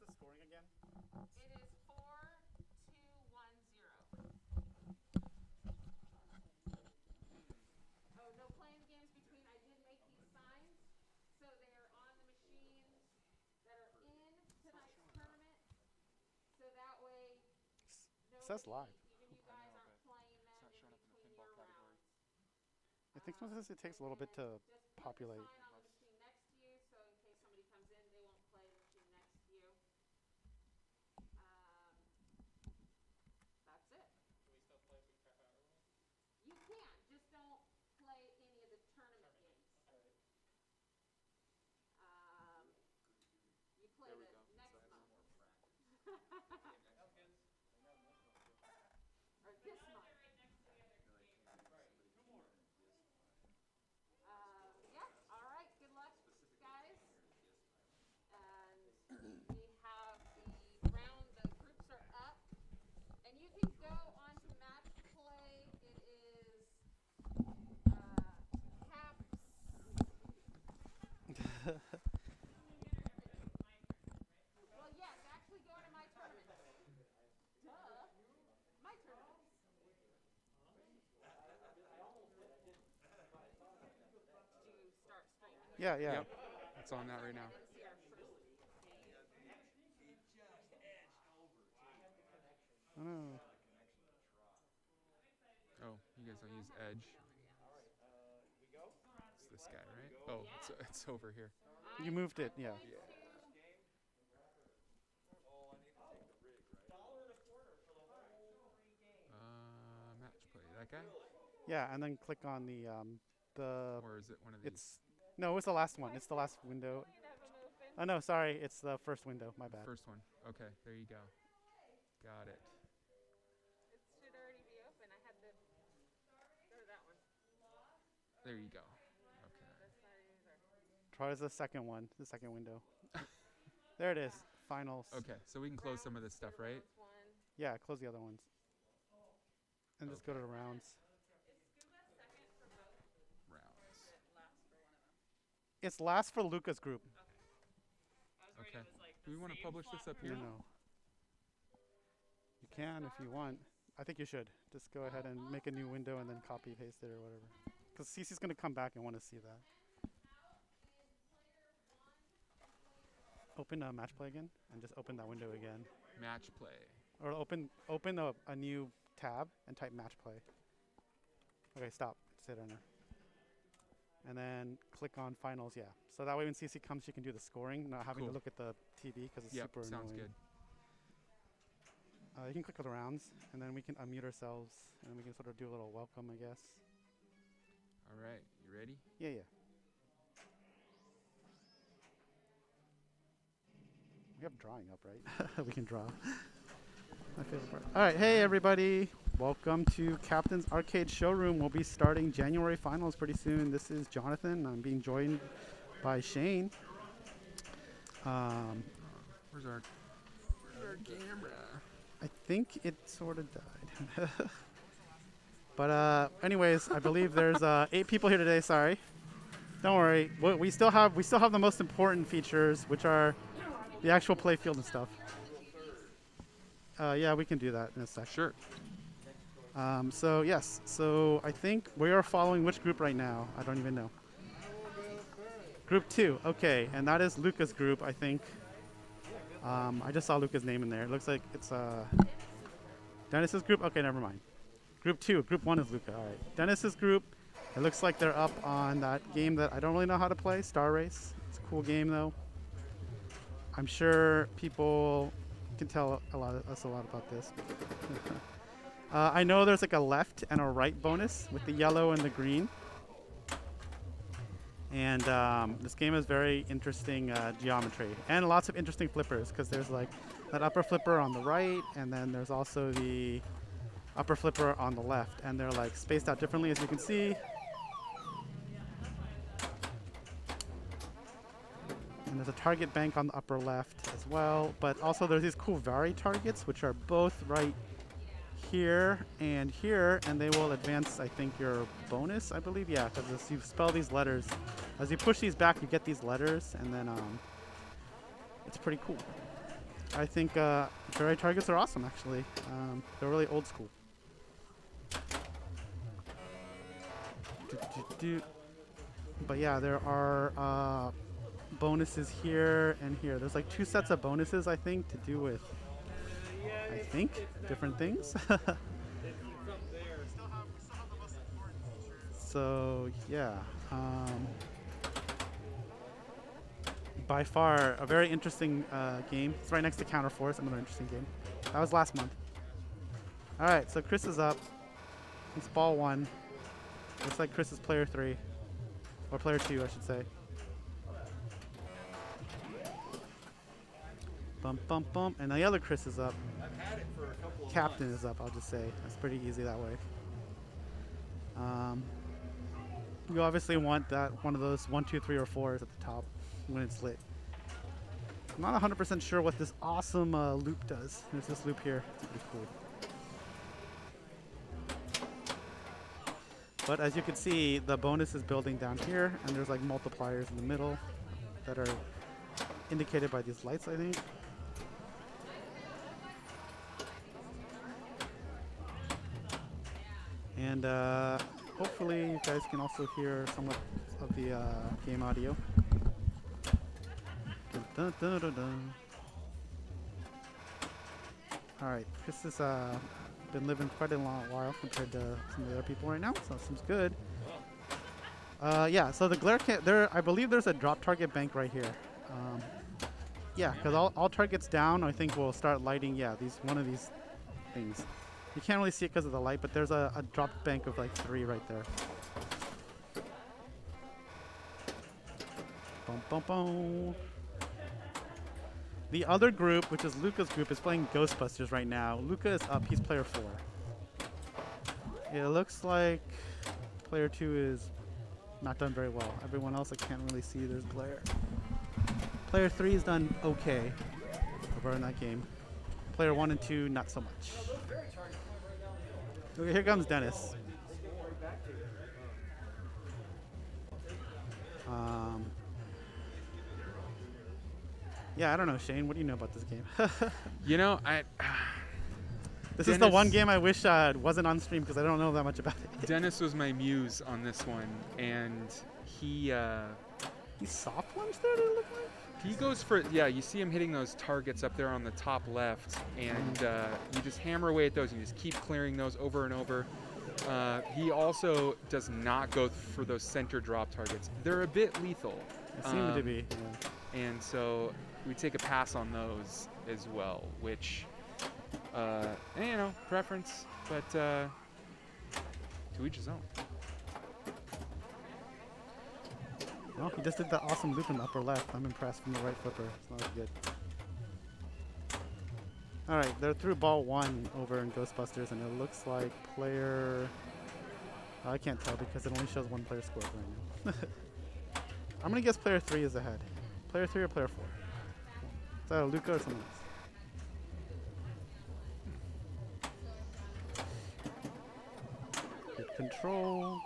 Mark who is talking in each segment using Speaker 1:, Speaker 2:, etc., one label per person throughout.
Speaker 1: the scoring again?
Speaker 2: It is 4-2-1-0. Oh, no playing games between. I did make these signs, so they are on the machines that are in tonight's tournament. So that way,
Speaker 1: It says
Speaker 2: nobody,
Speaker 1: live.
Speaker 2: even you guys, aren't playing them in between your rounds.
Speaker 1: I think sometimes it takes a little bit to
Speaker 2: Just put the
Speaker 1: populate.
Speaker 2: sign on the machine next to you, so in case somebody comes in, they won't play the machine next to you. That's it.
Speaker 3: Can we still play if we crap out early?
Speaker 2: You can, just don't play any of the tournament games.
Speaker 3: Alright.
Speaker 2: You play the next month.
Speaker 3: Elkins.
Speaker 2: Or this month.
Speaker 3: Right next to the other game. Right. Two more.
Speaker 2: Yeah, all right, good luck, guys. And we have the groups are up. And you can go on to match play. It is caps. Well, yes, actually go to my tournament. Duh. My tournament. Did you start streaming?
Speaker 1: Yeah, yeah.
Speaker 4: Yep. It's on that right now.
Speaker 1: Oh.
Speaker 4: Oh, you guys don't use Edge. It's this guy, right? Oh, it's over here.
Speaker 1: You moved it, yeah.
Speaker 4: Match play. That guy?
Speaker 1: Yeah, and then click on the
Speaker 4: Or is it one of these?
Speaker 1: No, it's the last one. It's the last window. Oh no, sorry, it's the first window. My bad.
Speaker 4: First one. Okay, there you go. Got it.
Speaker 2: It should already be open. I had to go to that one.
Speaker 4: There you go. Okay.
Speaker 1: Try the second one, the second window. There it is. Finals.
Speaker 4: Okay, so we can close some of this stuff, right?
Speaker 1: Yeah, close the other ones. And just go to the rounds.
Speaker 4: Rounds.
Speaker 1: It's last for Luca's group.
Speaker 4: Okay. Do we want to publish this up here?
Speaker 1: No. You can if you want. I think you should. Just go ahead and make a new window and then copy paste it or whatever. Because Cece's going to come back and want to see that. Open match play again and just open that window again.
Speaker 4: Match play.
Speaker 1: Or open a new tab and type match play. Okay, stop. Just hit enter. And then click on finals, yeah. So that way when Cece comes, she can do the scoring, not having to look at the TV because it's super
Speaker 4: sounds
Speaker 1: annoying.
Speaker 4: Good.
Speaker 1: You can click on the rounds, and then we can unmute ourselves, and we can sort of do a little welcome, I guess.
Speaker 4: All right, you ready?
Speaker 1: Yeah, yeah. We have drawing up, right? We can draw. My favorite part. All right, hey everybody. Welcome to Captain's Arcade Showroom. We'll be starting January finals pretty soon. This is Jonathan. I'm being joined by Shane.
Speaker 4: Where's our camera?
Speaker 1: I think it sort of died. But anyways, I believe there's 8 people here today. Sorry. Don't worry. We still have the most important features, which are the actual play field and stuff. Yeah, we can do that in a sec.
Speaker 4: Sure.
Speaker 1: So yes, so I think we are following which group right now? I don't even know. Group 2, okay, and that is Luca's group, I think. I just saw Luca's name in there. It looks like it's Dennis's group. Okay, never mind. Group 2, Group 1 is Luca. All right, Dennis's group. It looks like they're up on that game that I don't really know how to play, Star Race. It's a cool game though. I'm sure people can tell us a lot about this. I know there's like a left and a right bonus with the yellow and the green. And this game has very interesting geometry and lots of interesting flippers because there's like that upper flipper on the right and then there's also the upper flipper on the left and they're like spaced out differently as you can see. And there's a target bank on the upper left as well, but also there's these cool vary targets which are both right here, and they will advance, I think, your bonus, I believe. Yeah, because as you spell these letters, as you push these back, you get these letters, and then it's pretty cool. I think ferry targets are awesome, actually. They're really old school. But yeah, there are bonuses here and here. There's like 2 sets of bonuses, I think, to do with, I think, different things. So yeah, by far a very interesting game. It's right next to Counterforce, another interesting game. That was last month. All right, so Chris is up. It's ball 1. Looks like Chris is player 3, or player 2, I should say. Bump, bump, bump, and the other Chris is up. Captain is up, I'll just say. That's pretty easy that way. You obviously want that one of those 1, 2, 3, or 4s at the top when it's lit. I'm not 100% sure what this awesome loop does. There's this loop here. It's pretty cool. But as you can see, the bonus is building down here, and there's like multipliers in the middle that are indicated by these lights, I think. And hopefully you guys can also hear some of the game audio. Dun, dun, dun, dun, dun. All right, Chris has been living quite a long while compared to some of the other people right now, so it seems good. Yeah, so the glare can't, I believe there's a drop target bank right here. Yeah, because all targets down, I think, will start lighting. Yeah, one of these things. You can't really see it because of the light, but there's a drop bank of like 3 right there. Boom, boom, boom. The other group, which is Luca's group, is playing Ghostbusters right now. Luca is up. He's player 4. It looks like player 2 is not done very well. Everyone else I can't really see. There's glare. Player 3 is done okay over in that game. Player 1 and 2, not so much. Okay, here comes Dennis. Yeah, I don't know, Shane. What do you know about this game?
Speaker 4: You know,
Speaker 1: This is the one game I wish wasn't on stream because I don't know that much about it.
Speaker 4: Dennis was my muse on this one, and he
Speaker 1: soft launch there, did it look like?
Speaker 4: he goes for, yeah, you see him hitting those targets up there on the top left, and you just hammer away at those and you just keep clearing those over and over. He also does not go for those center drop targets. They're a bit lethal.
Speaker 1: It seemed to be. Yeah.
Speaker 4: And so we take a pass on those as well, which, you know, preference, but to each his own.
Speaker 1: Well, he just did that awesome loop in the upper left. I'm impressed from the right flipper. So that was good. All right, they're through ball 1 over in Ghostbusters, and it looks like player... I can't tell because it only shows one player score right now. I'm going to guess player 3 is ahead. Player 3 or player 4? Is that Luca or someone else? Good control.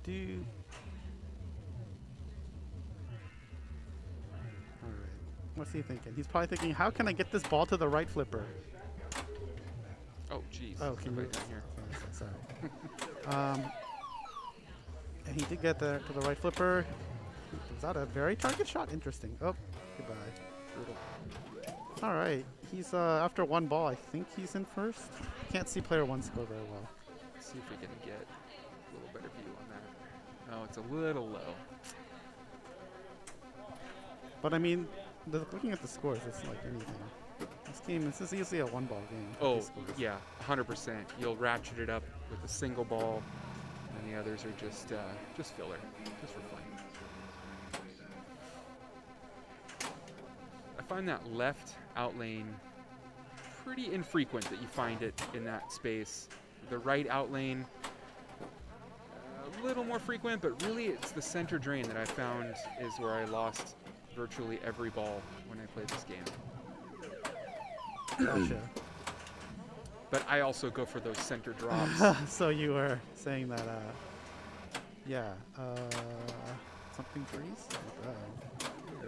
Speaker 1: Do. All right. What's he thinking? He's probably thinking, how can I get this ball to the right flipper?
Speaker 4: Oh, jeez.
Speaker 1: Oh, can you?
Speaker 4: Down here.
Speaker 1: Sorry. And he did get there to the right flipper. Was that a very target shot? Interesting. Oh, goodbye. Brutal. All right. He's after 1 ball. I think he's in first. Can't see player 1 score very well.
Speaker 4: Let's see if we can get a little better view on that. Oh, it's a little low.
Speaker 1: But I mean, looking at the scores, it's like anything. This is easily a 1-ball game.
Speaker 4: Oh, yeah, 100%. You'll ratchet it up with a single ball, and the others are just filler, just for fun. I find that left out lane pretty infrequent that you find it in that space. The right out lane, a little more frequent, but really it's the center drain that I found is where I lost virtually every ball when I played this game.
Speaker 1: Gotcha.
Speaker 4: But I also go for those center drops.
Speaker 1: So you were saying that, yeah, something freeze?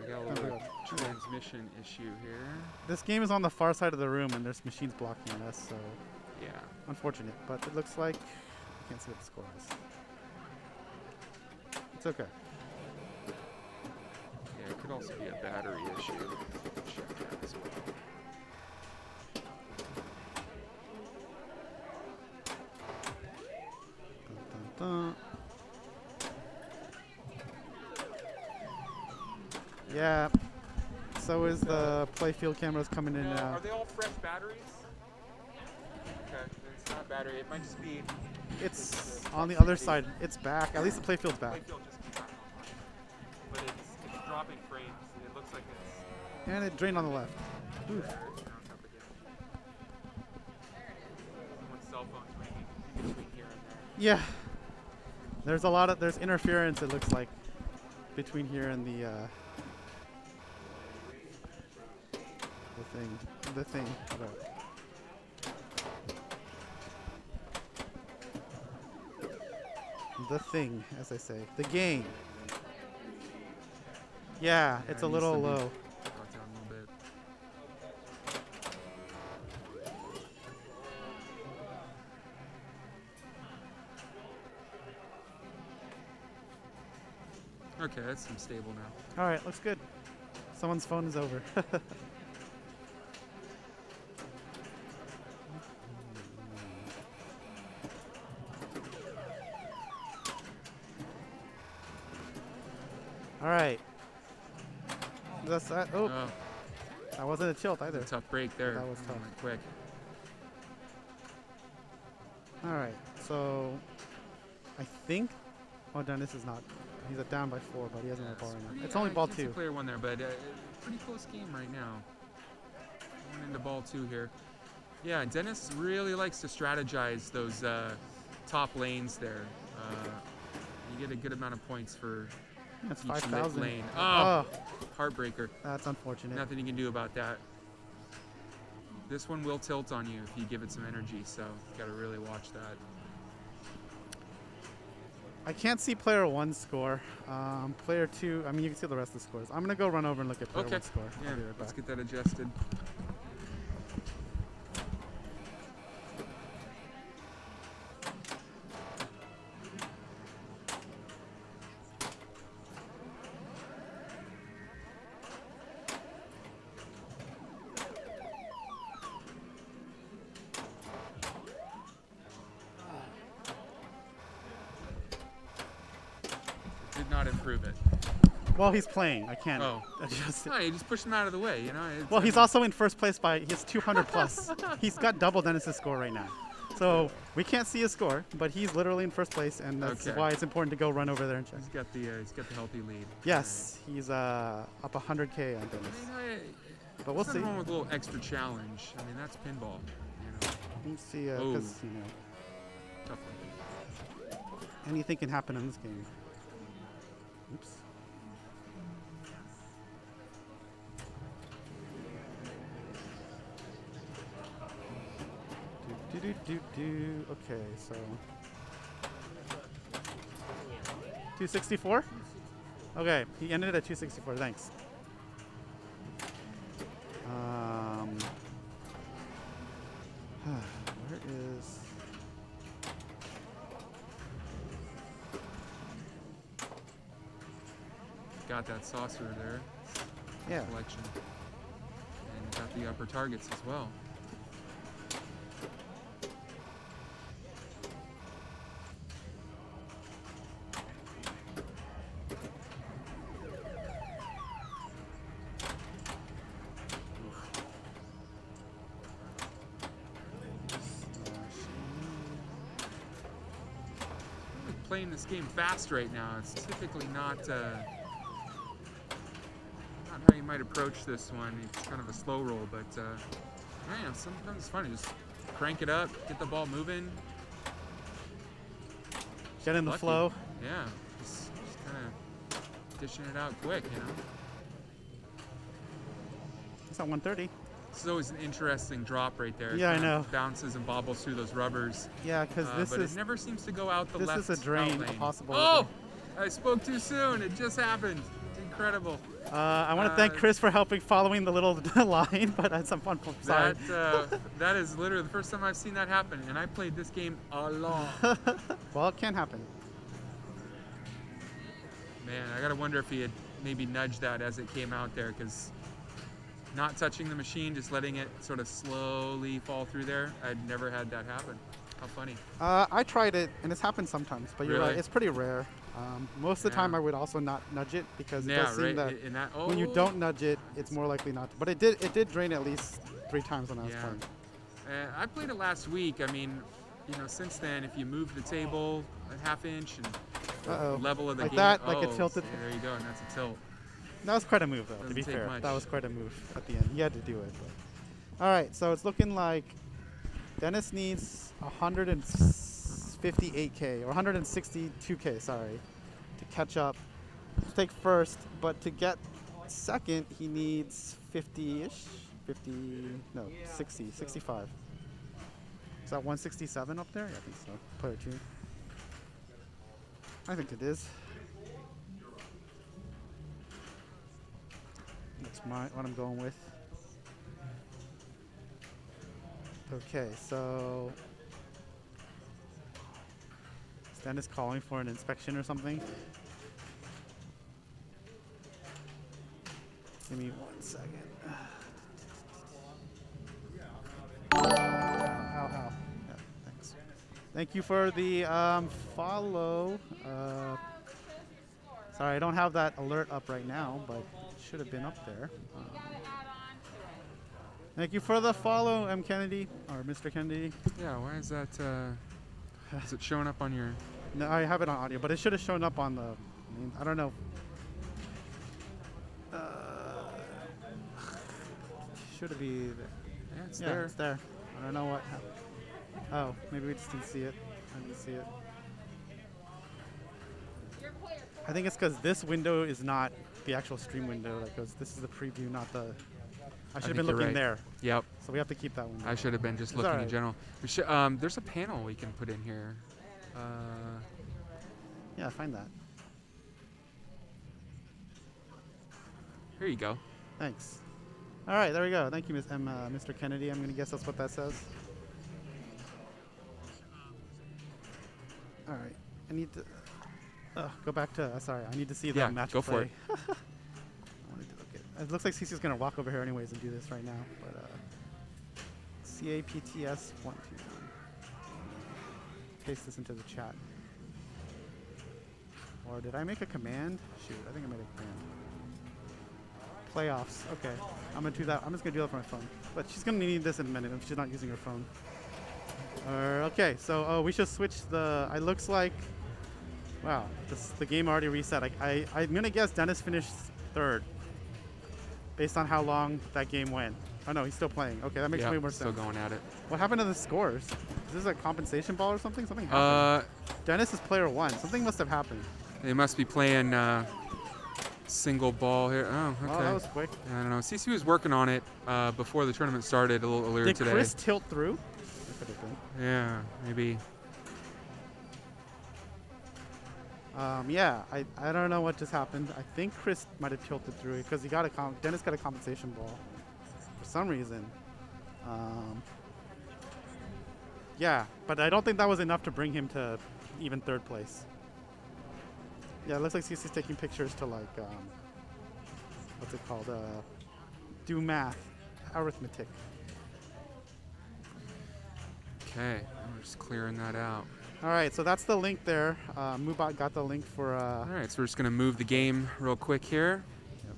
Speaker 4: We got a little transmission issue here.
Speaker 1: This game is on the far side of the room and there's machines blocking us, so
Speaker 4: Yeah.
Speaker 1: unfortunate. But it looks like I can't see what the score is. It's okay.
Speaker 4: Yeah, it could also be a battery issue. Check that as well.
Speaker 1: Dun, dun. Yeah. So is the playfield cameras coming in now.
Speaker 4: Are they all fresh batteries? Okay, it's not a battery. It might just be.
Speaker 1: It's on the other side. It's back. At least the playfield's back.
Speaker 4: Playfield just came back online. But it's dropping frames. It looks like it's.
Speaker 1: And it drained on the left. Oof.
Speaker 4: There, it's on top again. Someone's cell phone's ringing between here and there.
Speaker 1: Yeah. There's interference, it looks like, between here and the thing. The thing, as I say. The game. Yeah, it's a
Speaker 4: it needs
Speaker 1: little
Speaker 4: to be
Speaker 1: low.
Speaker 4: brought down a little bit. Okay, that seems stable now.
Speaker 1: All right, looks good. Someone's phone is over. All right. That's that. Oh,
Speaker 4: Oh,
Speaker 1: that wasn't a tilt either.
Speaker 4: a tough break there.
Speaker 1: That was tough.
Speaker 4: Went quick.
Speaker 1: All right. So, I think. Oh, Dennis is not. He's down by 4, but he hasn't had a ball right now. It's only ball 2.
Speaker 4: Player 1 there, but pretty close game right now. Going into ball 2 here. Yeah, Dennis really likes to strategize those top lanes there. You get a good amount of points for
Speaker 1: That's
Speaker 4: each lit
Speaker 1: 5,000.
Speaker 4: lane.
Speaker 1: Oh,
Speaker 4: Heartbreaker.
Speaker 1: that's unfortunate.
Speaker 4: Nothing you can do about that. This one will tilt on you if you give it some energy, so you gotta really watch that.
Speaker 1: I can't see player 1's score. Player 2, I mean, you can see the rest of the scores. I'm going to go run over and look at player
Speaker 4: Okay.
Speaker 1: 1's score.
Speaker 4: Yeah,
Speaker 1: I'll be right
Speaker 4: let's
Speaker 1: back.
Speaker 4: get that adjusted. Did not improve it.
Speaker 1: Well, he's playing. I can't
Speaker 4: Oh.
Speaker 1: adjust it.
Speaker 4: No, you just push him out of the way, you know?
Speaker 1: Well, he's also in first place by, he has 200 plus. He's got double Dennis's score right now. So we can't see his score, but he's literally in first place, and that's
Speaker 4: Okay.
Speaker 1: why it's important to go run over there and check.
Speaker 4: He's got the healthy lead.
Speaker 1: Yes, he's up 100K on Dennis. But we'll
Speaker 4: There's
Speaker 1: see.
Speaker 4: nothing wrong with a little extra challenge. I mean, that's pinball. You know,
Speaker 1: We'll see,
Speaker 4: Oh.
Speaker 1: because,
Speaker 4: tough one.
Speaker 1: anything can happen in this game. Oops. Do. Okay, so 264. Okay, he ended it at 264. Thanks. Where is?
Speaker 4: Got that saucer there.
Speaker 1: Yeah.
Speaker 4: Collection. And got the upper targets as well. Playing this game fast right now. It's typically not how you might approach this one. It's kind of a slow roll, but man, sometimes it's fun. Just crank it up, get the ball moving.
Speaker 1: Get in the
Speaker 4: Lucky.
Speaker 1: flow.
Speaker 4: Yeah, just kind of dishing it out quick, you know.
Speaker 1: It's at 130.
Speaker 4: This is always an interesting drop right there. It
Speaker 1: Yeah, I
Speaker 4: kind of
Speaker 1: know.
Speaker 4: Bounces and bobbles through those rubbers,
Speaker 1: Yeah, because this
Speaker 4: but
Speaker 1: is
Speaker 4: it never seems to go out the
Speaker 1: this
Speaker 4: left
Speaker 1: is a drain,
Speaker 4: out
Speaker 1: a
Speaker 4: lane.
Speaker 1: possible
Speaker 4: Oh,
Speaker 1: drain.
Speaker 4: I spoke too soon. It just happened. Didn't incredible.
Speaker 1: I want to thank Chris for helping following the little line, but that's some fun. Sorry.
Speaker 4: That is literally the first time I've seen that happen, and I played this game a lot.
Speaker 1: Well, it can happen.
Speaker 4: Man, I gotta wonder if he had maybe nudged that as it came out there, because not touching the machine, just letting it sort of slowly fall through there. I'd never had that happen. How funny.
Speaker 1: I tried it, and it's happened sometimes, but you're right,
Speaker 4: Really?
Speaker 1: it's pretty rare. Most of the time,
Speaker 4: Yeah.
Speaker 1: I would also not nudge it because it
Speaker 4: Yeah,
Speaker 1: does seem
Speaker 4: right.
Speaker 1: that
Speaker 4: In that,
Speaker 1: when you don't nudge it, it's more likely not to. But it did drain at least 3 times when I was
Speaker 4: Yeah.
Speaker 1: playing.
Speaker 4: I played it last week. I mean, since then, if you move the table a half inch and
Speaker 1: Uh-oh.
Speaker 4: the level of the
Speaker 1: Like
Speaker 4: game,
Speaker 1: that, like it
Speaker 4: oh,
Speaker 1: tilted.
Speaker 4: yeah, there you go, and that's a tilt.
Speaker 1: That was quite a move, though, to
Speaker 4: Doesn't
Speaker 1: be
Speaker 4: take
Speaker 1: fair.
Speaker 4: much.
Speaker 1: That was quite a move at the end. He had to do it. But. All right, so it's looking like Dennis needs 158K, or 162K, sorry, to catch up, to take first. But to get second, he needs 50-ish, 60, 65. Is that 167 up there? Yeah, I think so. Player 2. I think it is. That's what I'm going with. Okay, so is Dennis calling for an inspection or something? Give me 1 second. Ow. Yeah, thanks. Thank you for the follow. Sorry, I don't have that alert up right now, but it should have been up there. Thank you for the follow, M. Kennedy, or Mr. Kennedy.
Speaker 4: Yeah, why is that? Is it showing up on your?
Speaker 1: No, I have it on audio, but it should have shown up on the. I don't know. Should it be?
Speaker 4: Yeah, it's
Speaker 1: Yeah,
Speaker 4: there.
Speaker 1: it's there. I don't know what happened. Oh, maybe we just didn't see it. I didn't see it. I think it's because this window is not the actual stream window. Like, this is the preview, not the. I should have been
Speaker 4: think you're
Speaker 1: looking
Speaker 4: right.
Speaker 1: there,
Speaker 4: Yep,
Speaker 1: so we have to keep that window.
Speaker 4: I should have been just
Speaker 1: It's
Speaker 4: looking in
Speaker 1: alright.
Speaker 4: general. There's a panel we can put in here.
Speaker 1: Yeah, find that.
Speaker 4: Here you go.
Speaker 1: Thanks. All right, there we go. Thank you, Mr. Kennedy. I'm gonna guess that's what that says. All right, I need to go back to. Sorry, I need to see the
Speaker 4: Yeah,
Speaker 1: match
Speaker 4: go
Speaker 1: play.
Speaker 4: for it.
Speaker 1: I wanted to look at. It looks like CC's gonna walk over here anyways and do this right now. But CAPTS 129. Paste this into the chat. Or did I make a command? Shoot, I think I made a command. Playoffs. Okay, I'm gonna do that. I'm just gonna do that from my phone. But she's gonna need this in a minute if she's not using her phone. Okay, so we should switch the. It looks like. Wow, the game already reset. I'm gonna guess Dennis finished third, based on how long that game went. Oh no, he's still playing. Okay, that makes way more
Speaker 4: still
Speaker 1: sense.
Speaker 4: going at it.
Speaker 1: What happened to the scores? Is this a compensation ball or something? Something happened. Dennis is player 1. Something must have happened.
Speaker 4: They must be playing single ball here. Oh, okay.
Speaker 1: Oh, that was quick.
Speaker 4: I don't know. CC was working on it before the tournament started a little earlier
Speaker 1: Did
Speaker 4: today.
Speaker 1: Chris tilt through? That could have been.
Speaker 4: Yeah, maybe.
Speaker 1: Yeah, I don't know what just happened. I think Chris might have tilted through it because he got Dennis got a compensation ball for some reason. Yeah, but I don't think that was enough to bring him to even third place. Yeah, it looks like CC's taking pictures to like what's it called? Do math, arithmetic.
Speaker 4: Okay, I'm just clearing that out.
Speaker 1: All right, so that's the link there. Mubot got the link for.
Speaker 4: All right, so we're just gonna move the game real quick here.
Speaker 1: Yep.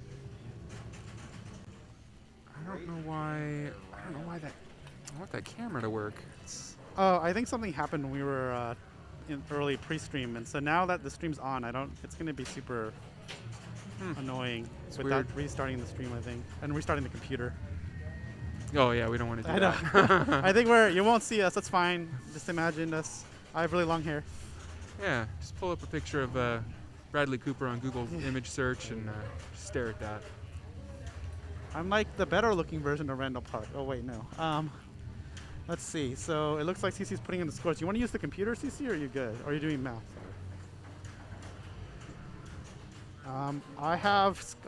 Speaker 4: I don't know why that. I want that camera to work.
Speaker 1: Oh, I think something happened when we were in early pre-stream, and so now that the stream's on, it's going to be super annoying
Speaker 4: It's
Speaker 1: without
Speaker 4: weird.
Speaker 1: restarting the stream, I think, and restarting the computer.
Speaker 4: Oh yeah, we don't want to do
Speaker 1: I know.
Speaker 4: that.
Speaker 1: I think you won't see us. That's fine. Just imagine us. I have really long hair.
Speaker 4: Yeah, just pull up a picture of Bradley Cooper on Google image search and just stare at that.
Speaker 1: I'm like the better-looking version of Randall Park. Oh wait, no. Let's see. So it looks like CC's putting in the scores. You want to use the computer, CC, or are you good? Or are you doing math? I'll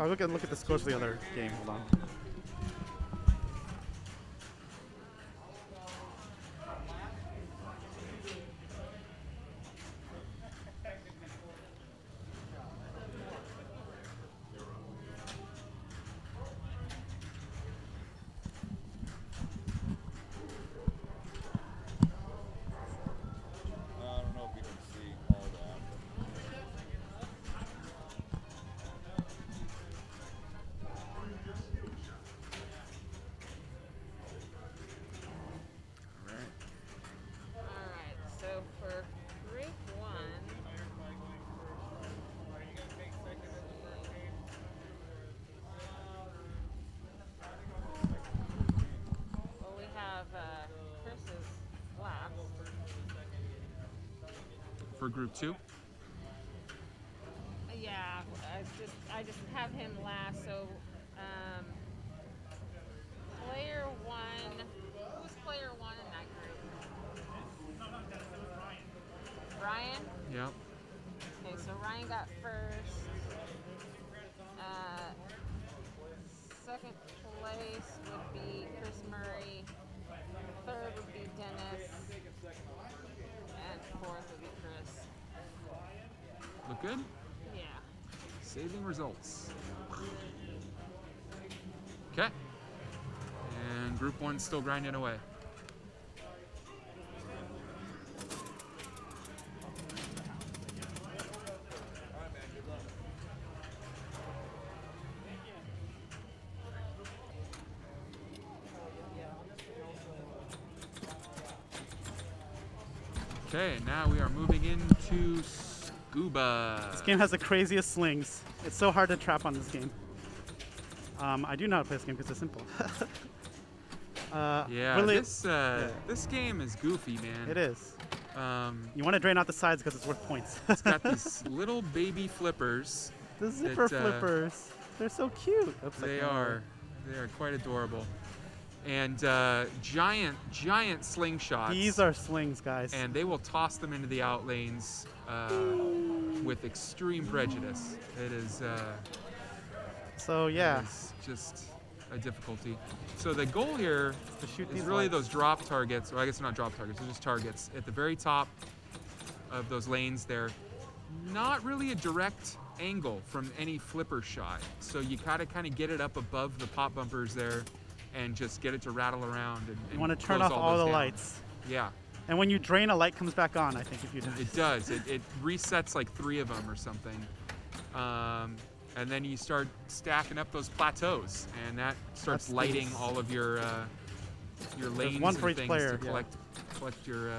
Speaker 1: look at the scores for the other game. Hold on.
Speaker 5: I don't know if you can see all that.
Speaker 2: Alright, so for group one, well, we have Chris's last.
Speaker 4: For Group 2.
Speaker 2: Yeah, I just have him last. So, player one. Who's player one in that group? Ryan.
Speaker 4: Yep.
Speaker 2: Okay, so Ryan got first. Second place would be Chris Murray. Third would be Dennis. And fourth would be Chris.
Speaker 4: Look good?
Speaker 2: Yeah.
Speaker 4: Saving results. Okay. And Group 1's still grinding away. Okay, now we are moving into Scuba.
Speaker 1: This game has the craziest slings. It's so hard to trap on this game. I do know how to play this game because it's simple.
Speaker 4: Yeah,
Speaker 1: really-
Speaker 4: this game is goofy, man.
Speaker 1: It is.
Speaker 4: Um,
Speaker 1: You want to drain out the sides because it's worth points.
Speaker 4: it's got these little baby flippers.
Speaker 1: The zipper
Speaker 4: that,
Speaker 1: flippers. They're so cute. Oops, I
Speaker 4: They
Speaker 1: can't
Speaker 4: are quite adorable. And giant slingshots.
Speaker 1: These are slings, guys.
Speaker 4: And they will toss them into the out lanes with extreme prejudice. It is,
Speaker 1: So yeah,
Speaker 4: it is just a difficulty. So the goal here
Speaker 1: to shoot
Speaker 4: is
Speaker 1: these
Speaker 4: really
Speaker 1: lights.
Speaker 4: those drop targets, or I guess they're not drop targets, they're just targets at the very top of those lanes there. Not really a direct angle from any flipper shot. So you gotta kind of get it up above the pop bumpers there and just get it to rattle around. And
Speaker 1: You want to turn
Speaker 4: close
Speaker 1: off all
Speaker 4: those
Speaker 1: the
Speaker 4: down.
Speaker 1: lights.
Speaker 4: Yeah,
Speaker 1: And when you drain, a light comes back on, I think, if you do.
Speaker 4: it does. It resets like 3 of them or something. And then you start stacking up those plateaus, and that starts
Speaker 1: That's
Speaker 4: lighting
Speaker 1: nice.
Speaker 4: all of your lanes
Speaker 1: one for
Speaker 4: and
Speaker 1: each
Speaker 4: things
Speaker 1: player,
Speaker 4: to
Speaker 1: yeah.
Speaker 4: collect your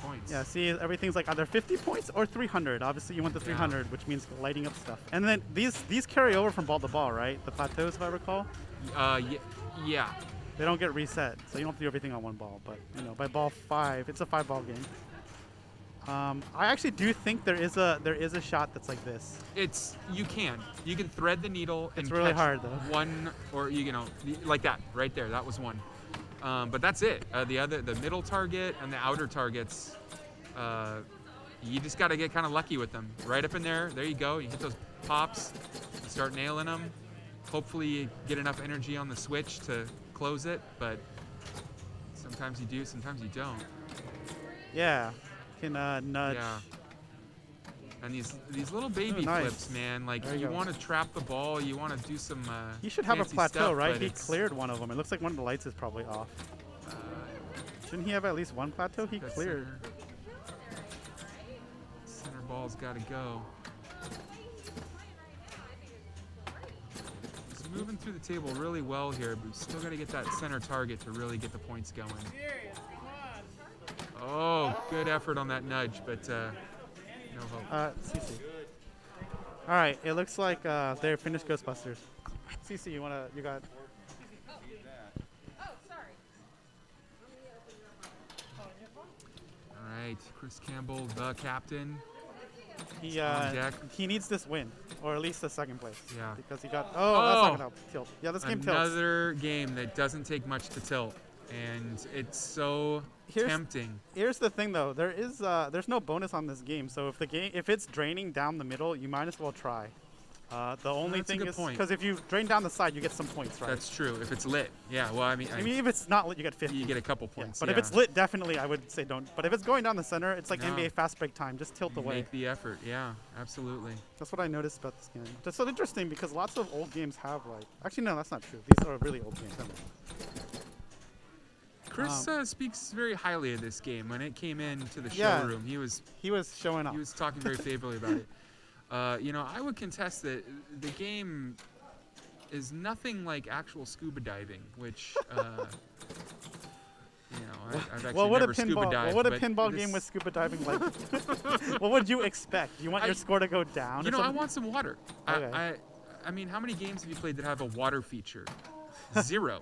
Speaker 4: points.
Speaker 1: Yeah, see, everything's like either 50 points or 300. Obviously, you want the 300, which means lighting up stuff. And then these carry over from ball to ball, right? The plateaus, if I recall.
Speaker 4: Yeah.
Speaker 1: They don't get reset, so you don't have to do everything on one ball. But you know, by ball 5, it's a 5-ball game. I actually do think there is a shot that's like this.
Speaker 4: You can thread the needle and
Speaker 1: It's really
Speaker 4: catch
Speaker 1: hard, though.
Speaker 4: one, or like that right there. That was one. But that's it. The middle target and the outer targets, you just got to get kind of lucky with them. Right up in there. There you go. You hit those pops. You start nailing them. Hopefully you get enough energy on the switch to close it. But sometimes you do. Sometimes you don't.
Speaker 1: Yeah, can nudge.
Speaker 4: Yeah. And these little baby
Speaker 1: nice.
Speaker 4: flips, man. Like
Speaker 1: There you
Speaker 4: you
Speaker 1: go.
Speaker 4: want to trap the ball. You want to do some.
Speaker 1: He should have a
Speaker 4: fancy
Speaker 1: plateau,
Speaker 4: stuff,
Speaker 1: right?
Speaker 4: but
Speaker 1: He
Speaker 4: it's-
Speaker 1: cleared one of them. It looks like one of the lights is probably off. Shouldn't he have at least one plateau? He
Speaker 4: that
Speaker 1: cleared.
Speaker 4: Center ball's got to go. He's moving through the table really well here, but we still got to get that center target to really get the points going. Oh, good effort on that nudge, but no hope.
Speaker 1: CC. All right, it looks like they're finished Ghostbusters. CC, you got?
Speaker 2: Oh, sorry.
Speaker 4: All right, Chris Campbell, the captain.
Speaker 1: He
Speaker 4: on deck.
Speaker 1: he needs this win, or at least the second place.
Speaker 4: Yeah.
Speaker 1: Because he got. Oh, that's not
Speaker 4: Oh!
Speaker 1: gonna help. Tilt. Yeah, this game tilts.
Speaker 4: Another game that doesn't take much to tilt, and it's so
Speaker 1: Here's-
Speaker 4: tempting.
Speaker 1: Here's the thing, though. There's no bonus on this game, so if it's draining down the middle, you might as well try. The only
Speaker 4: That's a
Speaker 1: thing
Speaker 4: good
Speaker 1: is
Speaker 4: point.
Speaker 1: because if you drain down the side, you get some points, right?
Speaker 4: That's true. If it's lit, yeah. Well, I mean,
Speaker 1: I mean, if it's not lit, you get 50.
Speaker 4: you get a couple
Speaker 1: Yeah,
Speaker 4: points.
Speaker 1: but if it's lit, definitely I would say don't. But if it's going down the center, it's like
Speaker 4: No.
Speaker 1: NBA fast break time. Just tilt away.
Speaker 4: Make the effort. Yeah, absolutely.
Speaker 1: That's what I noticed about this game. That's so interesting because lots of old games have like. Actually, no, that's not true. These are really old games.
Speaker 4: Chris speaks very highly of this game. When it came into the
Speaker 1: Yeah.
Speaker 4: showroom, he was
Speaker 1: He was showing off.
Speaker 4: talking very favorably about it. You know, I would contest that the game is nothing like actual scuba diving, which you know, I've actually
Speaker 1: What would a
Speaker 4: never scuba
Speaker 1: pinball?
Speaker 4: dived.
Speaker 1: What would a
Speaker 4: but
Speaker 1: pinball
Speaker 4: this-
Speaker 1: game with scuba diving like? What would you expect? You want your score to go down?
Speaker 4: You
Speaker 1: or
Speaker 4: know, I
Speaker 1: something?
Speaker 4: want some water.
Speaker 1: Okay.
Speaker 4: I mean, how many games have you played that have a water feature? Zero. All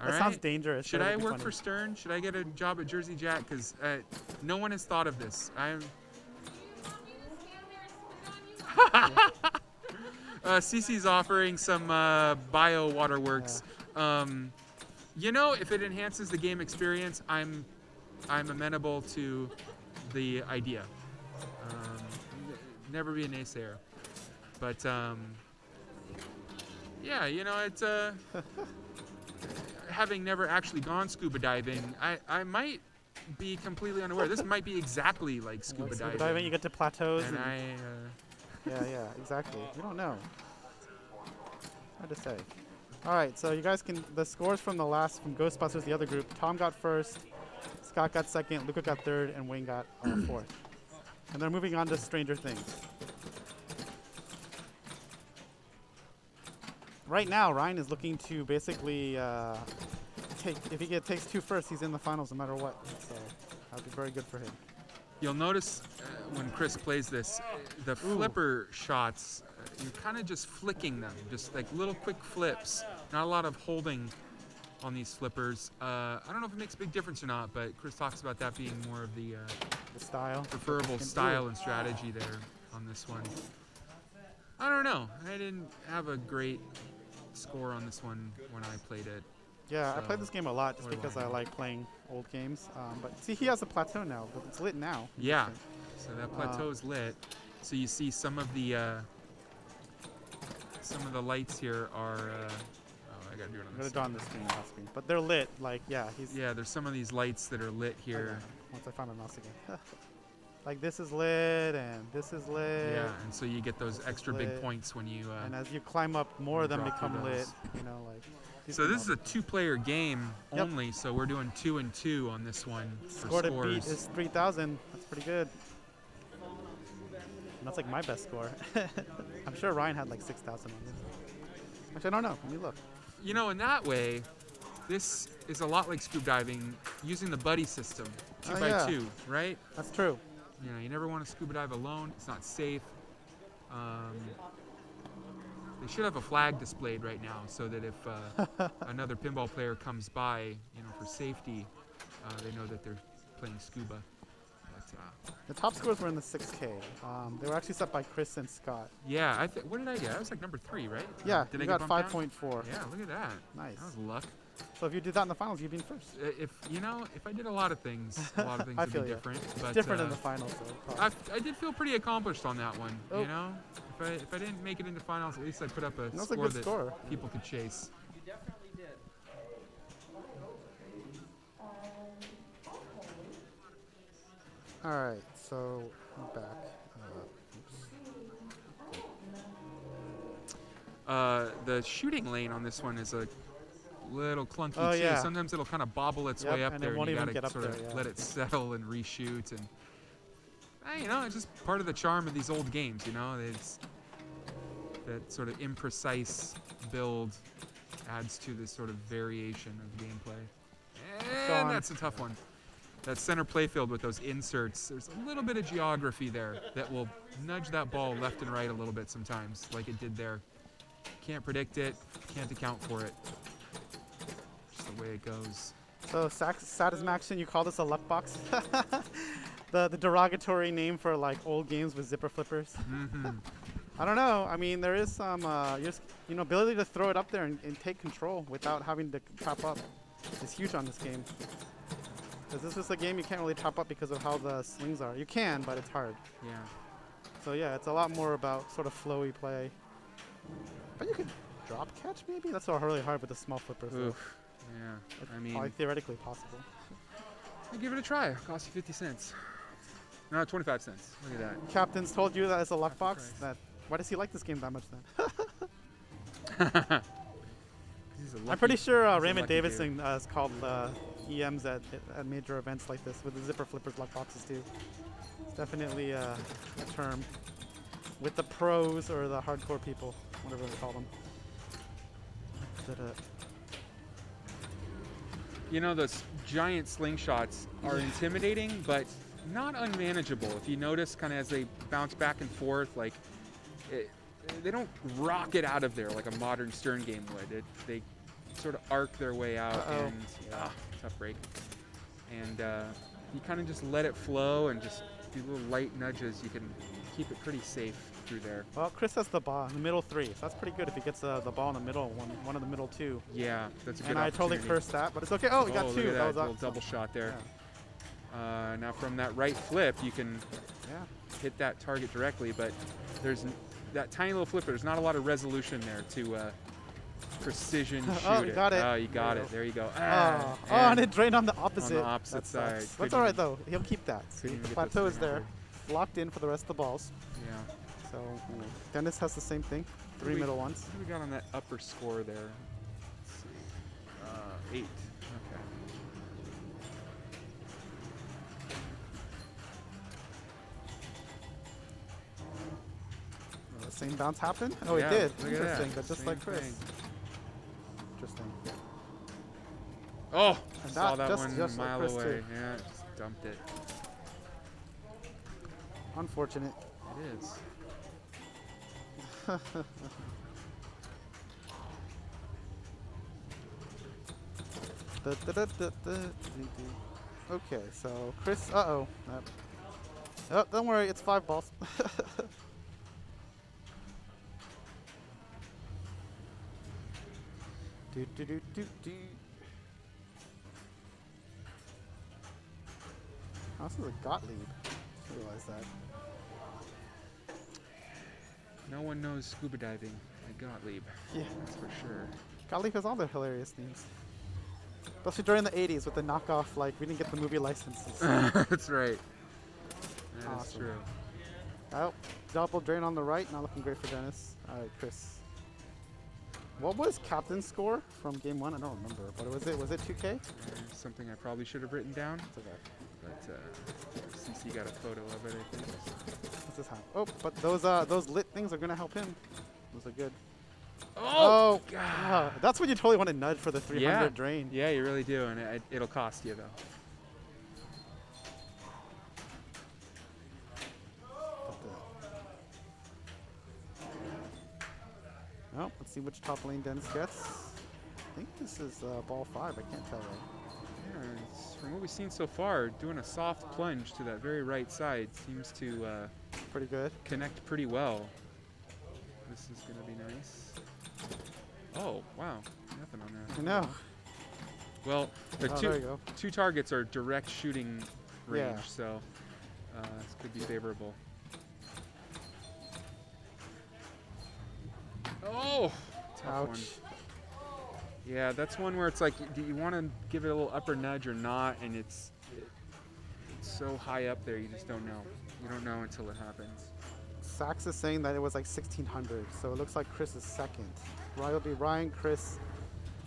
Speaker 1: That
Speaker 4: right?
Speaker 1: sounds dangerous.
Speaker 4: Should
Speaker 1: but
Speaker 4: I
Speaker 1: it'd be
Speaker 4: work
Speaker 1: funny.
Speaker 4: for Stern? Should I get a job at Jersey Jack? Because no one has thought of this. CC's offering some bio waterworks. You know, if it enhances the game experience, I'm amenable to the idea. Never be a naysayer. But yeah, you know, it's having never actually gone scuba diving, I might be completely unaware. This might be exactly like scuba diving.
Speaker 1: You get to plateaus.
Speaker 4: And
Speaker 1: Yeah, exactly. You don't know. Hard to say. All right, so you guys can. The scores from from Ghostbusters, the other group. Tom got first, Scott got second, Luca got third, and Wayne got fourth. And they're moving on to Stranger Things. Right now, Ryan is looking to basically take. If he takes two first, he's in the finals no matter what. So that'd be very good for him.
Speaker 4: You'll notice when Chris plays this, the flipper shots, you're kind of just flicking them, just like little quick flips. Not a lot of holding on these flippers. I don't know if it makes a big difference or not, but Chris talks about that being more of the
Speaker 1: The style.
Speaker 4: preferable style and strategy there on this one. I don't know. I didn't have a great score on this one when I played it.
Speaker 1: Yeah, I
Speaker 4: So,
Speaker 1: played this game a lot just
Speaker 4: what do
Speaker 1: because
Speaker 4: I
Speaker 1: I
Speaker 4: know?
Speaker 1: like playing old games. But see, he has a plateau now, but it's lit now.
Speaker 4: Yeah, so that plateau is lit. So you see some of the lights here are. Oh, I gotta do it on
Speaker 1: I'm
Speaker 4: this.
Speaker 1: gonna do it on the screen, off screen. But they're lit, like, yeah, he's.
Speaker 4: Yeah, there's some of these lights that are lit
Speaker 1: Oh,
Speaker 4: here.
Speaker 1: yeah. Once I find my mouse again. Like, this is lit, and this is lit.
Speaker 4: Yeah, and so you get those extra big
Speaker 1: lit.
Speaker 4: points when you.
Speaker 1: And as you climb up, more of them
Speaker 4: drop through
Speaker 1: become lit.
Speaker 4: those.
Speaker 1: You know, like. these
Speaker 4: So
Speaker 1: come
Speaker 4: this is
Speaker 1: up.
Speaker 4: a two-player game
Speaker 1: Yep.
Speaker 4: only. So we're doing 2 and 2 on this one for
Speaker 1: Score to
Speaker 4: scores.
Speaker 1: beat is 3,000. That's pretty good. And that's like my best score. I'm sure Ryan had like 6,000 on this. Actually, I don't know. Let me look.
Speaker 4: You know, in that way, this is a lot like scuba diving using the buddy system, 2
Speaker 1: Oh,
Speaker 4: by
Speaker 1: yeah.
Speaker 4: 2, right?
Speaker 1: That's true.
Speaker 4: You know, you never want to scuba dive alone. It's not safe. They should have a flag displayed right now so that if another pinball player comes by, you know, for safety, they know that they're playing scuba. But,
Speaker 1: The top scores were in the 6K. They were actually set by Chris and Scott.
Speaker 4: yeah, what did I get? I was like number 3, right?
Speaker 1: Yeah,
Speaker 4: Did
Speaker 1: you
Speaker 4: I
Speaker 1: got
Speaker 4: get bumped down?
Speaker 1: 5.4.
Speaker 4: Yeah, look at that.
Speaker 1: Nice.
Speaker 4: That was luck.
Speaker 1: So if you did that in the finals, you'd be in first.
Speaker 4: If you know, if I did a lot of things
Speaker 1: I
Speaker 4: would be
Speaker 1: feel ya.
Speaker 4: different. But,
Speaker 1: Different in the finals, though.
Speaker 4: I did feel pretty accomplished on that one.
Speaker 1: Oh.
Speaker 4: You know, if I didn't make it into finals, at least I put up a
Speaker 1: That's a
Speaker 4: score
Speaker 1: good
Speaker 4: that
Speaker 1: score.
Speaker 4: people could chase.
Speaker 3: You definitely did.
Speaker 1: All right, so I'm back.
Speaker 4: The shooting lane on this one is a little clunky
Speaker 1: Oh,
Speaker 4: too.
Speaker 1: yeah.
Speaker 4: Sometimes it'll kind of bobble its
Speaker 1: Yep,
Speaker 4: way up
Speaker 1: and it
Speaker 4: there,
Speaker 1: won't
Speaker 4: and you
Speaker 1: even
Speaker 4: gotta
Speaker 1: get up
Speaker 4: sort of
Speaker 1: there, yeah.
Speaker 4: let it settle and reshoot. And you know, it's just part of the charm of these old games. You know, it's that sort of imprecise build adds to this sort of variation of gameplay.
Speaker 1: Go
Speaker 4: And
Speaker 1: on.
Speaker 4: that's a tough one. That center playfield with those inserts, there's a little bit of geography there that will nudge that ball left and right a little bit sometimes, like it did there. Can't predict it, can't account for it. Just the way it goes.
Speaker 1: So Satismaction, you call this a luck box? the derogatory name for like old games with zipper flippers.
Speaker 4: hmm
Speaker 1: I don't know. I mean, there is some ability to throw it up there and take control without having to chop up. It's huge on this game. Because this is a game you can't really chop up because of how the slings are. You can, but it's hard.
Speaker 4: Yeah.
Speaker 1: So yeah, it's a lot more about sort of flowy play. But you could drop catch maybe? That's really hard with the small flippers. though.
Speaker 4: Oof. Yeah.
Speaker 1: It's
Speaker 4: I mean,
Speaker 1: probably theoretically possible.
Speaker 4: give it a try. Cost you 50 cents. No, 25 cents. Look at that.
Speaker 1: Captain's told you that it's a luck
Speaker 4: Half the
Speaker 1: box.
Speaker 4: price.
Speaker 1: That why does he like this game that much then?
Speaker 4: He's a
Speaker 1: I'm
Speaker 4: lucky-
Speaker 1: pretty sure
Speaker 4: he's a
Speaker 1: Raymond
Speaker 4: lucky dude.
Speaker 1: Davidson has called EMs at major events like this with the zipper flippers luck boxes too. It's definitely a term with the pros or the hardcore people, whatever they call them. Da-da.
Speaker 4: You know, those giant slingshots are intimidating, but not unmanageable. If you notice, kind of as they bounce back and forth, like they don't rocket out of there like a modern Stern game would. They sort of arc their way out,
Speaker 1: Uh-oh.
Speaker 4: and tough break. And you kind of just let it flow and just do little light nudges. You can keep it pretty safe through there.
Speaker 1: Well, Chris has the ball in the middle 3, so that's pretty good if he gets the ball in the middle, one of the middle 2.
Speaker 4: Yeah, that's a good
Speaker 1: And I totally
Speaker 4: opportunity.
Speaker 1: cursed that, but it's okay. Oh, we got
Speaker 4: look
Speaker 1: 2.
Speaker 4: at
Speaker 1: That was
Speaker 4: little
Speaker 1: awesome.
Speaker 4: double shot there.
Speaker 1: Yeah.
Speaker 4: Now from that right flip, you can
Speaker 1: Yeah.
Speaker 4: hit that target directly, but there's that tiny little flipper. There's not a lot of resolution there to precision shoot
Speaker 1: Oh, you
Speaker 4: it.
Speaker 1: got it.
Speaker 4: Oh, you
Speaker 1: There
Speaker 4: got
Speaker 1: you
Speaker 4: it.
Speaker 1: go.
Speaker 4: There you go.
Speaker 1: Oh, and it drained on the opposite.
Speaker 4: opposite
Speaker 1: That
Speaker 4: side.
Speaker 1: sucks. That's
Speaker 4: Couldn't
Speaker 1: all right
Speaker 4: even-
Speaker 1: though. He'll keep that. See,
Speaker 4: couldn't even get
Speaker 1: plateau
Speaker 4: those
Speaker 1: is there,
Speaker 4: 300.
Speaker 1: locked in for the rest of the balls.
Speaker 4: Yeah.
Speaker 1: So Dennis has the same thing. 3
Speaker 4: we-
Speaker 1: middle ones.
Speaker 4: What do we got on that upper score there? Let's see. 8. Okay.
Speaker 1: Will the same bounce happen? Oh,
Speaker 4: Yeah,
Speaker 1: it did.
Speaker 4: look at that.
Speaker 1: Interesting, but just
Speaker 4: Same
Speaker 1: like Chris.
Speaker 4: thing.
Speaker 1: Interesting.
Speaker 4: Oh,
Speaker 1: And
Speaker 4: saw
Speaker 1: that
Speaker 4: that
Speaker 1: just
Speaker 4: one a
Speaker 1: like
Speaker 4: mile
Speaker 1: Chris,
Speaker 4: away.
Speaker 1: too.
Speaker 4: Yeah, just dumped it.
Speaker 1: Unfortunate.
Speaker 4: It is.
Speaker 1: Okay, so Chris. Uh-oh. Oh, don't worry. It's 5 balls. do do do do do. Oh, this is a Gottlieb. Just realized that.
Speaker 4: No one knows scuba diving like Gottlieb.
Speaker 1: Yeah.
Speaker 4: That's for sure.
Speaker 1: Gottlieb has all the hilarious names. Especially during the 80s with the knockoff, like, we didn't get the movie licenses.
Speaker 4: That's right. That is
Speaker 1: Awesome.
Speaker 4: true.
Speaker 1: Oh, double drain on the right, not looking great for Dennis. All right, Chris. What was captain's score from game 1? I don't remember, but was it 2K?
Speaker 4: Something I probably should have written down,
Speaker 1: It's okay.
Speaker 4: but CC got a photo of it, I think.
Speaker 1: What's this happen? Oh, but those lit things are gonna help him. Those are good.
Speaker 4: Oh,
Speaker 1: God. That's when you totally want to nudge for the 300
Speaker 4: yeah.
Speaker 1: drain.
Speaker 4: Yeah, you really do, and it'll cost you though.
Speaker 1: Oh, let's see which top lane Dennis gets. I think this is ball 5. I can't tell though.
Speaker 4: Yeah, from what we've seen so far, doing a soft plunge to that very right side seems to
Speaker 1: Pretty good.
Speaker 4: connect pretty well. This is gonna be nice. Oh, wow, nothing on that.
Speaker 1: I know.
Speaker 4: Well, the
Speaker 1: Oh, there you go.
Speaker 4: two targets are direct shooting range,
Speaker 1: Yeah.
Speaker 4: so this could be favorable. Oh, tough one.
Speaker 1: Ouch.
Speaker 4: Yeah, that's one where it's like, do you want to give it a little upper nudge or not? And it's so high up there, you just don't know. You don't know until it happens.
Speaker 1: Sax is saying that it was like 1600, so it looks like Chris is second. Ryan will be Ryan, Chris,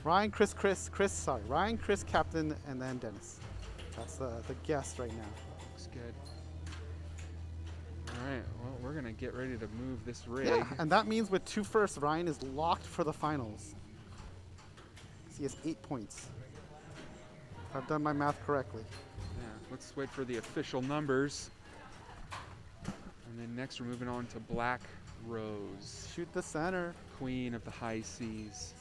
Speaker 1: Ryan, Chris, captain, and then Dennis. That's the guess right now.
Speaker 4: Looks good. All right, well, we're going to get ready to move this rig.
Speaker 1: Yeah, and that means with 2 firsts, Ryan is locked for the finals. He has 8 points. If I've done my math correctly.
Speaker 4: Yeah, let's wait for the official numbers. And then next we're moving on to Black Rose,
Speaker 1: Shoot the center.
Speaker 4: Queen of the High Seas.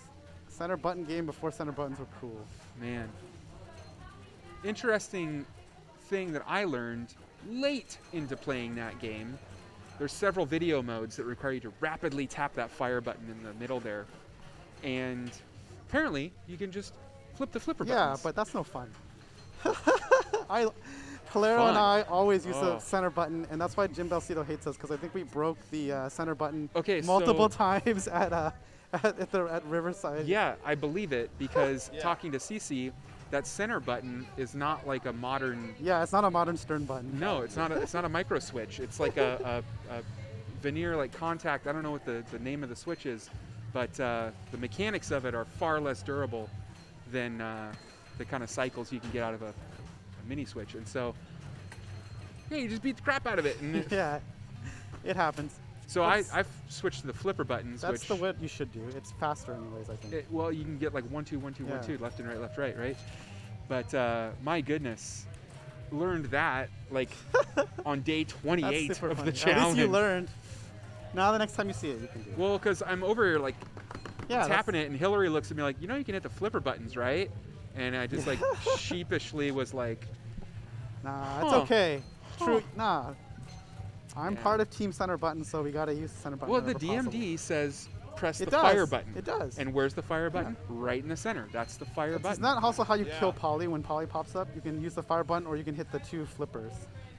Speaker 1: Center button game before center buttons were cool.
Speaker 4: Man. Interesting thing that I learned late into playing that game. There's several video modes that require you to rapidly tap that fire button in the middle there. And apparently you can just flip the flipper
Speaker 1: Yeah,
Speaker 4: buttons.
Speaker 1: but that's no fun. Calero and
Speaker 4: Fun.
Speaker 1: I always use
Speaker 4: Oh.
Speaker 1: the center button, and that's why Jim Belcito hates us, because I think we broke the center button
Speaker 4: Okay,
Speaker 1: multiple
Speaker 4: so-
Speaker 1: times at Riverside.
Speaker 4: Yeah, I believe it because talking to Cece, that center button is not like a modern.
Speaker 1: Yeah, it's not a modern Stern button.
Speaker 4: No, it's not. It's not a micro switch. It's like a veneer like contact. I don't know what the name of the switch is, but the mechanics of it are far less durable than the kind of cycles you can get out of a mini switch. And so, yeah, you just beat the crap out of it. And
Speaker 1: Yeah, it happens.
Speaker 4: so
Speaker 1: That's-
Speaker 4: I've switched to the flipper buttons,
Speaker 1: That's
Speaker 4: which
Speaker 1: the what you should do. It's faster anyways, I think.
Speaker 4: well, you can get like 1 2 1 2 1
Speaker 1: Yeah.
Speaker 4: 2 left and right, left right, right. But my goodness, learned that like on day 28
Speaker 1: That's super
Speaker 4: of
Speaker 1: funny.
Speaker 4: the
Speaker 1: At least
Speaker 4: challenge.
Speaker 1: you learned. Now the next time you see it, you can do it.
Speaker 4: Well, because I'm over here like
Speaker 1: Yeah,
Speaker 4: tapping it, and Hillary looks at me like, you know, you can hit the flipper buttons, right? And I just like sheepishly was like,
Speaker 1: Nah, it's
Speaker 4: Huh.
Speaker 1: okay. True.
Speaker 4: Huh.
Speaker 1: Nah. I'm
Speaker 4: Yeah.
Speaker 1: part of Team Center Button, so we gotta use the center button.
Speaker 4: well, the
Speaker 1: whenever
Speaker 4: DMD says press
Speaker 1: It
Speaker 4: the
Speaker 1: does.
Speaker 4: fire button.
Speaker 1: It does.
Speaker 4: And where's the fire button? Right in the center. That's the fire
Speaker 1: possible.
Speaker 4: button.
Speaker 1: Isn't that also how you
Speaker 5: Yeah.
Speaker 1: kill Polly when Polly pops up? You can use the fire button, or you can hit the 2 flippers.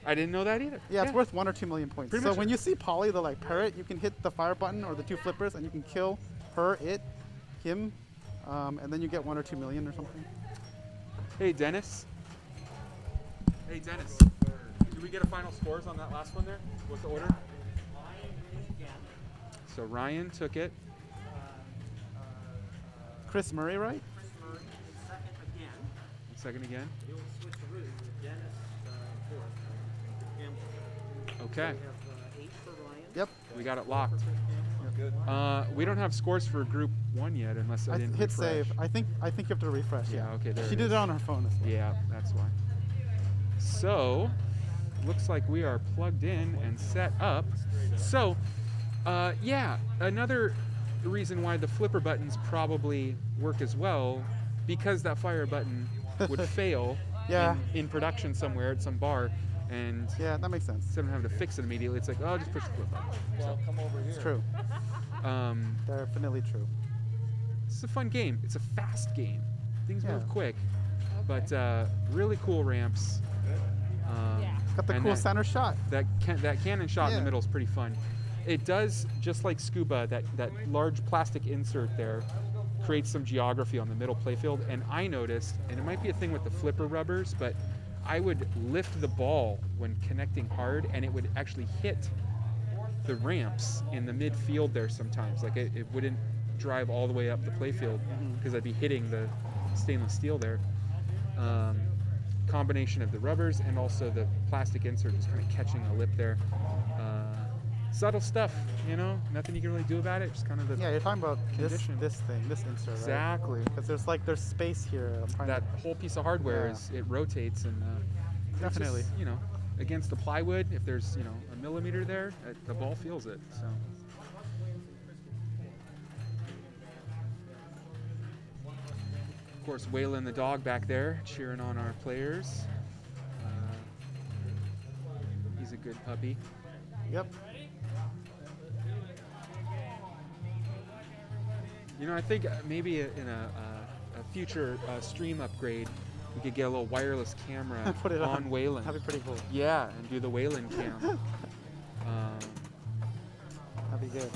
Speaker 4: I didn't know that either.
Speaker 1: Yeah, it's worth 1 or 2 million points.
Speaker 4: Pretty
Speaker 1: So
Speaker 4: much
Speaker 1: when you see Polly, the like parrot, you can hit the fire button or the 2 flippers, and you can kill her, it, him, and then you get 1 or 2 million or something.
Speaker 4: Hey, Dennis. Hey, Dennis. Did we get a final scores on that last one there? What's the order? So Ryan took it.
Speaker 1: Chris Murray, right?
Speaker 6: Chris Murray is second again.
Speaker 4: Second again.
Speaker 6: You'll switcheroo. Dennis fourth. Gamble.
Speaker 4: Okay.
Speaker 6: We have 8 for Ryan.
Speaker 1: Yep.
Speaker 4: We got it locked.
Speaker 5: Good.
Speaker 4: We don't have scores for group 1 yet, unless I didn't
Speaker 1: hit
Speaker 4: refresh.
Speaker 1: save. I think you have to refresh.
Speaker 4: Yeah, okay, there
Speaker 1: She
Speaker 4: it
Speaker 1: did
Speaker 4: is.
Speaker 1: it on her phone as well.
Speaker 4: Yeah, that's why. So, looks like we are plugged in and set up. So, yeah, another reason why the flipper buttons probably work as well, because that fire button would fail
Speaker 1: Yeah.
Speaker 4: in production somewhere at some bar, and
Speaker 1: Yeah, that makes sense.
Speaker 4: instead of having to fix it immediately, it's like, oh, just push the flip button.
Speaker 5: Well, come over here.
Speaker 1: It's true. Definitely true.
Speaker 4: It's a fun game. It's a fast game. Things
Speaker 1: Yeah.
Speaker 4: move quick, but really cool ramps.
Speaker 2: Yeah.
Speaker 1: Got the
Speaker 4: and
Speaker 1: cool
Speaker 4: that-
Speaker 1: center shot.
Speaker 4: That cannon shot in
Speaker 1: Yeah.
Speaker 4: the middle is pretty fun. It does, just like Scuba, that large plastic insert there creates some geography on the middle playfield. And I noticed, and it might be a thing with the flipper rubbers, but I would lift the ball when connecting hard, and it would actually hit the ramps in the midfield there sometimes. Like it wouldn't drive all the way up the playfield because I'd be hitting the stainless steel there. Combination of the rubbers and also the plastic insert just kind of catching a lip there. Subtle stuff, you know, nothing you can really do about it. Just kind of the
Speaker 1: Yeah, you're talking about
Speaker 4: Condition.
Speaker 1: this thing, this insert, right?
Speaker 4: exactly
Speaker 1: Because there's space here. I'm trying
Speaker 4: that whole piece of hardware
Speaker 1: Yeah.
Speaker 4: is it rotates and it's
Speaker 1: Definitely.
Speaker 4: just, you know, against the plywood. If there's a millimeter there, the ball feels it. So. Of course, Waylon the dog back there cheering on our players. He's a good puppy.
Speaker 1: Yep.
Speaker 4: You know, I think maybe in a future stream upgrade, we could get a little wireless camera
Speaker 1: Put it
Speaker 4: on Waylon.
Speaker 1: That'd be pretty cool.
Speaker 4: Yeah, and do the Waylon cam.
Speaker 1: That'd be good.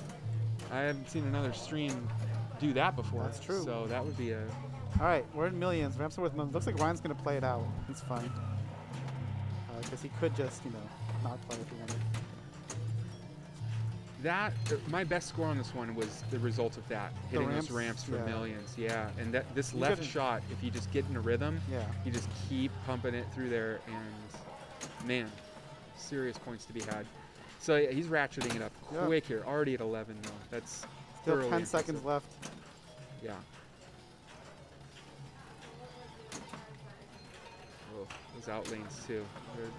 Speaker 4: I haven't seen another stream do that before.
Speaker 1: That's true.
Speaker 4: So that would be a.
Speaker 1: All right, we're in millions. Ramps are worth millions. Looks like Ryan's gonna play it out. It's fine. Because he could just, not play if he wanted.
Speaker 4: My best score on this one was the result of that, hitting those ramps for
Speaker 1: yeah.
Speaker 4: millions. Yeah, and this
Speaker 1: You
Speaker 4: left
Speaker 1: couldn't-
Speaker 4: shot, if you just get in a rhythm,
Speaker 1: Yeah.
Speaker 4: you just keep pumping it through there, and man, serious points to be had. So yeah, he's ratcheting it up
Speaker 1: Yeah.
Speaker 4: quick here, already at 11 though. That's
Speaker 1: Still
Speaker 4: thoroughly
Speaker 1: 10 seconds
Speaker 4: impressive.
Speaker 1: left.
Speaker 4: Yeah. Oh, those out lanes too.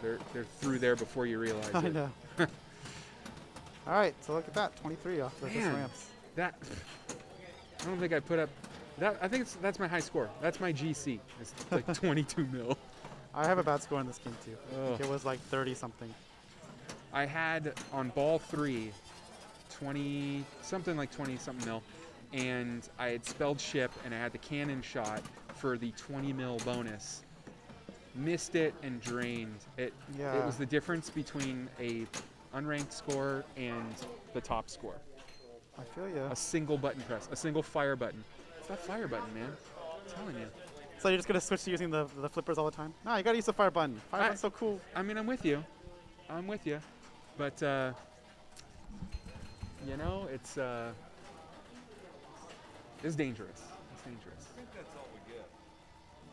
Speaker 4: They're through there before you realize
Speaker 1: I
Speaker 4: it.
Speaker 1: know. All right, so look at that, 23 off of this
Speaker 4: Man.
Speaker 1: ramps.
Speaker 4: That I don't think I put up that. I think that's my high score. That's my GC. It's like 22 mil.
Speaker 1: I have a bad score in this game too. I think
Speaker 4: Ugh.
Speaker 1: it was like 30 something.
Speaker 4: I had on ball 3, 20 something like 20 something mil, and I had spelled ship and I had the cannon shot for the 20 mil bonus, missed it and drained. It
Speaker 1: Yeah.
Speaker 4: was the difference between a unranked score and the top score.
Speaker 1: I feel you.
Speaker 4: A single button press, a single fire button. It's that fire button, man. I'm telling you.
Speaker 1: So you're just gonna switch to using the flippers all the time? No, you gotta use the fire button. Fire
Speaker 4: I-
Speaker 1: button's so cool.
Speaker 4: I mean, I'm with you. But you know, it's dangerous. It's dangerous.
Speaker 5: I think that's all we get.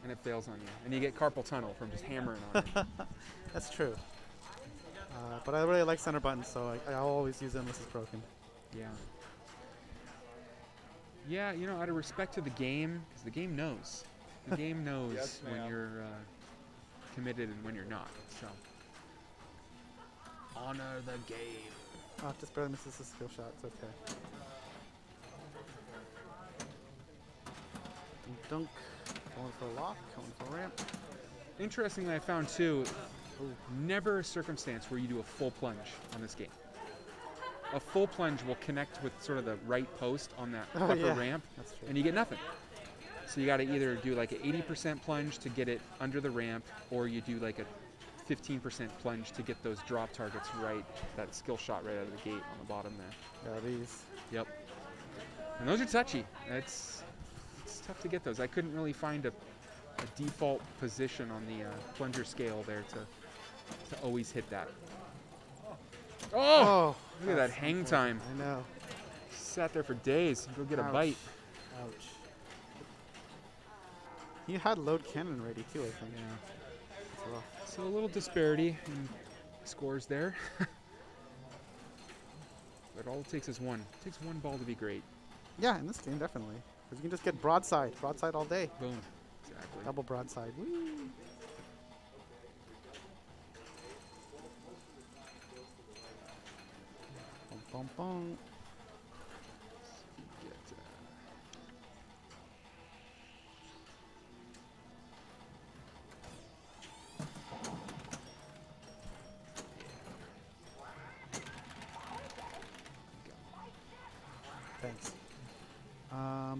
Speaker 4: And it fails on you. And you get carpal tunnel from just hammering on it.
Speaker 1: That's true. But I really like center buttons, so I'll always use it unless it's broken.
Speaker 4: Yeah. Yeah, you know, out of respect to the game, because the game knows. The game knows
Speaker 5: Yes,
Speaker 4: when
Speaker 5: ma'am.
Speaker 4: you're committed and when you're not. So, honor the game.
Speaker 1: Oh, just barely misses the skill shot. It's okay. Dunk, dunk. Going for a lock. Going for a ramp.
Speaker 4: Interestingly, I found too, never a circumstance where you do a full plunge on this game. A full plunge will connect with sort of the right post on that
Speaker 1: Oh,
Speaker 4: upper
Speaker 1: yeah.
Speaker 4: ramp,
Speaker 1: That's true.
Speaker 4: and you get nothing. So you got to either do like an 80% plunge to get it under the ramp, or you do like a 15% plunge to get those drop targets right, that skill shot right out of the gate on the bottom there.
Speaker 1: Yeah, these.
Speaker 4: Yep. And those are touchy. It's tough to get those. I couldn't really find a default position on the plunger scale there to always hit that. Oh! Look at that
Speaker 1: that's
Speaker 4: hang
Speaker 1: unfortunate.
Speaker 4: time.
Speaker 1: I know.
Speaker 4: Sat there for days. Go get a
Speaker 1: Ouch.
Speaker 4: bite.
Speaker 1: Ouch. He had load cannon ready too, I think.
Speaker 4: Yeah.
Speaker 1: That's rough.
Speaker 4: So a little disparity in scores there. But all it takes is one. It takes one ball to be great.
Speaker 1: Yeah, in this game, definitely. Because you can just get broadside. Broadside all day.
Speaker 4: Boom. Exactly.
Speaker 1: Double broadside. Whee! Bum, bum, bum.
Speaker 4: Get,
Speaker 1: Thanks. I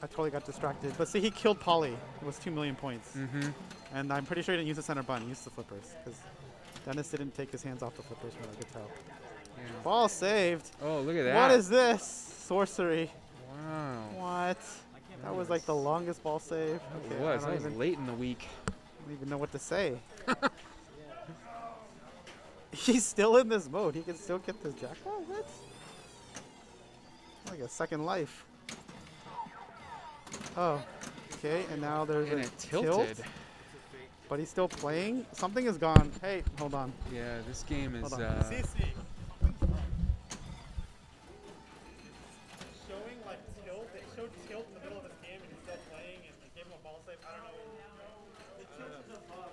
Speaker 1: totally got distracted. But see, he killed Polly. It was 2 million points.
Speaker 4: mm-hmm.
Speaker 1: And I'm pretty sure he didn't use the center button. He used the flippers. Because Dennis didn't take his hands off the flippers from what I could tell.
Speaker 4: Yeah.
Speaker 1: Ball saved.
Speaker 4: Oh, look at that.
Speaker 1: What is this? Sorcery.
Speaker 4: Wow.
Speaker 1: What? That was like the longest ball save.
Speaker 4: It
Speaker 1: Okay,
Speaker 4: was.
Speaker 1: I
Speaker 4: That
Speaker 1: don't
Speaker 4: was late in the week.
Speaker 1: even know what to say. He's still in this mode. He can still get this jackpot? What? Like a second life. Oh, okay. And now there's
Speaker 4: And
Speaker 1: a
Speaker 4: it tilted.
Speaker 1: tilt, but he's still playing. Something is gone. Hey, hold on.
Speaker 4: Yeah, this game is.
Speaker 1: Hold on. CC. Showing like tilt. They showed tilt in the middle of this game, and he's still playing, and they gave him a ball save. I don't know. The tilt is a bug.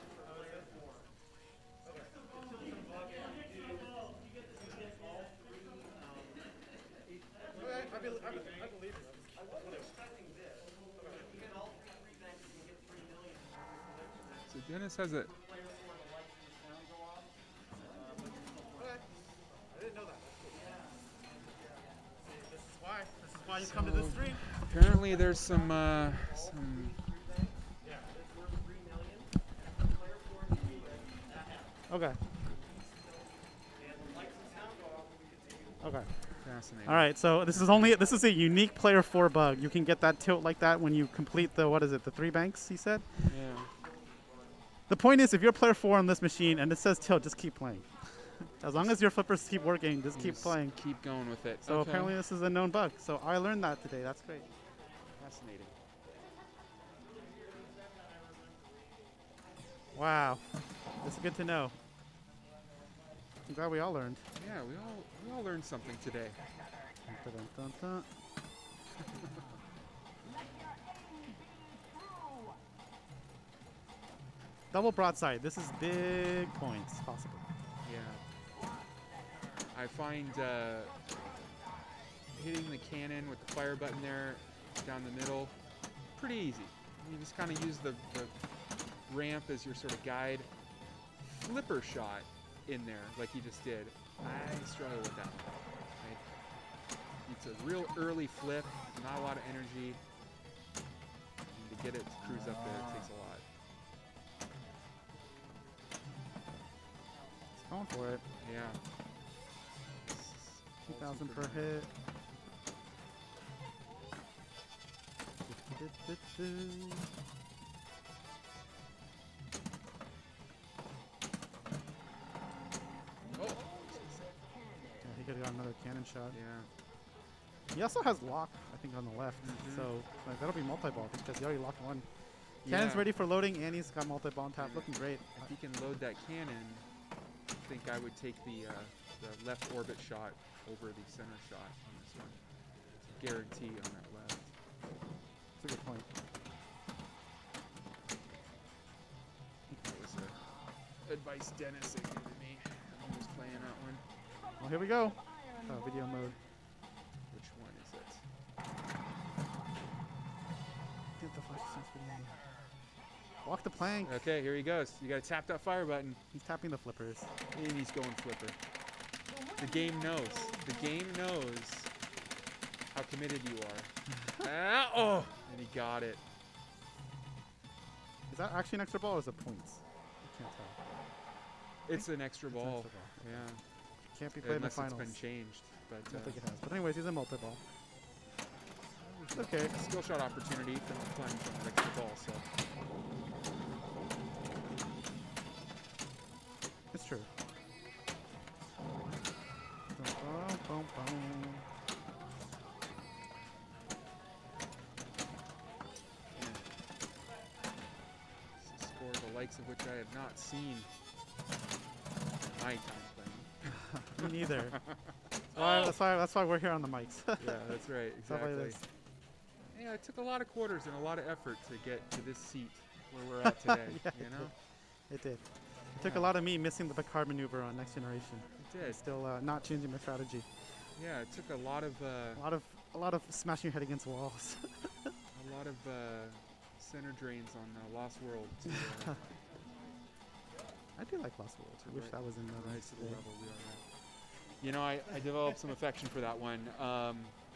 Speaker 1: I believe it.
Speaker 4: So Dennis has it.
Speaker 1: I didn't know that. This is why. This is why you come to this stream.
Speaker 4: Apparently, there's some
Speaker 1: Okay. Okay.
Speaker 4: fascinating.
Speaker 1: All right. So this is a unique player 4 bug. You can get that tilt like that when you complete the the 3 banks. He said.
Speaker 4: Yeah.
Speaker 1: The point is, if you're player 4 on this machine and it says tilt, just keep playing. As long as your flippers keep working, just keep
Speaker 4: Just
Speaker 1: playing.
Speaker 4: Keep going with it.
Speaker 1: So
Speaker 4: Okay.
Speaker 1: apparently this is a known bug. So I learned that today. That's great.
Speaker 4: Fascinating.
Speaker 1: Wow. This is good to know. I'm glad we all learned.
Speaker 4: Yeah, we all learned something today.
Speaker 1: Dun, dun, dun, dun. Double broadside. This is big points possible.
Speaker 4: Yeah. I find hitting the cannon with the fire button there down the middle pretty easy. You just kind of use the ramp as your sort of guide. Flipper shot in there like you just did. I struggle with that one. Right? It's a real early flip, not a lot of energy. And to get it to cruise up there, it takes a lot.
Speaker 1: Going for it.
Speaker 4: Yeah.
Speaker 1: 2,000 per hit.
Speaker 4: Oh.
Speaker 1: Yeah, he could have got another cannon shot.
Speaker 4: Yeah.
Speaker 1: He also has lock, I think, on the left.
Speaker 4: Mhm.
Speaker 1: So like, that'll be multi-ball because he already locked one. Cannon's ready for loading, and he's got multi-ball on tap. Looking great.
Speaker 4: If he can load that cannon, I think I would take the left orbit shot over the center shot on this one. It's a guarantee on that left.
Speaker 1: That's a good point.
Speaker 4: That was advice Dennis had given me when I was playing that one.
Speaker 1: Well, here we go. Video mode.
Speaker 4: Which one is it?
Speaker 1: Get the flash sense video. Walk the plank.
Speaker 4: Okay, here he goes. You gotta tap that fire button.
Speaker 1: He's tapping the flippers.
Speaker 4: And he's going flipper. The game knows. The game knows how committed you are. Ah, oh! And he got it.
Speaker 1: Is that actually an extra ball or is it points? I can't tell.
Speaker 4: It's an extra
Speaker 1: It's an
Speaker 4: ball.
Speaker 1: extra ball.
Speaker 4: Yeah.
Speaker 1: Can't be played in the
Speaker 4: Unless it's
Speaker 1: finals.
Speaker 4: been changed. But
Speaker 1: I don't think it has. But anyways, he's a multi-ball. It's okay.
Speaker 4: skill shot opportunity from playing from an extra ball. So
Speaker 1: It's true. Bum, bum, bum.
Speaker 4: it's a score the likes of which I have not seen in my time playing.
Speaker 1: Me neither. That's why we're here on the mics.
Speaker 4: Yeah, that's right.
Speaker 1: Stuff like
Speaker 4: Exactly.
Speaker 1: this.
Speaker 4: Yeah, it took a lot of quarters and a lot of effort to get to this seat where we're at today.
Speaker 1: Yeah,
Speaker 4: you know,
Speaker 1: It did. It took
Speaker 4: Yeah.
Speaker 1: a lot of me missing the Picard maneuver on Next Generation.
Speaker 4: it did.
Speaker 1: And still not changing my strategy.
Speaker 4: Yeah, it took a lot of
Speaker 1: A lot of smashing your head against walls.
Speaker 4: center drains on Lost World to
Speaker 1: I do like Lost World. I wish
Speaker 4: Right.
Speaker 1: that was in the
Speaker 4: rise to the level we are at. You know, I developed some affection for that one.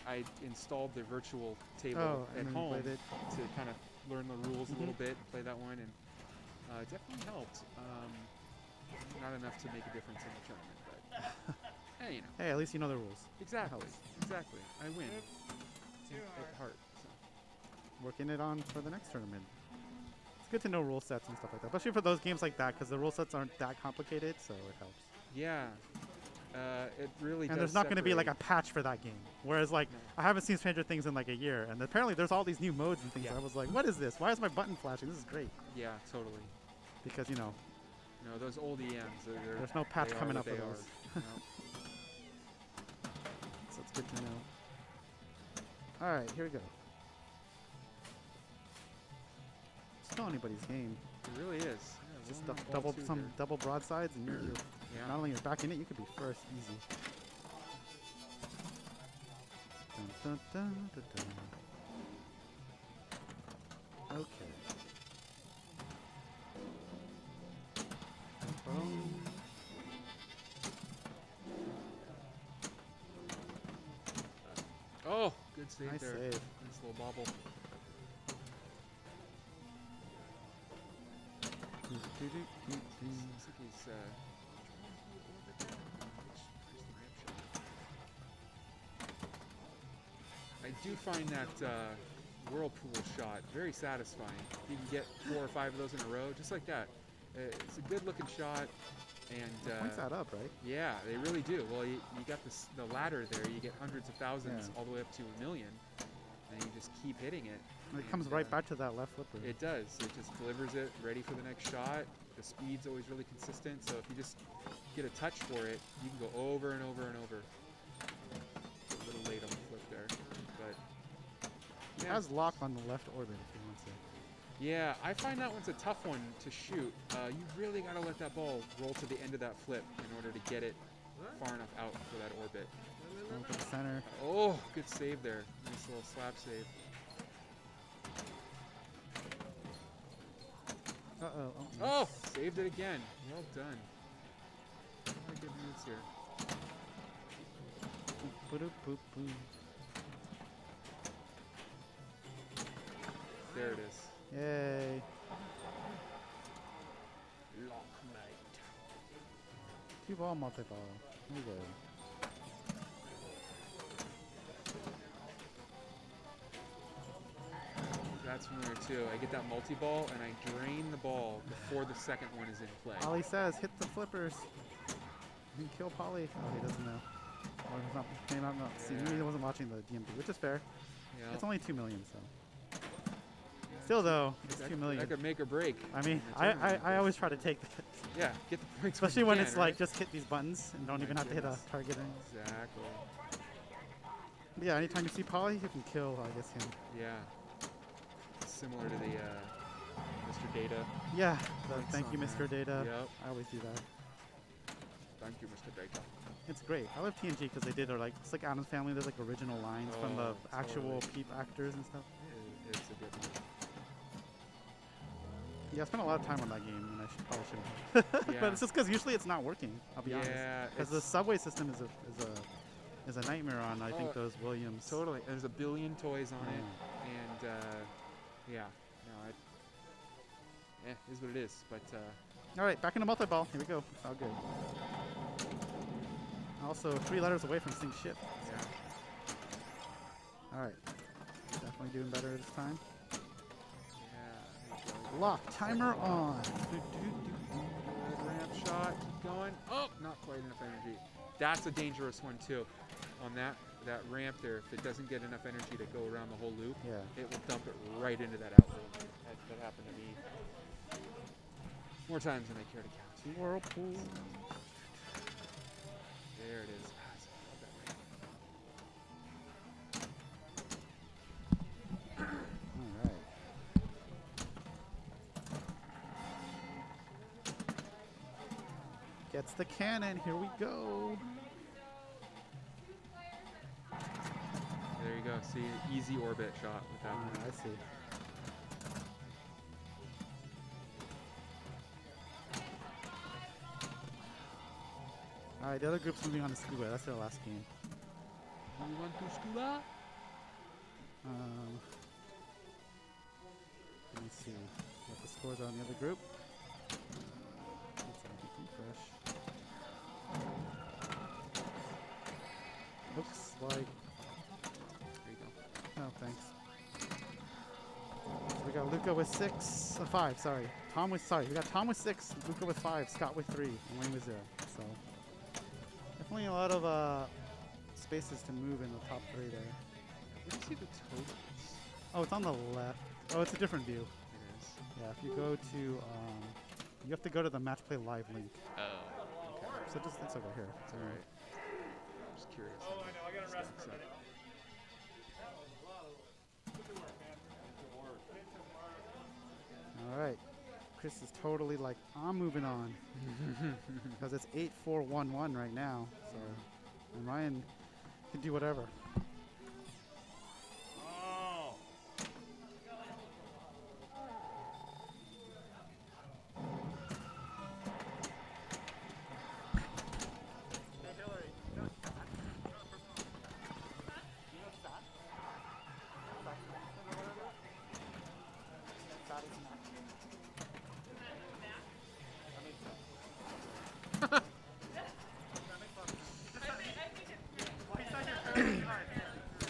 Speaker 4: I installed the virtual table
Speaker 1: Oh,
Speaker 4: at
Speaker 1: and then you
Speaker 4: home
Speaker 1: played it.
Speaker 4: to kind of learn the rules a
Speaker 1: Mhm.
Speaker 4: little bit, play that one, and it definitely helped. Not enough to make a difference in the tournament, but hey, you know,
Speaker 1: Hey, at least you know the rules.
Speaker 4: exactly,
Speaker 1: helps.
Speaker 4: exactly. I win at heart. So.
Speaker 1: Working it on for the next tournament. It's good to know rule sets and stuff like that, especially for those games like that, because the rule sets aren't that complicated, so it helps.
Speaker 4: Yeah, it really.
Speaker 1: And
Speaker 4: does
Speaker 1: there's not going to be like a
Speaker 4: separate.
Speaker 1: patch for that game. Whereas like
Speaker 4: No.
Speaker 1: I haven't seen Stranger Things in like a year, and apparently there's all these new modes and things.
Speaker 4: Yeah.
Speaker 1: I was like, what is this? Why is my button flashing? This is great
Speaker 4: Yeah, totally.
Speaker 1: because you know
Speaker 4: No, those old EMs.
Speaker 1: there's no patch
Speaker 4: they are
Speaker 1: coming
Speaker 4: what
Speaker 1: up for
Speaker 4: they
Speaker 1: those,
Speaker 4: are. No.
Speaker 1: so it's good to know. All right, here we go. It's still anybody's game.
Speaker 4: It really is. Yeah,
Speaker 1: It's just
Speaker 4: one more ball
Speaker 1: double
Speaker 4: two
Speaker 1: some
Speaker 4: here.
Speaker 1: double broadsides, and you're
Speaker 4: Yeah.
Speaker 1: not only you're back in it, you could be first easy. Dun, dun, dun, dun, dun. Okay. Boom.
Speaker 4: Oh, good save
Speaker 1: Nice
Speaker 4: there.
Speaker 1: save.
Speaker 4: Nice little bobble.
Speaker 1: Do, do, do, do, do.
Speaker 4: Looks like he's I do find that whirlpool shot very satisfying. You can get 4 or 5 of those in a row, just like that. It's a good-looking shot, and
Speaker 1: Points add up, right?
Speaker 4: yeah, they really do. Well, you got the ladder there. You get hundreds of thousands,
Speaker 1: Yeah.
Speaker 4: all the way up to 1,000,000, and you just keep hitting it.
Speaker 1: And it
Speaker 4: and,
Speaker 1: comes right back to that left flipper.
Speaker 4: It does. It just delivers it, ready for the next shot. The speed's always really consistent, so if you just get a touch for it, you can go over and over and over. It's a little late on the flip there, but
Speaker 1: It
Speaker 4: yeah.
Speaker 1: has lock on the left orbit if you want to.
Speaker 4: Yeah, I find that one's a tough one to shoot. You really got to let that ball roll to the end of that flip in order to get it far enough out for that orbit.
Speaker 1: Going for the center.
Speaker 4: Oh, good save there. Nice little slap save.
Speaker 1: Uh-oh.
Speaker 4: Oh, saved it again. Well done. A lot of good moves here.
Speaker 1: Boop, boop, boop, boop.
Speaker 4: There it is.
Speaker 1: Yay.
Speaker 4: Lockmate.
Speaker 1: Two ball multi-ball. Here we go.
Speaker 4: That's familiar too. I get that multi-ball and I drain the ball before the second one is in play.
Speaker 1: Ollie says, hit the flippers. You can kill Polly. Oh, he doesn't know. Or he's not, he might not see. Maybe he wasn't watching the DMP, which is fair.
Speaker 4: Yeah.
Speaker 1: It's only 2 million, so. Still though, it's
Speaker 4: That-
Speaker 1: 2 million.
Speaker 4: That could make or break.
Speaker 1: I mean,
Speaker 4: in the
Speaker 1: I
Speaker 4: tournament.
Speaker 1: always try to take that.
Speaker 4: Yeah, get the points.
Speaker 1: Especially
Speaker 4: you
Speaker 1: when
Speaker 4: can,
Speaker 1: it's
Speaker 4: right?
Speaker 1: like just hit these buttons and don't
Speaker 4: My
Speaker 1: even have to hit a
Speaker 4: goodness.
Speaker 1: target.
Speaker 4: Exactly.
Speaker 1: But yeah, anytime you see Polly, you can kill, I guess, him.
Speaker 4: Yeah. Similar to the Mr. Data.
Speaker 1: Yeah, the
Speaker 4: Points
Speaker 1: thank you,
Speaker 4: on
Speaker 1: Mr.
Speaker 4: there.
Speaker 1: Data.
Speaker 4: Yep.
Speaker 1: I always do that.
Speaker 4: Thank you, Mr. Data.
Speaker 1: It's great. I love TNG because they did, like, it's like Adam's Family. There's like original lines from the
Speaker 4: Oh,
Speaker 1: actual
Speaker 4: totally.
Speaker 1: peep actors and stuff.
Speaker 4: It's a good one.
Speaker 1: Yeah, I spent a lot of time on that game, and I probably shouldn't.
Speaker 4: Yeah.
Speaker 1: But it's just because usually it's not working. I'll be honest.
Speaker 4: Yeah,
Speaker 1: Because the
Speaker 4: it's-
Speaker 1: subway system is a nightmare on I think
Speaker 4: Oh,
Speaker 1: those Williams.
Speaker 4: Totally. There's a billion toys on
Speaker 1: Yeah.
Speaker 4: it, and yeah, no, is what it is. But
Speaker 1: All right, back into multi-ball. Here we go. It's all good. Also, 3 letters away from sync ship.
Speaker 4: yeah,
Speaker 1: All right, definitely doing better this time.
Speaker 4: yeah. there you go.
Speaker 1: Lock timer on.
Speaker 4: Good ramp shot. Keep going. Oh, not quite enough energy. That's a dangerous one too. On that ramp there, if it doesn't get enough energy to go around the whole loop,
Speaker 1: Yeah.
Speaker 4: it will dump it right into that outlet. That happened to me more times than I care to count.
Speaker 1: Whirlpool.
Speaker 4: There it is. Ah, so I love that ramp.
Speaker 1: All right. Gets the cannon. Here we go.
Speaker 4: There you go. See, easy orbit shot with that one.
Speaker 1: I see. All right, the other group's moving on to Scuba. That's their last game.
Speaker 4: You want to scuba?
Speaker 1: Let me see what the scores are on the other group. Let's refresh. Looks like.
Speaker 4: There you go.
Speaker 1: Oh, thanks. So we got Luca with 5. Sorry, we got Tom with 6, Luca with 5, Scott with 3, and Wayne with 0. So definitely a lot of spaces to move in the top 3 there.
Speaker 4: Where do you see the totals?
Speaker 1: Oh, it's on the left. Oh, it's a different view.
Speaker 4: It is.
Speaker 1: Yeah, if you go to, you have to go to the Match Play Live link.
Speaker 4: Oh.
Speaker 1: Okay. So just it's over here.
Speaker 4: It's all right. Just curious.
Speaker 3: Oh, I know. I got to rest
Speaker 4: Stacks
Speaker 3: for a
Speaker 4: up.
Speaker 3: minute.
Speaker 1: All right. Chris is totally like, I'm moving on. Because it's 8-4-1-1 right now. So, and Ryan can do whatever.
Speaker 5: Oh!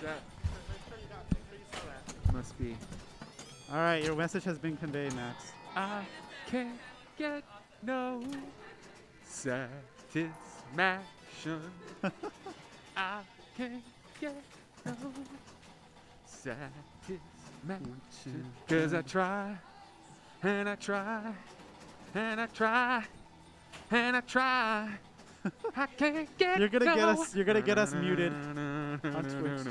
Speaker 4: That must be.
Speaker 1: All right, your message has been conveyed, Max.
Speaker 4: I can't get no satisfaction. I can't get no satisfaction. 'Cause I try, and I try, and I try, and I try. I can't get
Speaker 1: You're gonna get
Speaker 4: no
Speaker 1: us. You're gonna get us muted on Twitch.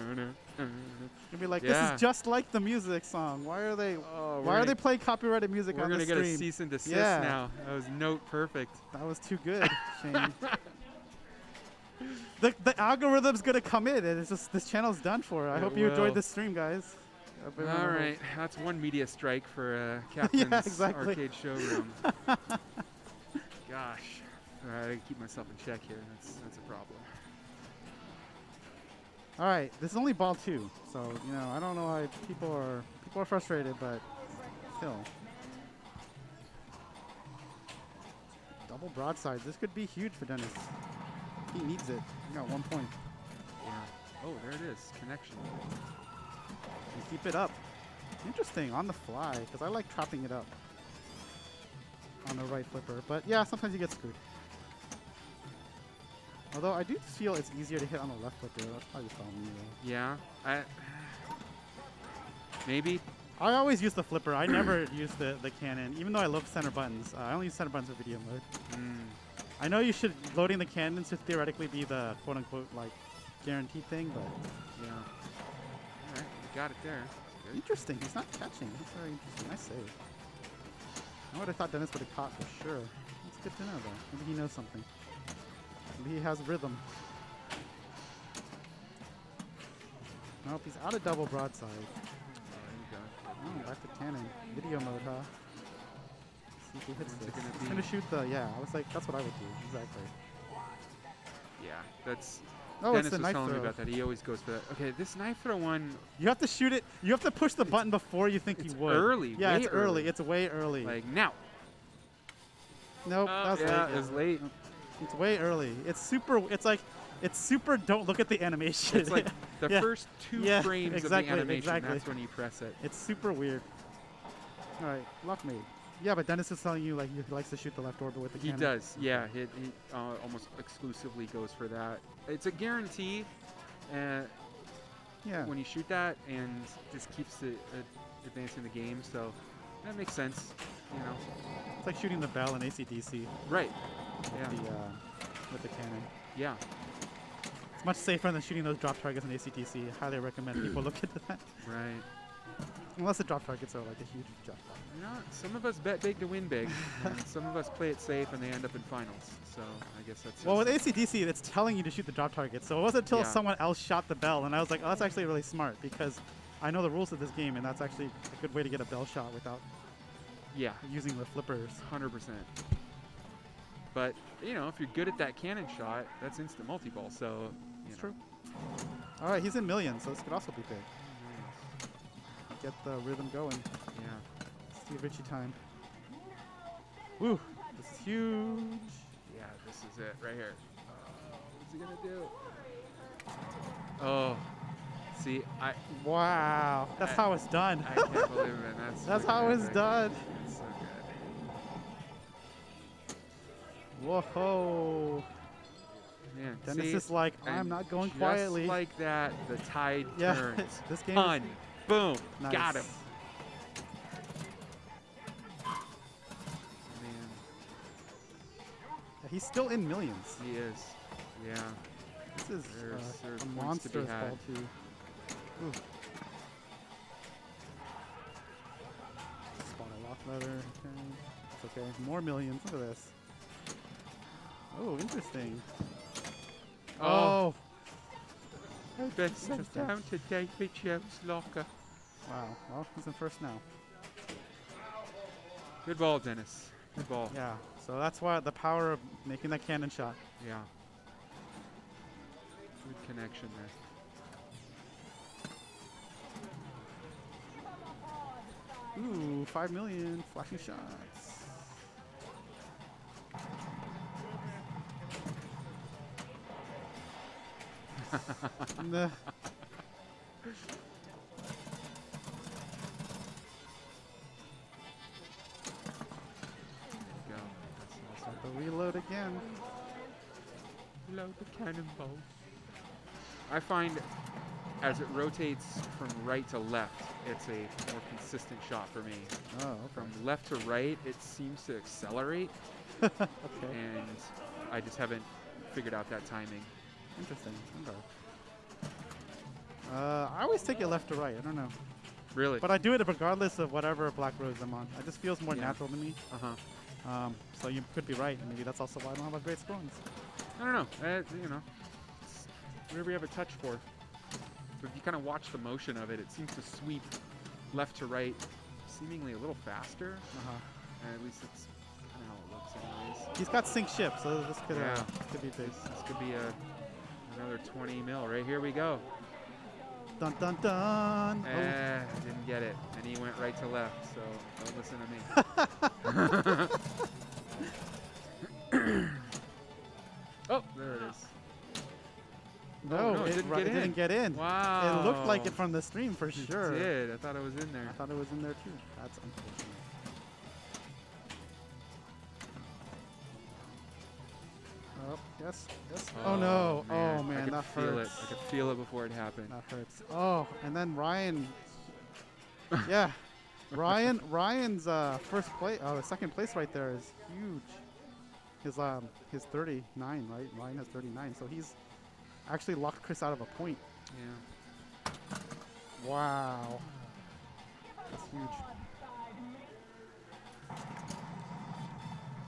Speaker 1: You'll be like, this
Speaker 4: Yeah.
Speaker 1: is just like the music song. Why are they?
Speaker 4: Oh,
Speaker 1: Why are they playing copyrighted music
Speaker 4: We're
Speaker 1: on
Speaker 4: gonna
Speaker 1: the
Speaker 4: get
Speaker 1: stream?
Speaker 4: a cease and desist
Speaker 1: Yeah.
Speaker 4: now. That was note perfect.
Speaker 1: That was too good, Shane. The algorithm's gonna come in, and it's just this channel's done for. I
Speaker 4: It
Speaker 1: hope you enjoyed
Speaker 4: will.
Speaker 1: this stream, guys.
Speaker 4: All right, that's one media strike for Captain's
Speaker 1: exactly.
Speaker 4: Arcade Showroom. Gosh, I gotta keep myself in check here. That's a problem.
Speaker 1: All right, this is only ball 2, so you know I don't know why people are frustrated, but still. Double broadside. This could be huge for Dennis. He needs it. He got 1 point.
Speaker 4: Yeah. Oh, there it is. Connection.
Speaker 1: And keep it up. Interesting, on the fly, because I like trapping it up on the right flipper. But yeah, sometimes you get screwed. Although I do feel it's easier to hit on the left flipper. That's probably just on me though.
Speaker 4: Yeah. Maybe.
Speaker 1: I always use the flipper. I never use the cannon, even though I love center buttons. I only use center buttons for video mode. I know you should loading the cannon should theoretically be the quote unquote like guaranteed thing, but
Speaker 4: Yeah. All right. You got it there. That's good.
Speaker 1: interesting. He's not catching. That's very interesting. Nice save. I would have thought Dennis would have caught for sure. It's good to know though. Maybe he knows something. Maybe he has rhythm. Nope, he's out of double broadside. Oh, back to cannon. Video mode, huh? See if he hits
Speaker 4: When's it
Speaker 1: this.
Speaker 4: gonna
Speaker 1: He's
Speaker 4: be?
Speaker 1: gonna shoot the, yeah, I was like, that's what I would do. Exactly.
Speaker 4: Yeah. That's.
Speaker 1: Oh,
Speaker 4: Dennis
Speaker 1: it's the
Speaker 4: was
Speaker 1: knife
Speaker 4: telling me
Speaker 1: throw.
Speaker 4: about that. He always goes for that. Okay, this knife throw one,
Speaker 1: You have to shoot it. You have to push the button before you think
Speaker 4: it's
Speaker 1: you would.
Speaker 4: early,
Speaker 1: Yeah,
Speaker 4: way
Speaker 1: it's early.
Speaker 4: early.
Speaker 1: It's way early.
Speaker 4: like now.
Speaker 1: Nope, that was
Speaker 4: yeah,
Speaker 1: late.
Speaker 4: it's late.
Speaker 1: It's way early. It's super. It's like, it's super. Don't look at the animation.
Speaker 4: It's like the
Speaker 1: Yeah.
Speaker 4: first two
Speaker 1: Yeah,
Speaker 4: frames
Speaker 1: exactly,
Speaker 4: of the animation.
Speaker 1: exactly.
Speaker 4: That's when you press it.
Speaker 1: It's super weird. All right, lock made. Yeah, but Dennis is telling you like he likes to shoot the left orbit with the
Speaker 4: He
Speaker 1: cannon.
Speaker 4: does. Yeah, he almost exclusively goes for that. It's a guarantee.
Speaker 1: Yeah.
Speaker 4: When you shoot that, and just keeps it advancing the game. So that makes sense. You know.
Speaker 1: It's like shooting the bell in AC/DC
Speaker 4: Right.
Speaker 1: with
Speaker 4: Yeah.
Speaker 1: the cannon.
Speaker 4: Yeah.
Speaker 1: It's much safer than shooting those drop targets in AC/DC. Highly recommend people look into that.
Speaker 4: Right.
Speaker 1: Unless the drop targets are like a huge drop.
Speaker 4: You know, some of us bet big to win big, and some of us play it safe and they end up in finals. So I guess that's.
Speaker 1: Well, with AC/DC, it's telling you to shoot the drop target. So it wasn't until
Speaker 4: Yeah.
Speaker 1: someone else shot the bell, and I was like, oh, that's actually really smart because I know the rules of this game, and that's actually a good way to get a bell shot without
Speaker 4: Yeah.
Speaker 1: using the flippers.
Speaker 4: 100%. But you know, if you're good at that cannon shot, that's instant multi-ball. So you
Speaker 1: It's
Speaker 4: know.
Speaker 1: true. All right, he's in millions, so this could also be big. Get the rhythm going.
Speaker 4: Yeah.
Speaker 1: Steve Ritchie time. Woo! This is huge.
Speaker 4: Yeah. This is it right here. What's he gonna do? Oh. See, I
Speaker 1: Wow, that's
Speaker 4: I-
Speaker 1: how it's done.
Speaker 4: I can't believe it.
Speaker 1: That's
Speaker 4: so
Speaker 1: how
Speaker 4: good
Speaker 1: it's
Speaker 4: right
Speaker 1: done.
Speaker 4: there. It's so good.
Speaker 1: Whoa!
Speaker 4: Man,
Speaker 1: Dennis
Speaker 4: see,
Speaker 1: is like, I'm
Speaker 4: and
Speaker 1: not going
Speaker 4: just
Speaker 1: quietly.
Speaker 4: like that, the tide
Speaker 1: Yeah,
Speaker 4: turns.
Speaker 1: this game
Speaker 4: Fun. Boom.
Speaker 1: Nice.
Speaker 4: Got him. Man,
Speaker 1: He's still in millions.
Speaker 4: he is. Yeah.
Speaker 1: This is
Speaker 4: There's
Speaker 1: a
Speaker 4: points to be
Speaker 1: monstrous
Speaker 4: had.
Speaker 1: ball too. Ooh. Spot a lock letter. Okay. It's okay. More millions. Look at this. Oh, interesting.
Speaker 4: Oh.
Speaker 1: Oh.
Speaker 4: I've been sent
Speaker 1: Interesting.
Speaker 4: down to David Jones' locker.
Speaker 1: Wow. Well, he's in first now.
Speaker 4: Good ball, Dennis. Good ball.
Speaker 1: Yeah. So that's why the power of making that cannon shot.
Speaker 4: Yeah. Good connection there.
Speaker 1: Ooh, 5 million flashing shots. Nah.
Speaker 4: Go. That's awesome.
Speaker 1: The reload again.
Speaker 4: Load the cannonball. I find as it rotates from right to left, it's a more consistent shot for me.
Speaker 1: Oh, okay.
Speaker 4: From left to right, it seems to accelerate,
Speaker 1: Okay.
Speaker 4: and I just haven't figured out that timing.
Speaker 1: Interesting. Okay. I always take it left to right. I don't know.
Speaker 4: Really?
Speaker 1: But I do it regardless of whatever black roads I'm on. It just feels more
Speaker 4: Yeah.
Speaker 1: natural to me.
Speaker 4: Uh-huh.
Speaker 1: So you could be right. Maybe that's also why I don't have a great scoring.
Speaker 4: I don't know. You know, it's whatever you have a touch for. But if you kind of watch the motion of it, it seems to sweep left to right, seemingly a little faster.
Speaker 1: Uh-huh.
Speaker 4: At least it's kind of how it looks, anyways.
Speaker 1: He's got sync ships, so this could,
Speaker 4: Yeah.
Speaker 1: could be big.
Speaker 4: This could be another 20 mil. Right here we go.
Speaker 1: Dun dun dun.
Speaker 4: I didn't get it, and he went right to left. So don't listen to me. Oh, there it is.
Speaker 1: No,
Speaker 4: no, it didn't get in.
Speaker 1: didn't get in.
Speaker 4: Wow.
Speaker 1: It looked like it from the stream for sure.
Speaker 4: It did. I thought it was in there.
Speaker 1: I thought it was in there too. That's unfortunate. Oh, yes, yes. Oh, no. Oh, man,
Speaker 4: I could
Speaker 1: that
Speaker 4: feel
Speaker 1: hurts.
Speaker 4: it. I could feel it before it happened.
Speaker 1: That hurts. Oh, and then Ryan. Yeah. Ryan's first place, the second place right there is huge. His 39, right? Ryan has 39, so he's actually locked Chris out of a point.
Speaker 4: Yeah.
Speaker 1: Wow. That's huge.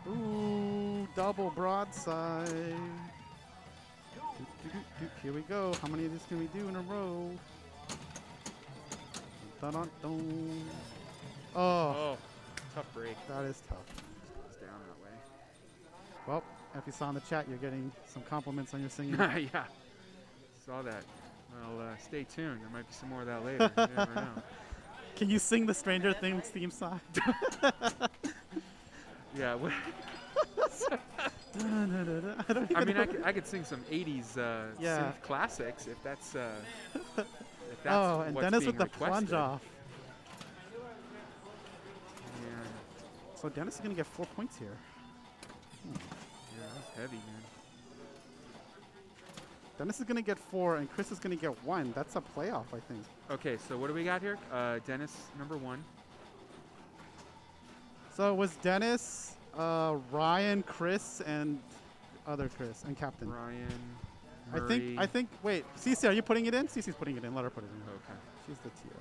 Speaker 1: Ooh, double broadside. Here we go. How many of these can we do in a row? Dun-dun-dun. Oh,
Speaker 4: Oh, tough break.
Speaker 1: that is tough.
Speaker 4: It's down that way.
Speaker 1: Well, if you saw in the chat, you're getting some compliments on your singing.
Speaker 4: Yeah. Saw that. Well, stay tuned. There might be some more of that later. You never know.
Speaker 1: Can you sing the Stranger Things theme song?
Speaker 4: Yeah.
Speaker 1: I don't
Speaker 4: I
Speaker 1: even
Speaker 4: mean,
Speaker 1: know.
Speaker 4: I could sing some 80s
Speaker 1: Yeah.
Speaker 4: synth classics if that's
Speaker 1: Oh, and
Speaker 4: what's
Speaker 1: Dennis
Speaker 4: being
Speaker 1: with the
Speaker 4: requested.
Speaker 1: plunge off.
Speaker 4: Man,
Speaker 1: So Dennis is going to get 4 points here.
Speaker 4: yeah, that's heavy, man.
Speaker 1: Dennis is going to get 4, and Chris is going to get 1. That's a playoff, I think.
Speaker 4: Okay, so what do we got here? Dennis, number 1.
Speaker 1: So it was Dennis, Ryan, Chris, and other Chris, and Captain.
Speaker 4: Ryan,
Speaker 1: I
Speaker 4: Murray.
Speaker 1: think, wait, Cece, are you putting it in? Cece's putting it in. Let her put it in.
Speaker 4: Okay.
Speaker 1: She's the TO.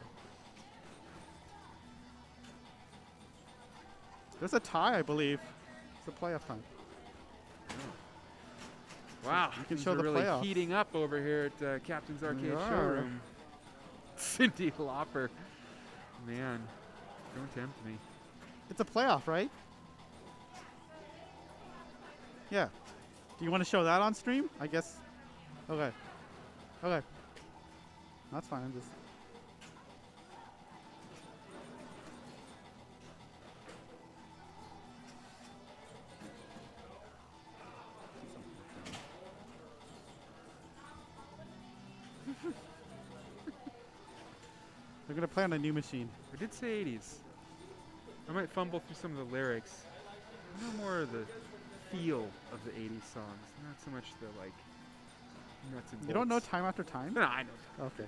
Speaker 1: There's a tie, I believe. It's a playoff time.
Speaker 4: Wow,
Speaker 1: You can
Speaker 4: things
Speaker 1: show
Speaker 4: are
Speaker 1: the
Speaker 4: really
Speaker 1: playoffs.
Speaker 4: heating up over here at Captain's Arcade
Speaker 1: are.
Speaker 4: Showroom. Cindy Lauper. Man, don't tempt me.
Speaker 1: It's a playoff, right? Yeah. Do you want to show that on stream? I guess. Okay. Okay. That's fine. I'm just. They're gonna play on a new machine.
Speaker 4: I did say 80s. I might fumble through some of the lyrics. I know more of the feel of the 80s songs, not so much the like nuts and bolts.
Speaker 1: You don't know Time After Time?
Speaker 4: No, I know.
Speaker 1: Okay.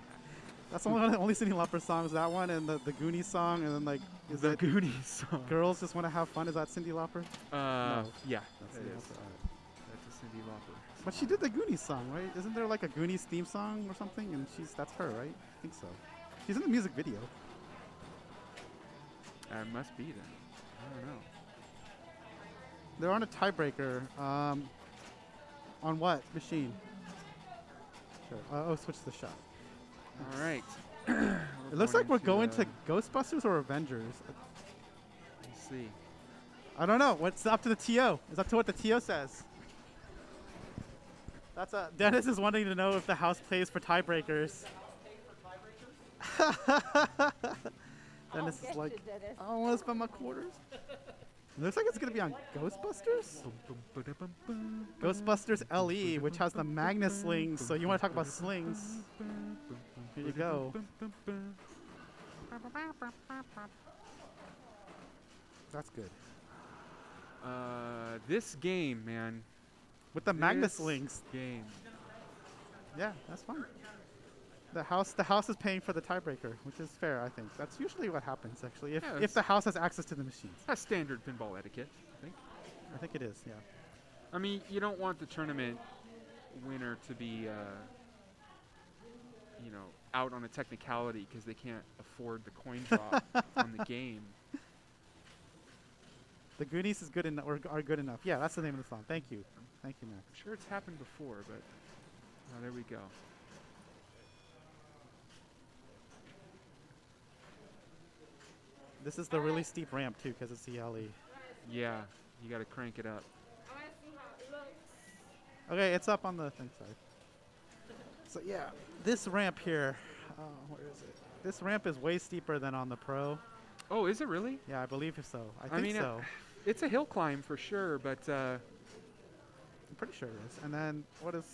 Speaker 1: That's the only Cindy Lauper songs. That one and the Goonies song, and then like is
Speaker 4: The
Speaker 1: it
Speaker 4: Goonies song.
Speaker 1: Girls Just Want to Have Fun? Is that Cindy Lauper? No.
Speaker 4: Yeah,
Speaker 1: That's
Speaker 4: that
Speaker 1: Cyndi
Speaker 4: is.
Speaker 1: Lauper, alright.
Speaker 4: That's a Cindy Lauper.
Speaker 1: But she did the Goonies song, right? Isn't there like a Goonies theme song or something? And that's her, right? I think so. She's in the music video.
Speaker 4: Must be then. I don't know.
Speaker 1: They're on a tiebreaker. On what machine? Sure. Oh, switch the shot.
Speaker 4: All right.
Speaker 1: It looks like we're going to Ghostbusters or Avengers.
Speaker 4: Let's see.
Speaker 1: I don't know. What's up to the TO? It's up to what the TO says. Dennis is wanting to know if the house plays for tiebreakers. Dennis is like, I don't want to spend my quarters. It looks like it's going to be on Ghostbusters? Ghostbusters LE, which has the Magna slings. So you want to talk about slings? Here you go. That's good.
Speaker 4: This game, man.
Speaker 1: With the Magna
Speaker 4: This
Speaker 1: slings.
Speaker 4: game.
Speaker 1: Yeah, that's fine. The house is paying for the tiebreaker, which is fair, I think. That's usually what happens, actually. If
Speaker 4: Yeah,
Speaker 1: if
Speaker 4: that's-
Speaker 1: the house has access to the machines,
Speaker 4: That's standard pinball etiquette, I think.
Speaker 1: I think it is. Yeah.
Speaker 4: I mean, you don't want the tournament winner to be, out on a technicality because they can't afford the coin drop on the game.
Speaker 1: The Goonies is good enough, or are good enough. Yeah, that's the name of the song. Thank you, Max.
Speaker 4: I'm sure it's happened before, but there we go.
Speaker 1: This is the really steep ramp too, because it's the LE.
Speaker 4: Yeah, you got to crank it up.
Speaker 2: I want to see how it looks.
Speaker 1: Okay, it's up on the thing side. So yeah, this ramp here, where is it? This ramp is way steeper than on the Pro.
Speaker 4: Oh, is it really?
Speaker 1: Yeah, I believe so. I
Speaker 4: I
Speaker 1: think
Speaker 4: mean,
Speaker 1: so.
Speaker 4: It's a hill climb for sure, but
Speaker 1: I'm pretty sure it is. And then what is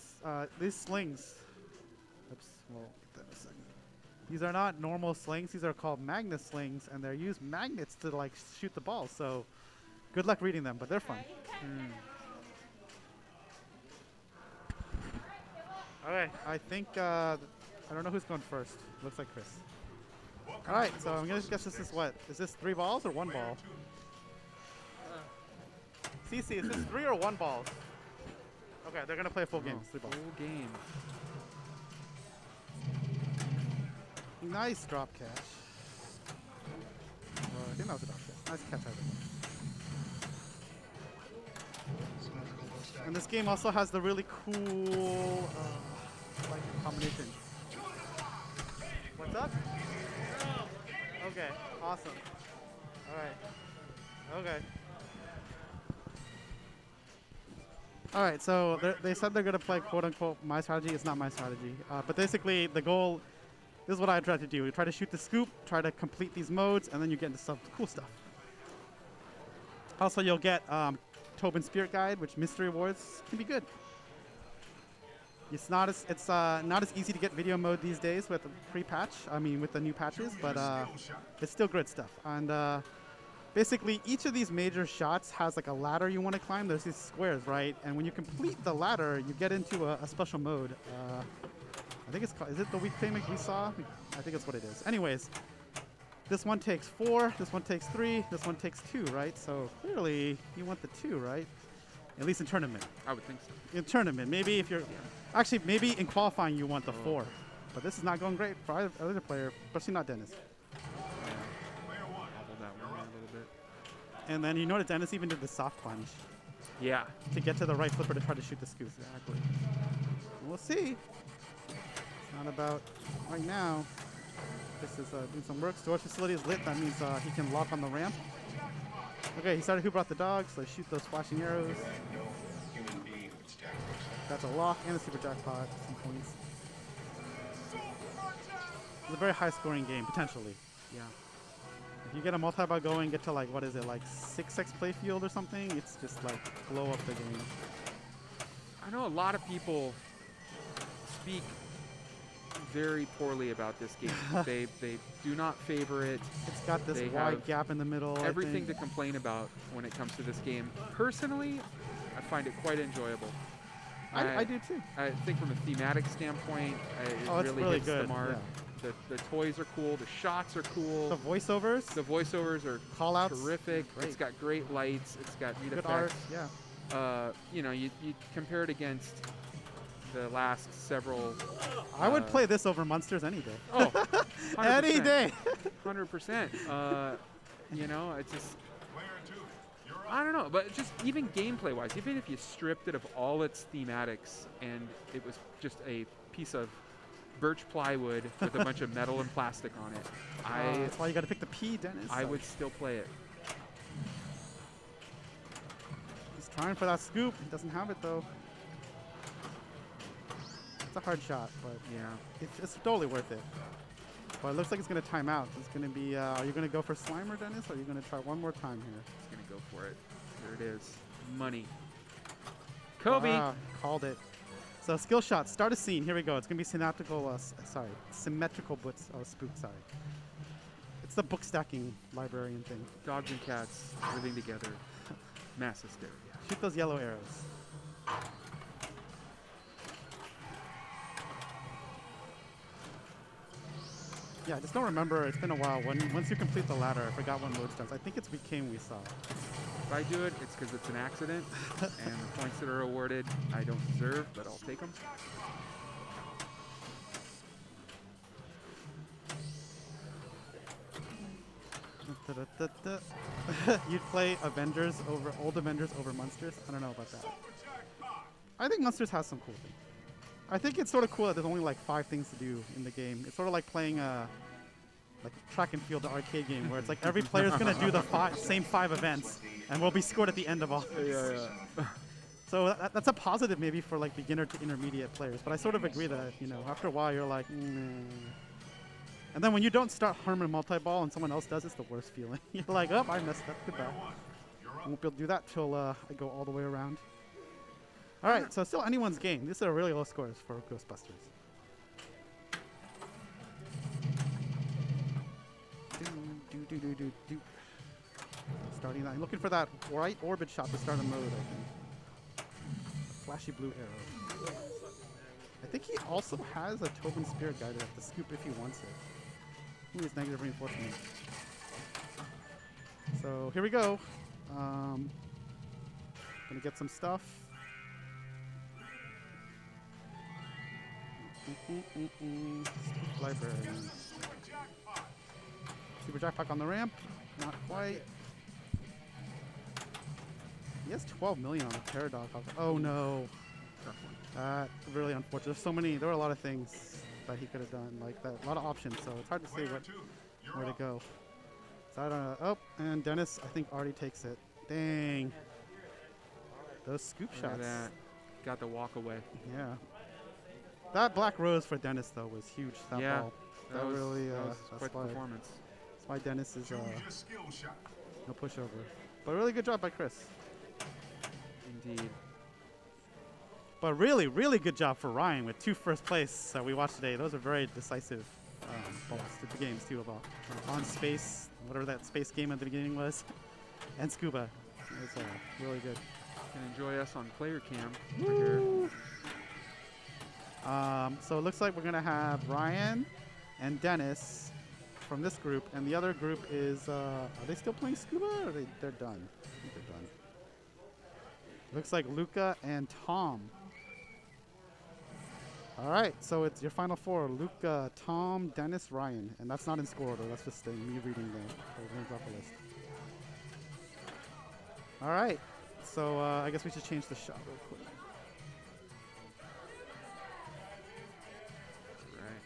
Speaker 1: these slings? Oops. Well, get that in a second. These are not normal slings. These are called magnet slings, and they're used magnets to like shoot the ball. So, good luck reading them, but they're fun. Okay, I think I don't know who's going first. Looks like Chris. All right, so I'm gonna guess this is what? Is this 3 balls or 1 ball? CC, is this 3 or 1 balls? Okay, they're gonna play a full game.
Speaker 4: Oh,
Speaker 1: It's 3 balls.
Speaker 4: full game.
Speaker 1: Nice drop catch. I think that was a drop catch. Nice catch out of it. And this game also has the really cool like combination. What's up? Okay, awesome. All right. Okay. All right, so they said they're going to play quote-unquote my strategy. It's not my strategy. But basically, the goal, this is what I try to do. You try to shoot the scoop, try to complete these modes, and then you get into some cool stuff. Also, you'll get Tobin Spirit Guide, which mystery awards can be good. It's not as easy to get video mode these days with the pre-patch. I mean, with the new patches, but it's still good stuff. And basically, each of these major shots has like a ladder you want to climb. There's these squares, right? And when you complete the ladder, you get into a special mode. I think it's called, is it the weak payment we saw? I think it's what it is. Anyways, this one takes 4, this one takes 3, this one takes 2, right? So clearly, you want the 2, right? At least in tournament.
Speaker 4: I would think so.
Speaker 1: In tournament, maybe if you're... Actually, maybe in qualifying you want the 4. But this is not going great for either player, especially not Dennis.
Speaker 4: Hobble that one a little bit.
Speaker 1: And then you notice Dennis even did the soft plunge
Speaker 4: Yeah.
Speaker 1: to get to the right flipper to try to shoot the scoop. Exactly. We'll see. It's not about right now. This is doing some work. Storage facility is lit. That means he can lock on the ramp. Okay, he started Who Brought the Dog, so shoot those flashing arrows. That's a lock and a super jackpot. Some points. It's a very high scoring game, potentially.
Speaker 4: Yeah.
Speaker 1: If you get a multi-ball going, get to like, what is it, like 6x playfield or something, it's just like blow up the game.
Speaker 4: I know a lot of people speak very poorly about this game. they do not favor it.
Speaker 1: It's got this
Speaker 4: They
Speaker 1: wide
Speaker 4: have
Speaker 1: gap in the middle. I
Speaker 4: Everything to
Speaker 1: think.
Speaker 4: complain about when it comes to this game. Personally, I find it quite enjoyable.
Speaker 1: I do too.
Speaker 4: I think from a thematic standpoint, it
Speaker 1: Oh, it's
Speaker 4: really
Speaker 1: really
Speaker 4: hits the
Speaker 1: good,
Speaker 4: mark.
Speaker 1: yeah.
Speaker 4: The toys are cool. The shots are cool.
Speaker 1: The voiceovers,
Speaker 4: The voiceovers are
Speaker 1: call-outs,
Speaker 4: terrific.
Speaker 1: great.
Speaker 4: It's got great lights. It's got neat
Speaker 1: good art.
Speaker 4: effects.
Speaker 1: Yeah.
Speaker 4: You know, you compare it against the last several.
Speaker 1: I would play this over Monsters any day.
Speaker 4: Oh, 100%.
Speaker 1: Any day.
Speaker 4: 100%. You know, it's just. I don't know, but just even gameplay-wise, even if you stripped it of all its thematics and it was just a piece of birch plywood with a bunch of metal and plastic on it,
Speaker 1: That's why you got to pick the P, Dennis.
Speaker 4: I would still play it.
Speaker 1: He's trying for that scoop. He doesn't have it though. It's a hard shot, but
Speaker 4: Yeah.
Speaker 1: it's totally worth it. But it looks like it's going to time out. It's going to be, are you going to go for Slimer, Dennis, or are you going to try one more time here?
Speaker 4: Just going to go for it. There it is. Money. Kobe.
Speaker 1: Ah, called it. So skill shot, start a scene. Here we go. It's going to be symmetrical, symmetrical spook, sorry. It's the book stacking librarian thing.
Speaker 4: Dogs and cats living together. Mass hysteria.
Speaker 1: Shoot those yellow arrows. Yeah, I just don't remember. It's been a while. Once you complete the ladder, I forgot what mode starts. I think it's Became we saw.
Speaker 4: If I do it, it's because it's an accident, and the points that are awarded I don't deserve, but I'll take them.
Speaker 1: You'd play old Avengers over Monsters? I don't know about that. I think Monsters has some cool things. I think it's sort of cool that there's only like 5 things to do in the game. It's sort of like playing like track and field, the arcade game, where it's like every player's gonna do the same 5 events, and will be scored at the end of all.
Speaker 4: Yeah.
Speaker 1: So that's a positive maybe for like beginner to intermediate players. But I sort of agree that after a while you're like, and then when you don't start Herman multi-ball and someone else does, it's the worst feeling. You're like, oh, I messed up. Goodbye. I won't be able to do that till I go all the way around. All right, so still anyone's game. These are really low scores for Ghostbusters. Do. Starting that. Looking for that right orbit shot to start a mode, I think. A flashy blue arrow. I think he also has a Tobin Spirit Guide to have to scoop if he wants it. He needs negative reinforcement. So here we go. Gonna get some stuff. Library. Super Jackpot on the ramp. Not quite. He has 12 million on the Paradox. Oh no. Really unfortunate. There's so many. There were a lot of things that he could have done, like that. A lot of options. So it's hard to say where to go. So I don't know. Oh, and Dennis, I think already takes it. Dang. Those scoop
Speaker 4: Look at
Speaker 1: shots.
Speaker 4: that. Got the walk away.
Speaker 1: Yeah. That black rose for Dennis though was huge. That
Speaker 4: Yeah,
Speaker 1: ball.
Speaker 4: That was,
Speaker 1: really.
Speaker 4: that was
Speaker 1: That's
Speaker 4: quite the
Speaker 1: why.
Speaker 4: performance.
Speaker 1: That's why Dennis is no pushover. But really good job by Chris.
Speaker 4: Indeed.
Speaker 1: But really, really good job for Ryan with 2 first place that we watched today. Those are very decisive balls to the games too. About on space, whatever that space game at the beginning was, and scuba. It was really good.
Speaker 4: Can enjoy us on player cam over here.
Speaker 1: So it looks like we're gonna have Ryan and Dennis from this group, and the other group is. Are they still playing scuba? Or they're done? I think they're done. Looks like Luca and Tom. All right, so it's your final 4: Luca, Tom, Dennis, Ryan, and that's not in score order. That's just me reading the names off the list. All right, so I guess we should change the shot real quick.
Speaker 4: Right.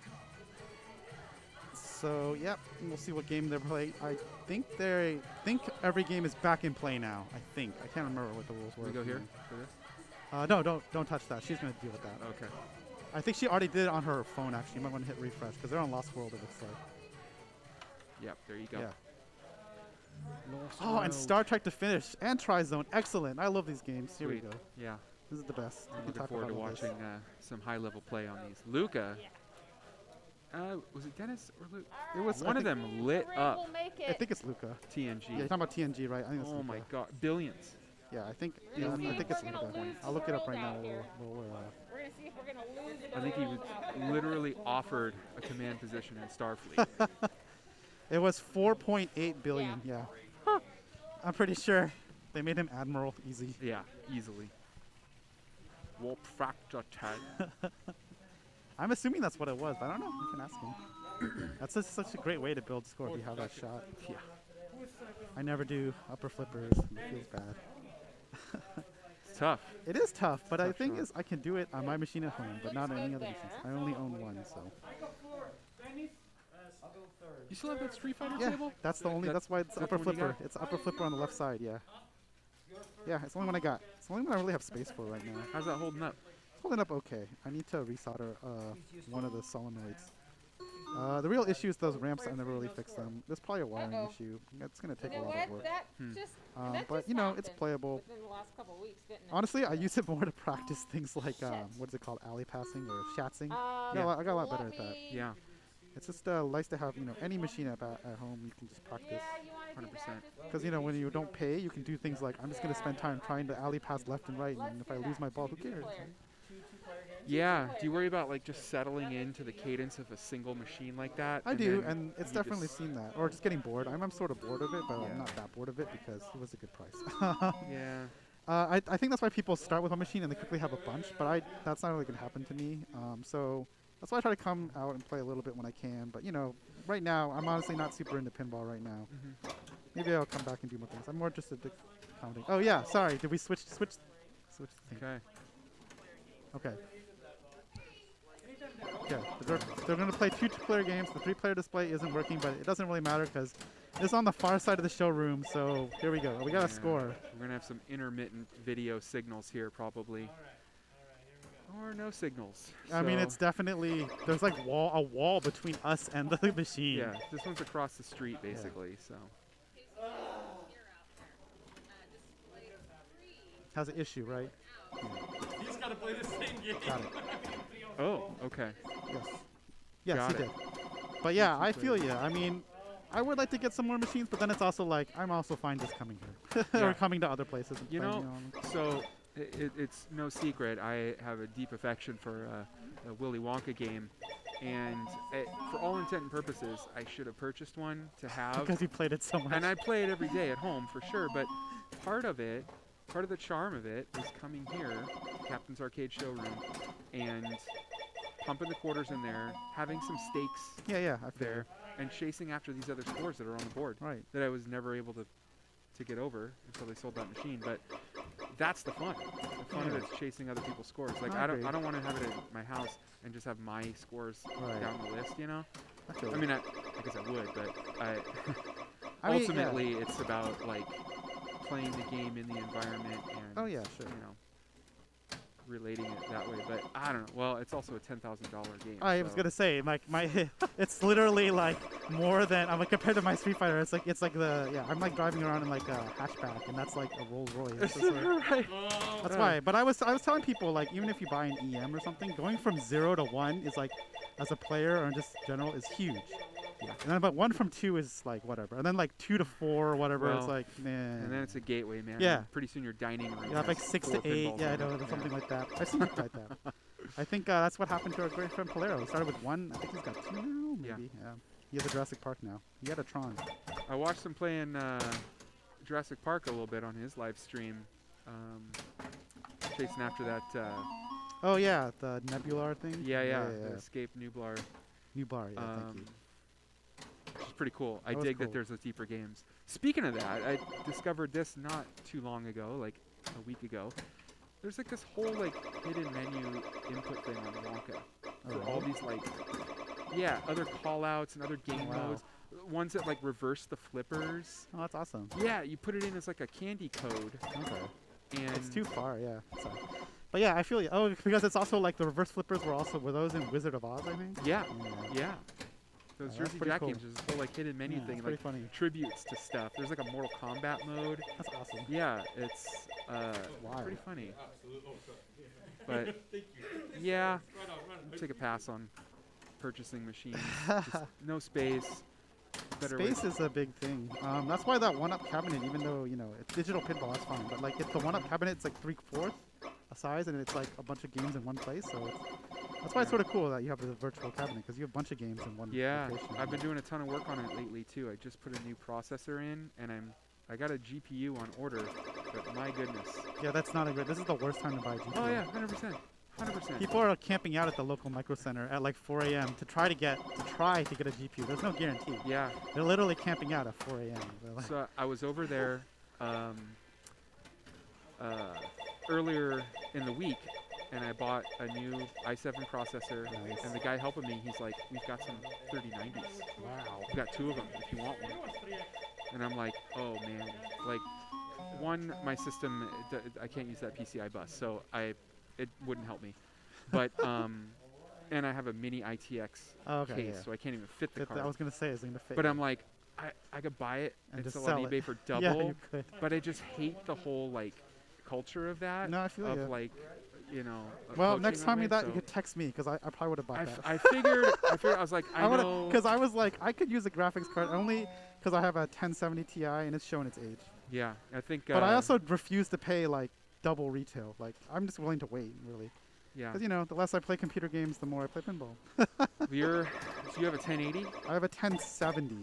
Speaker 1: So yep, we'll see what game they're playing. I think every game is back in play now. I think I can't remember what the rules were.
Speaker 4: We go here for this?
Speaker 1: No, don't touch that. She's gonna deal with that.
Speaker 4: Okay.
Speaker 1: I think she already did it on her phone. Actually, you might want to hit refresh because they're on Lost World. It looks like.
Speaker 4: Yep, there you go.
Speaker 1: Yeah. Oh, and Star Trek to finish and Tri-Zone. Excellent. I love these games. Here we
Speaker 4: Sweet.
Speaker 1: go.
Speaker 4: Yeah,
Speaker 1: This is the best. We
Speaker 4: I'm
Speaker 1: can
Speaker 4: looking
Speaker 1: talk
Speaker 4: forward to
Speaker 1: about all this.
Speaker 4: watching some high-level play on these. Luca. Was it Dennis or Luke?
Speaker 1: It was
Speaker 4: One of them lit up
Speaker 2: We'll make
Speaker 1: I
Speaker 2: it.
Speaker 1: think it's Luca.
Speaker 4: TNG.
Speaker 1: Yeah, you're talking about TNG, right? I think it's
Speaker 4: Oh
Speaker 1: Luca.
Speaker 4: my god, billions.
Speaker 1: Yeah, I think.
Speaker 2: We're
Speaker 1: Yeah,
Speaker 2: gonna see
Speaker 1: I
Speaker 2: if
Speaker 1: think it's
Speaker 2: we're gonna
Speaker 1: Luca.
Speaker 2: lose
Speaker 1: I'll look it up right
Speaker 2: the
Speaker 1: now.
Speaker 2: world out here. We're gonna see if we're gonna lose the
Speaker 4: I think he was
Speaker 2: world out here.
Speaker 4: literally offered a command position in Starfleet.
Speaker 1: It was 4.8 billion. Yeah. I'm pretty sure they made him admiral easy.
Speaker 4: Yeah, easily. Warp factor 10.
Speaker 1: I'm assuming that's what it was, but I don't know. You can ask him. That's just such a great way to build score if you have that shot.
Speaker 4: Yeah.
Speaker 1: I never do upper flippers. And it feels bad.
Speaker 4: It's tough.
Speaker 1: It is tough, but the
Speaker 4: Tough
Speaker 1: thing
Speaker 4: shot.
Speaker 1: is, I can do it on my machine at home, but not on any other machines. I only own one, so.
Speaker 4: You still have that Street Fighter
Speaker 1: Yeah,
Speaker 4: table?
Speaker 1: that's the only. That's why it's
Speaker 4: that's
Speaker 1: upper
Speaker 4: the one you
Speaker 1: flipper.
Speaker 4: got?
Speaker 1: It's upper flipper on the left side. Yeah. Yeah, it's the only one I got. It's the only one I really have space for right now.
Speaker 4: How's that holding up?
Speaker 1: It's holding up okay. I need to resolder one of the solenoids. The real issue is those ramps. I never really fixed them. There's probably a wiring
Speaker 2: Uh-oh.
Speaker 1: issue. It's gonna take
Speaker 2: You
Speaker 1: a
Speaker 2: know
Speaker 1: lot
Speaker 2: what?
Speaker 1: of work.
Speaker 2: That
Speaker 4: Hmm.
Speaker 2: just
Speaker 1: But
Speaker 2: just
Speaker 1: you know, it's
Speaker 2: happened
Speaker 1: playable.
Speaker 2: within the last couple of weeks, didn't it?
Speaker 1: Honestly, I use it more to practice things like
Speaker 2: Shit.
Speaker 1: what is it called, alley passing or shatzing.
Speaker 2: Um,
Speaker 1: I got a lot better at that.
Speaker 2: Fluffy.
Speaker 4: Yeah.
Speaker 1: It's just nice to have any machine at home you can just practice.
Speaker 2: Yeah, you want to do
Speaker 4: 100%.
Speaker 2: that? Just
Speaker 1: Because when you don't pay, you can do things like I'm just gonna spend time trying to alley pass left and right, and if I lose my ball, who cares?
Speaker 2: Two-player.
Speaker 4: Yeah. Do you worry about like just settling into the cadence of a single machine like that?
Speaker 1: I do,
Speaker 4: then
Speaker 1: and it's
Speaker 4: you
Speaker 1: definitely
Speaker 4: just-
Speaker 1: seen that, or just getting bored. I'm sort of bored of it, but
Speaker 4: Yeah.
Speaker 1: I'm not that bored of it because it was a good price.
Speaker 4: Yeah.
Speaker 1: I think that's why people start with one machine and they quickly have a bunch, but that's not really gonna happen to me. So that's why I try to come out and play a little bit when I can. But right now I'm honestly not super into pinball right now. Maybe I'll come back and do more things. I'm more interested in comedy. Oh yeah, sorry. Did we switch the thing?
Speaker 4: Okay.
Speaker 1: Okay. Okay. They're going to play two-player games. The three-player display isn't working, but it doesn't really matter because it's on the far side of the showroom. So here we go. We got a
Speaker 4: Yeah.
Speaker 1: score.
Speaker 4: We're gonna have some intermittent video signals here probably. Or no signals.
Speaker 1: I mean,
Speaker 4: So,
Speaker 1: it's definitely there's like a wall between us and the machine.
Speaker 4: yeah. This one's across the street basically. So
Speaker 1: Has an issue, right?
Speaker 3: gotta play the same game.
Speaker 1: Got it.
Speaker 4: Oh, okay.
Speaker 1: Yes. Yes,
Speaker 4: Got
Speaker 1: he
Speaker 4: it.
Speaker 1: did. But yeah,
Speaker 4: Two
Speaker 1: I feel
Speaker 4: players.
Speaker 1: you. I mean, I would like to get some more machines, but then it's also like I'm also fine just coming here
Speaker 4: Yeah.
Speaker 1: or coming to other places. And
Speaker 4: You
Speaker 1: playing,
Speaker 4: know, so it's no secret I have a deep affection for a Willy Wonka game, and for all intent and purposes, I should have purchased one to have.
Speaker 1: because you played it so much.
Speaker 4: And I play it every day at home for sure, but part of the charm of it is coming here, Captain's Arcade Showroom, and pumping the quarters in there, having some stakes
Speaker 1: yeah, I feel
Speaker 4: there, and chasing after these other scores that are on the board
Speaker 1: you. Right.
Speaker 4: that I was never able to get over until they sold that machine. But that's the fun. The fun of
Speaker 1: Yeah.
Speaker 4: it is chasing other people's scores. Like
Speaker 1: I
Speaker 4: I don't
Speaker 1: agree.
Speaker 4: want to have it at my house and just have my scores
Speaker 1: Right.
Speaker 4: down the list, you know?
Speaker 1: I feel
Speaker 4: I
Speaker 1: you.
Speaker 4: mean, I guess I would, but
Speaker 1: I mean, yeah.
Speaker 4: ultimately it's about like playing the game in the environment and
Speaker 1: Oh yeah, sure.
Speaker 4: you know, relating it that way. But I don't know. Well, it's also a $10,000 game.
Speaker 1: I was
Speaker 4: so-
Speaker 1: gonna say my it's literally like more than I'm like compared to my Street Fighter. It's like I'm like driving around in like a hatchback, and that's like a Rolls Royce. It's just like-
Speaker 4: Right.
Speaker 3: Oh,
Speaker 1: That's
Speaker 4: Yeah.
Speaker 1: why. But I was telling people like even if you buy an EM or something, going from 0 to 1 is like as a player or just general is huge.
Speaker 4: Yeah.
Speaker 1: And then but 1 from 2 is like whatever. And then like 2 to 4 or whatever it's
Speaker 4: Well,
Speaker 1: like nah.
Speaker 4: And then it's a gateway, man.
Speaker 1: Yeah.
Speaker 4: And pretty soon your dining room.
Speaker 1: you have like
Speaker 4: has
Speaker 1: 6
Speaker 4: 4
Speaker 1: to 8.
Speaker 4: pinballs
Speaker 1: Yeah, I
Speaker 4: in
Speaker 1: know
Speaker 4: it.
Speaker 1: there's something like that. I've seen people like that. I think that's what happened to our great friend Polero. He started with 1. I think he's got 2 now,
Speaker 4: Yeah.
Speaker 1: maybe. Yeah. He has a Jurassic Park now. He had a Tron.
Speaker 4: I watched him playing Jurassic Park a little bit on his live stream, chasing after that.
Speaker 1: Oh yeah, the Nebular thing.
Speaker 4: Yeah. The Escape Nublar.
Speaker 1: New bar. Yeah, thank you.
Speaker 4: Which is pretty cool. I
Speaker 1: That was
Speaker 4: dig
Speaker 1: cool.
Speaker 4: that there's those deeper games. Speaking of that, I discovered this not too long ago, like a week ago. There's like this whole like hidden menu input thing on Wonka for all
Speaker 1: really?
Speaker 4: these like other callouts and other game
Speaker 1: wow.
Speaker 4: modes. Ones that like reverse the flippers.
Speaker 1: Oh, that's awesome.
Speaker 4: Yeah, you put it in as like a candy code,
Speaker 1: Okay.
Speaker 4: and
Speaker 1: It's too far, yeah. So. But yeah, I feel you. Oh, because it's also like the reverse flippers were those in Wizard of Oz, I think?
Speaker 4: yeah,
Speaker 1: Yeah.
Speaker 4: yeah. Those
Speaker 1: that's
Speaker 4: Jersey
Speaker 1: pretty
Speaker 4: Jack
Speaker 1: cool.
Speaker 4: games, there's this whole like hidden menu
Speaker 1: Yeah,
Speaker 4: thing,
Speaker 1: it's
Speaker 4: like
Speaker 1: pretty funny.
Speaker 4: tributes to stuff. There's like a Mortal Kombat mode.
Speaker 1: That's awesome.
Speaker 4: Yeah, it's
Speaker 1: Wild.
Speaker 4: pretty funny.
Speaker 3: absolutely.
Speaker 4: But yeah, I'll take a pass on purchasing machines. Just no space. Better way-
Speaker 1: Space is a big thing. That's why that one-up cabinet, even though you know it's digital pinball, that's fine. But like, if the one-up cabinet, it's like 3/4 a size, and it's like a bunch of games in one place. So that's why it's sort of cool that you have the virtual cabinet because you have a bunch of games in one
Speaker 4: Yeah,
Speaker 1: location.
Speaker 4: I've been doing a ton of work on it lately too. I just put a new processor in, and I got a GPU on order, but my goodness.
Speaker 1: Yeah, that's not a great. This is the worst time to buy a GPU.
Speaker 4: Oh yeah, 100%, 100%.
Speaker 1: People are camping out at the local micro center at like 4 a.m. to try to get a GPU. There's no guarantee.
Speaker 4: Yeah.
Speaker 1: They're literally camping out at 4 a.m. They're like,
Speaker 4: So I was over there earlier in the week, and I bought a new i7 processor.
Speaker 1: Nice.
Speaker 4: And the guy helping me, he's like, "We've got some 3090s.
Speaker 1: wow.
Speaker 4: We've got 2 of them if you want one." And I'm like, "Oh man, like one, my system, I can't use that PCI bus, so it wouldn't help me. But and I have a mini ITX
Speaker 1: Oh, okay.
Speaker 4: case,
Speaker 1: Yeah.
Speaker 4: so I can't even fit the
Speaker 1: I
Speaker 4: card.
Speaker 1: was gonna say it's gonna fit.
Speaker 4: But I'm like, I could buy it
Speaker 1: And
Speaker 4: and
Speaker 1: just
Speaker 4: sell on
Speaker 1: sell it.
Speaker 4: eBay for double.
Speaker 1: Yeah, you could.
Speaker 4: But I just hate the whole like culture of that.
Speaker 1: No, I feel
Speaker 4: of
Speaker 1: you.
Speaker 4: like, you know.
Speaker 1: Well,
Speaker 4: approaching
Speaker 1: next time
Speaker 4: way,
Speaker 1: you that, you
Speaker 4: so
Speaker 1: could text me because I probably would have bought that.
Speaker 4: I figured I was like, I know.
Speaker 1: Because I was like, I could use a graphics card only because I have a 1070 Ti and it's showing its age.
Speaker 4: Yeah, I think.
Speaker 1: But I also refuse to pay like double retail. Like I'm just willing to wait, really.
Speaker 4: yeah.
Speaker 1: Because you know, the less I play computer games, the more I play pinball.
Speaker 4: So you have a 1080.
Speaker 1: I have a 1070,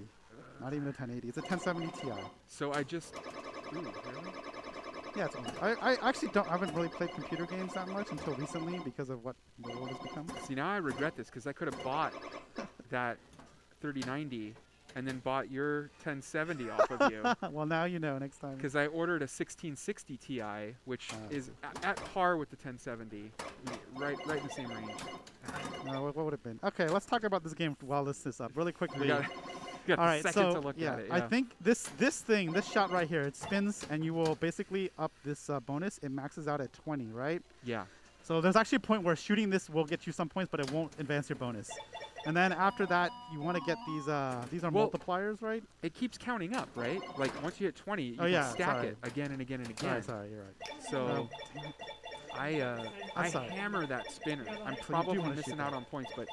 Speaker 1: not even a 1080. It's a 1070 Ti.
Speaker 4: So I just. Ooh, really?
Speaker 1: Yeah, it's old. I actually haven't really played computer games that much until recently because of what the world has become.
Speaker 4: See, now I regret this because I could have bought that 3090 and then bought your 1070 off of you.
Speaker 1: Well, now you know. Next time.
Speaker 4: Because I ordered a 1660 Ti, which is at par with the 1070, right in the same range.
Speaker 1: What would it have been? Okay, let's talk about this game while this is up really quickly.
Speaker 4: We got
Speaker 1: All
Speaker 4: a
Speaker 1: right,
Speaker 4: second
Speaker 1: so
Speaker 4: to look
Speaker 1: yeah,
Speaker 4: at it.
Speaker 1: I think this shot right here, it spins and you will basically up this bonus. It maxes out at 20, right?
Speaker 4: Yeah.
Speaker 1: So there's actually a point where shooting this will get you some points, but it won't advance your bonus. And then after that, you want to get these are
Speaker 4: Well,
Speaker 1: multipliers, right?
Speaker 4: It keeps counting up, right? Like once you hit 20, you
Speaker 1: Oh,
Speaker 4: can
Speaker 1: yeah,
Speaker 4: stack
Speaker 1: sorry.
Speaker 4: it again and again and again.
Speaker 1: Sorry, you're right.
Speaker 4: So
Speaker 1: Damn it.
Speaker 4: I
Speaker 1: sorry.
Speaker 4: hammer that spinner. I'm
Speaker 1: do
Speaker 4: probably
Speaker 1: wanna
Speaker 4: missing
Speaker 1: shoot
Speaker 4: out
Speaker 1: that.
Speaker 4: on points, but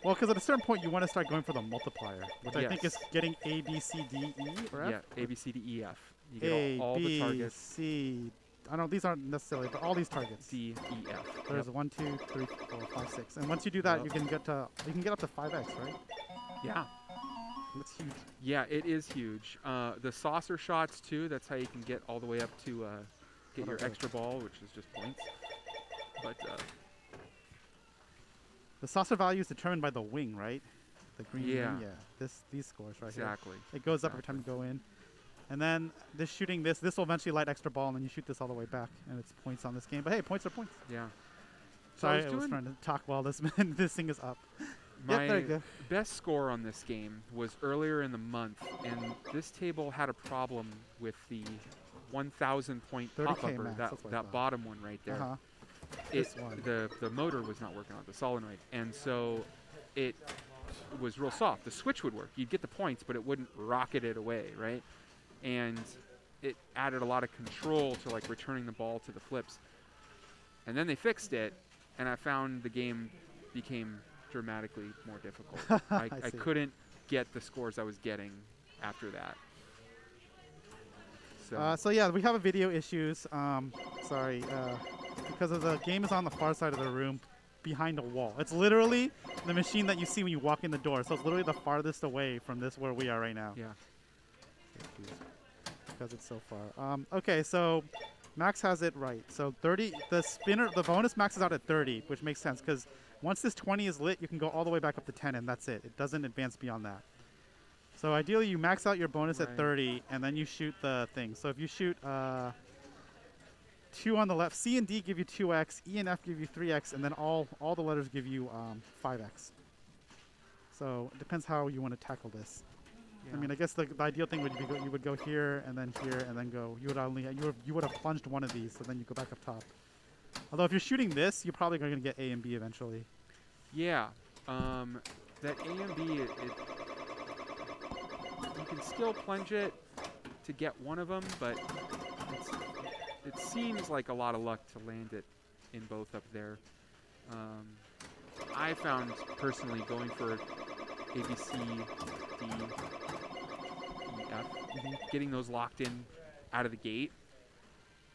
Speaker 1: Well, because at a certain point you want to start going for the multiplier, which I think is
Speaker 4: Yes.
Speaker 1: getting A, B, C, D, E, or F?
Speaker 4: yeah, A, B, C, D, E, F. You get
Speaker 1: A,
Speaker 4: all the
Speaker 1: B,
Speaker 4: targets.
Speaker 1: C. I know these aren't necessarily, but all these targets.
Speaker 4: D, E, F.
Speaker 1: There's
Speaker 4: Yep.
Speaker 1: 1, 2, 3, 4, 5, 6. And once you do that,
Speaker 4: Yep.
Speaker 1: you can get up to 5x, right?
Speaker 4: Yeah.
Speaker 1: That's huge.
Speaker 4: Yeah, it is huge. The saucer shots too. That's how you can get all the way up to get
Speaker 1: What
Speaker 4: your
Speaker 1: are those?
Speaker 4: extra ball, which is just points. But
Speaker 1: The saucer value is determined by the wing, right? The green
Speaker 4: Yeah.
Speaker 1: wing. Yeah. These scores right
Speaker 4: exactly.
Speaker 1: here. It goes up every time you go in. And then this will eventually light extra ball, and then you shoot this all the way back, and it's points on this game. But hey, points are points.
Speaker 4: Yeah. So I
Speaker 1: Sorry,
Speaker 4: was
Speaker 1: I was
Speaker 4: doing
Speaker 1: trying to talk while this this thing is up.
Speaker 4: my
Speaker 1: Yep, there you go.
Speaker 4: best score on this game was earlier in the month, and this table had a problem with the 1,000 point
Speaker 1: 30K
Speaker 4: pop upper.
Speaker 1: max,
Speaker 4: That
Speaker 1: that's what I
Speaker 4: that
Speaker 1: thought.
Speaker 4: bottom one right there.
Speaker 1: Uh-huh.
Speaker 4: It,
Speaker 1: This one.
Speaker 4: the motor was not working on it, the solenoid, and so it was real soft. The switch would work. You'd get the points, but it wouldn't rocket it away, right? And it added a lot of control to like returning the ball to the flips. And then they fixed it, and I found the game became dramatically more difficult. I
Speaker 1: I see.
Speaker 4: couldn't get the scores I was getting after that. So
Speaker 1: So yeah, we have a video issues. Sorry, because of the game is on the far side of the room, behind a wall. It's literally the machine that you see when you walk in the door. So it's literally the farthest away from this where we are right now.
Speaker 4: yeah,
Speaker 1: Because it's so far. Okay, so Max has it right. So 30, the bonus maxes out at 30, which makes sense because once this 20 is lit, you can go all the way back up to 10, and that's it. It doesn't advance beyond that. So ideally, you max out your bonus at
Speaker 4: Right.
Speaker 1: 30, and then you shoot the thing. So if you shoot 2 on the left, C and D give you 2x, E and F give you 3x, and then all the letters give you 5x. So it depends how you want to tackle this. I mean, I guess the ideal thing would be you would go here and then go. You would have plunged one of these, so then you go back up top. Although if you're shooting this, you're probably going to get A and B eventually.
Speaker 4: yeah. That A and B, you can still plunge it to get one of them, but it seems like a lot of luck to land it in both up there. I found personally going for A, B, C, D, E, F, getting those locked in out of the gate.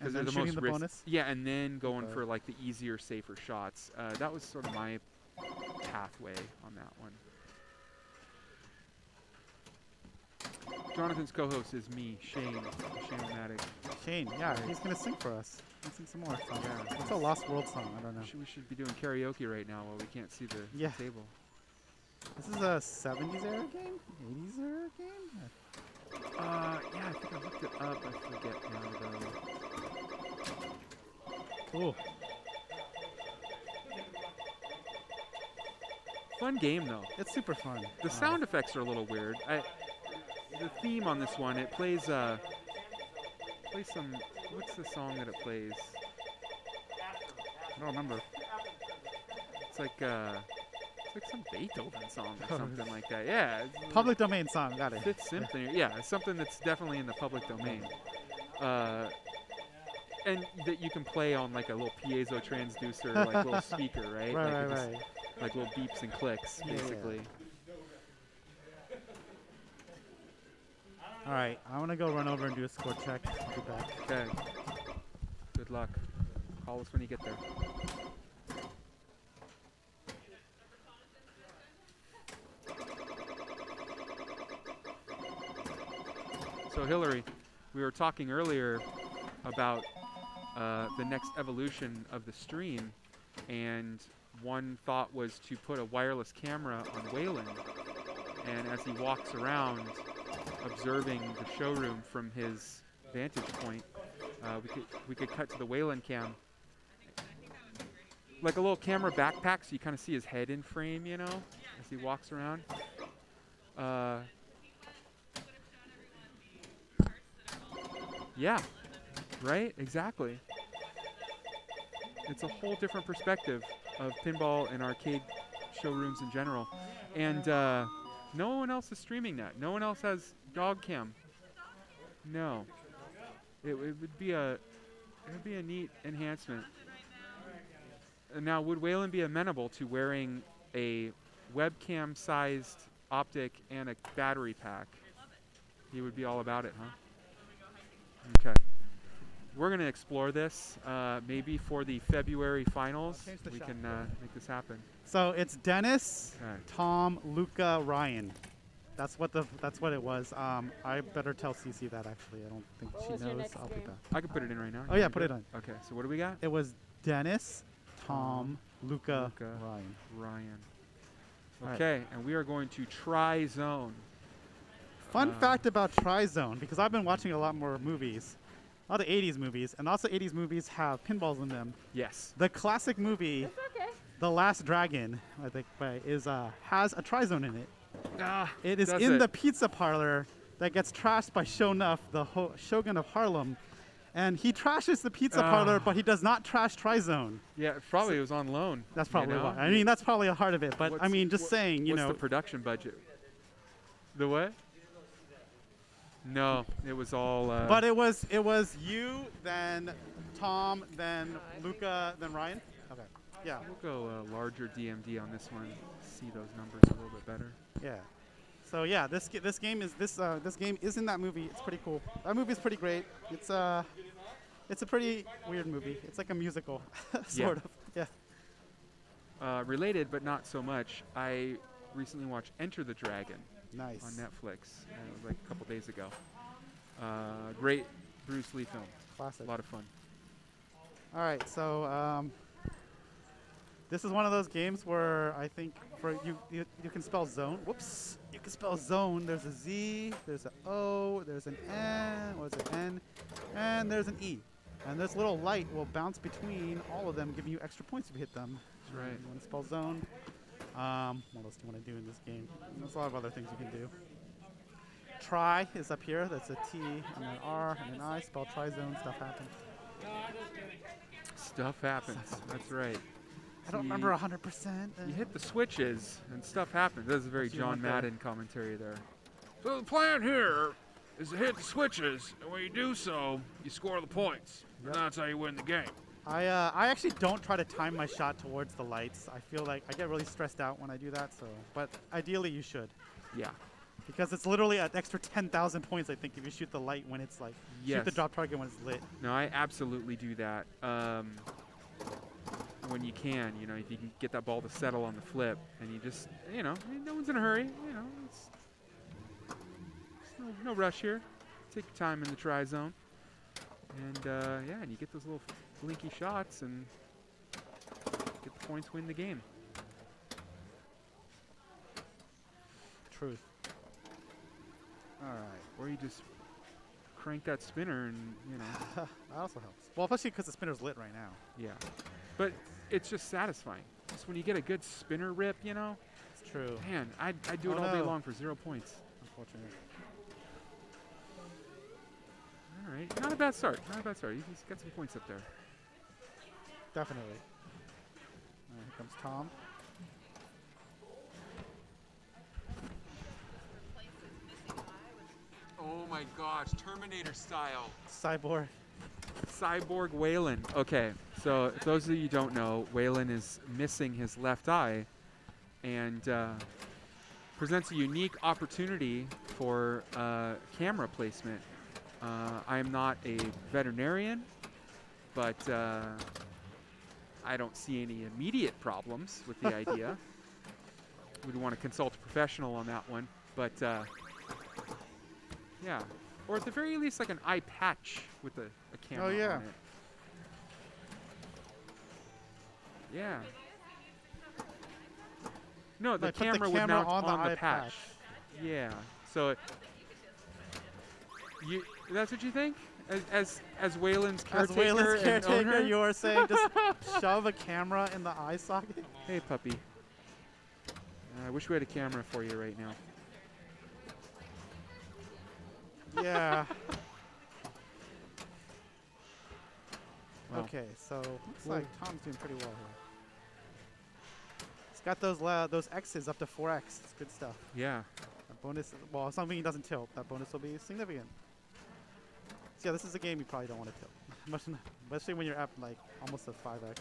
Speaker 1: And
Speaker 4: They're
Speaker 1: then
Speaker 4: the
Speaker 1: shooting
Speaker 4: most
Speaker 1: the bonus?
Speaker 4: Yeah, and then going
Speaker 1: Okay.
Speaker 4: for like the easier, safer shots. That was sort of my pathway on that one. Jonathan's co-host is me, Shane Matic.
Speaker 1: Shane, yeah, he's going to sing for us. Let's sing some more songs.
Speaker 4: Yeah.
Speaker 1: What's a Lost World song? I don't know.
Speaker 4: We should be doing karaoke right now while we can't see the
Speaker 1: Yeah.
Speaker 4: table.
Speaker 1: This is a 70s era game? 80s era game?
Speaker 4: Yeah, I think I looked it up. I forget now though.
Speaker 1: Cool.
Speaker 4: Fun game though.
Speaker 1: It's super fun.
Speaker 4: The sound effects are a little weird. The theme on this one, it plays some. What's the song that it plays?
Speaker 1: I don't remember.
Speaker 4: It's like some Beethoven song or something like that. Yeah. It's
Speaker 1: Public domain song, got it.
Speaker 4: Fifth Symphony. Yeah, it's something that's definitely in the public domain. And that you can play on like a little piezo transducer, like little speaker, right?
Speaker 1: Right,
Speaker 4: like
Speaker 1: right,
Speaker 4: it just-
Speaker 1: right.
Speaker 4: Like little beeps and clicks,
Speaker 1: Yeah, yeah.
Speaker 4: basically.
Speaker 1: All right, I want to go run over and do a score check. Be back.
Speaker 4: Okay. Good luck. Call us when you get there. So Hillary, we were talking earlier about the next evolution of the stream, and one thought was to put a wireless camera on Waylon, and as he walks around observing the showroom from his vantage point, we could cut to the Waylon cam, like a little camera backpack, so you kind of see his head in frame, you know, as he walks around. Yeah, right, exactly. It's a whole different perspective of pinball and arcade showrooms in general. And no one else is streaming that. No one else has dog cam. No. It would be a neat enhancement Now, would Waylon be amenable to wearing a webcam-sized optic and a battery pack? He would be all about it, huh? Okay. We're going to explore this. Maybe for the February finals,
Speaker 1: change the
Speaker 4: we
Speaker 1: shot.
Speaker 4: can make this happen.
Speaker 1: So it's Dennis,
Speaker 4: Okay.
Speaker 1: Tom, Luca, Ryan. That's what it was. I better tell Cece that actually. I don't think
Speaker 2: What
Speaker 1: she
Speaker 2: was your
Speaker 1: knows.
Speaker 2: next
Speaker 1: I'll put
Speaker 2: game?
Speaker 1: that.
Speaker 4: I can put it in right now.
Speaker 1: Oh
Speaker 4: You
Speaker 1: yeah,
Speaker 4: wanna
Speaker 1: put
Speaker 4: do
Speaker 1: it on.
Speaker 4: Okay, so what do we got?
Speaker 1: It was Dennis, Tom, Luca,
Speaker 4: Luca.
Speaker 1: Ryan.
Speaker 4: Ryan.
Speaker 1: All right.
Speaker 4: Okay, and we are going to try zone.
Speaker 1: Fun fact about Tri-Zone, because I've been watching a lot more movies, a lot of 80s movies, and also 80s movies have pinballs in them.
Speaker 4: Yes.
Speaker 1: The classic movie,
Speaker 2: It's okay.
Speaker 1: The Last Dragon, I think, has a Tri-Zone in it.
Speaker 4: Ah,
Speaker 1: It is
Speaker 4: does
Speaker 1: in
Speaker 4: it?
Speaker 1: the pizza parlor that gets trashed by Shonuff, the Shogun of Harlem. And he trashes the pizza parlor, but he does not trash Tri-Zone.
Speaker 4: Yeah, probably it was on loan.
Speaker 1: That's
Speaker 4: you
Speaker 1: probably
Speaker 4: know?
Speaker 1: why. I mean, that's probably a heart of it. But I
Speaker 4: What's-
Speaker 1: mean, just
Speaker 4: what-
Speaker 1: saying, you
Speaker 4: What's
Speaker 1: know.
Speaker 4: the production budget? The what? No, it was all.
Speaker 1: But it was you, then Tom, then Luca, then Ryan. Okay. Yeah.
Speaker 4: We'll go larger DMD on this one. See those numbers a little bit better.
Speaker 1: Yeah. So yeah, this game is in that movie. It's pretty cool. That movie is pretty great. It's a pretty weird movie. It's like a musical, sort of. Yeah.
Speaker 4: Related, but not so much. I recently watched Enter the Dragon
Speaker 1: Nice.
Speaker 4: on Netflix. It was like a couple days ago. Great Bruce Lee film.
Speaker 1: Classic.
Speaker 4: A lot of fun.
Speaker 1: All right. So this is one of those games where I think for you can spell zone. Whoops. You can spell zone. There's a Z. There's an O. There's an N. What's it? N. And there's an E. And this little light will bounce between all of them, giving you extra points if you hit them.
Speaker 4: That's right.
Speaker 1: You want to spell zone. What else do you want to do in this game? There's a lot of other things you can do. Try is up here. That's a T and an R and an I. Spell tri-zone. Stuff happens.
Speaker 4: Stuff happens. That's right.
Speaker 1: I don't remember 100%.
Speaker 4: You hit the switches and stuff happens. That's a very
Speaker 1: So you
Speaker 4: John
Speaker 1: want the-
Speaker 4: Madden commentary there. So the plan here is to hit the switches, and when you do so, you score the points.
Speaker 1: Yep.
Speaker 4: And that's how you win the game.
Speaker 1: I actually don't try to time my shot towards the lights. I feel like I get really stressed out when I do that. So, but ideally you should,
Speaker 4: Yeah.
Speaker 1: because it's literally an extra 10,000 points. I think if you shoot the light when it's like shoot the
Speaker 4: Yes.
Speaker 1: drop target when it's lit.
Speaker 4: No, I absolutely do that. When you can, you know, if you can get that ball to settle on the flip, and you just, you know, no one's in a hurry. You know, it's no rush here. Take your time in the try zone, and yeah, and you get those little blinky shots and get the points, win the game.
Speaker 1: Truth. All right.
Speaker 4: Or you just crank that spinner, and you know,
Speaker 1: That also helps. Well, especially because the spinner's lit right now.
Speaker 4: yeah. But it's just satisfying. Just when you get a good spinner rip, you know,
Speaker 1: It's true.
Speaker 4: man, I'd do it
Speaker 1: Oh,
Speaker 4: all day
Speaker 1: no.
Speaker 4: long for 0 points.
Speaker 1: Unfortunately.
Speaker 4: All right, not a bad start. Not a bad start. He's got some points up there.
Speaker 1: Definitely. All right, here comes Tom.
Speaker 4: Oh my gosh, Terminator style.
Speaker 1: Cyborg.
Speaker 4: Cyborg Waylon. Okay, so if those of you who don't know, Waylon is missing his left eye and presents a unique opportunity for camera placement. I am not a veterinarian, but I don't see any immediate problems with the idea. We'd want to consult a professional on that one, but yeah. Or at the very least, like an eye patch with a camera
Speaker 1: yeah.
Speaker 4: on it. Yeah. No, the
Speaker 1: Like, put the
Speaker 4: camera would
Speaker 1: camera
Speaker 4: mount
Speaker 1: on the eye
Speaker 4: patch.
Speaker 1: patch.
Speaker 4: Yeah. So that's what you think? As Waylon's
Speaker 1: As
Speaker 4: caretaker
Speaker 1: Waylon's
Speaker 4: and
Speaker 1: caretaker,
Speaker 4: owner?
Speaker 1: you are saying just shove a camera in the eye socket?
Speaker 4: Hey, puppy. I wish we had a camera for you right now.
Speaker 1: Yeah.
Speaker 4: Well,
Speaker 1: Okay, so looks
Speaker 4: Well-
Speaker 1: like Tom's doing pretty well here. He's got those X's up to 4x. It's good stuff.
Speaker 4: yeah.
Speaker 1: That bonus, well, something he doesn't tilt. That bonus will be significant. So yeah, this is a game you probably don't want to tilt, especially when you're at like almost a 5x.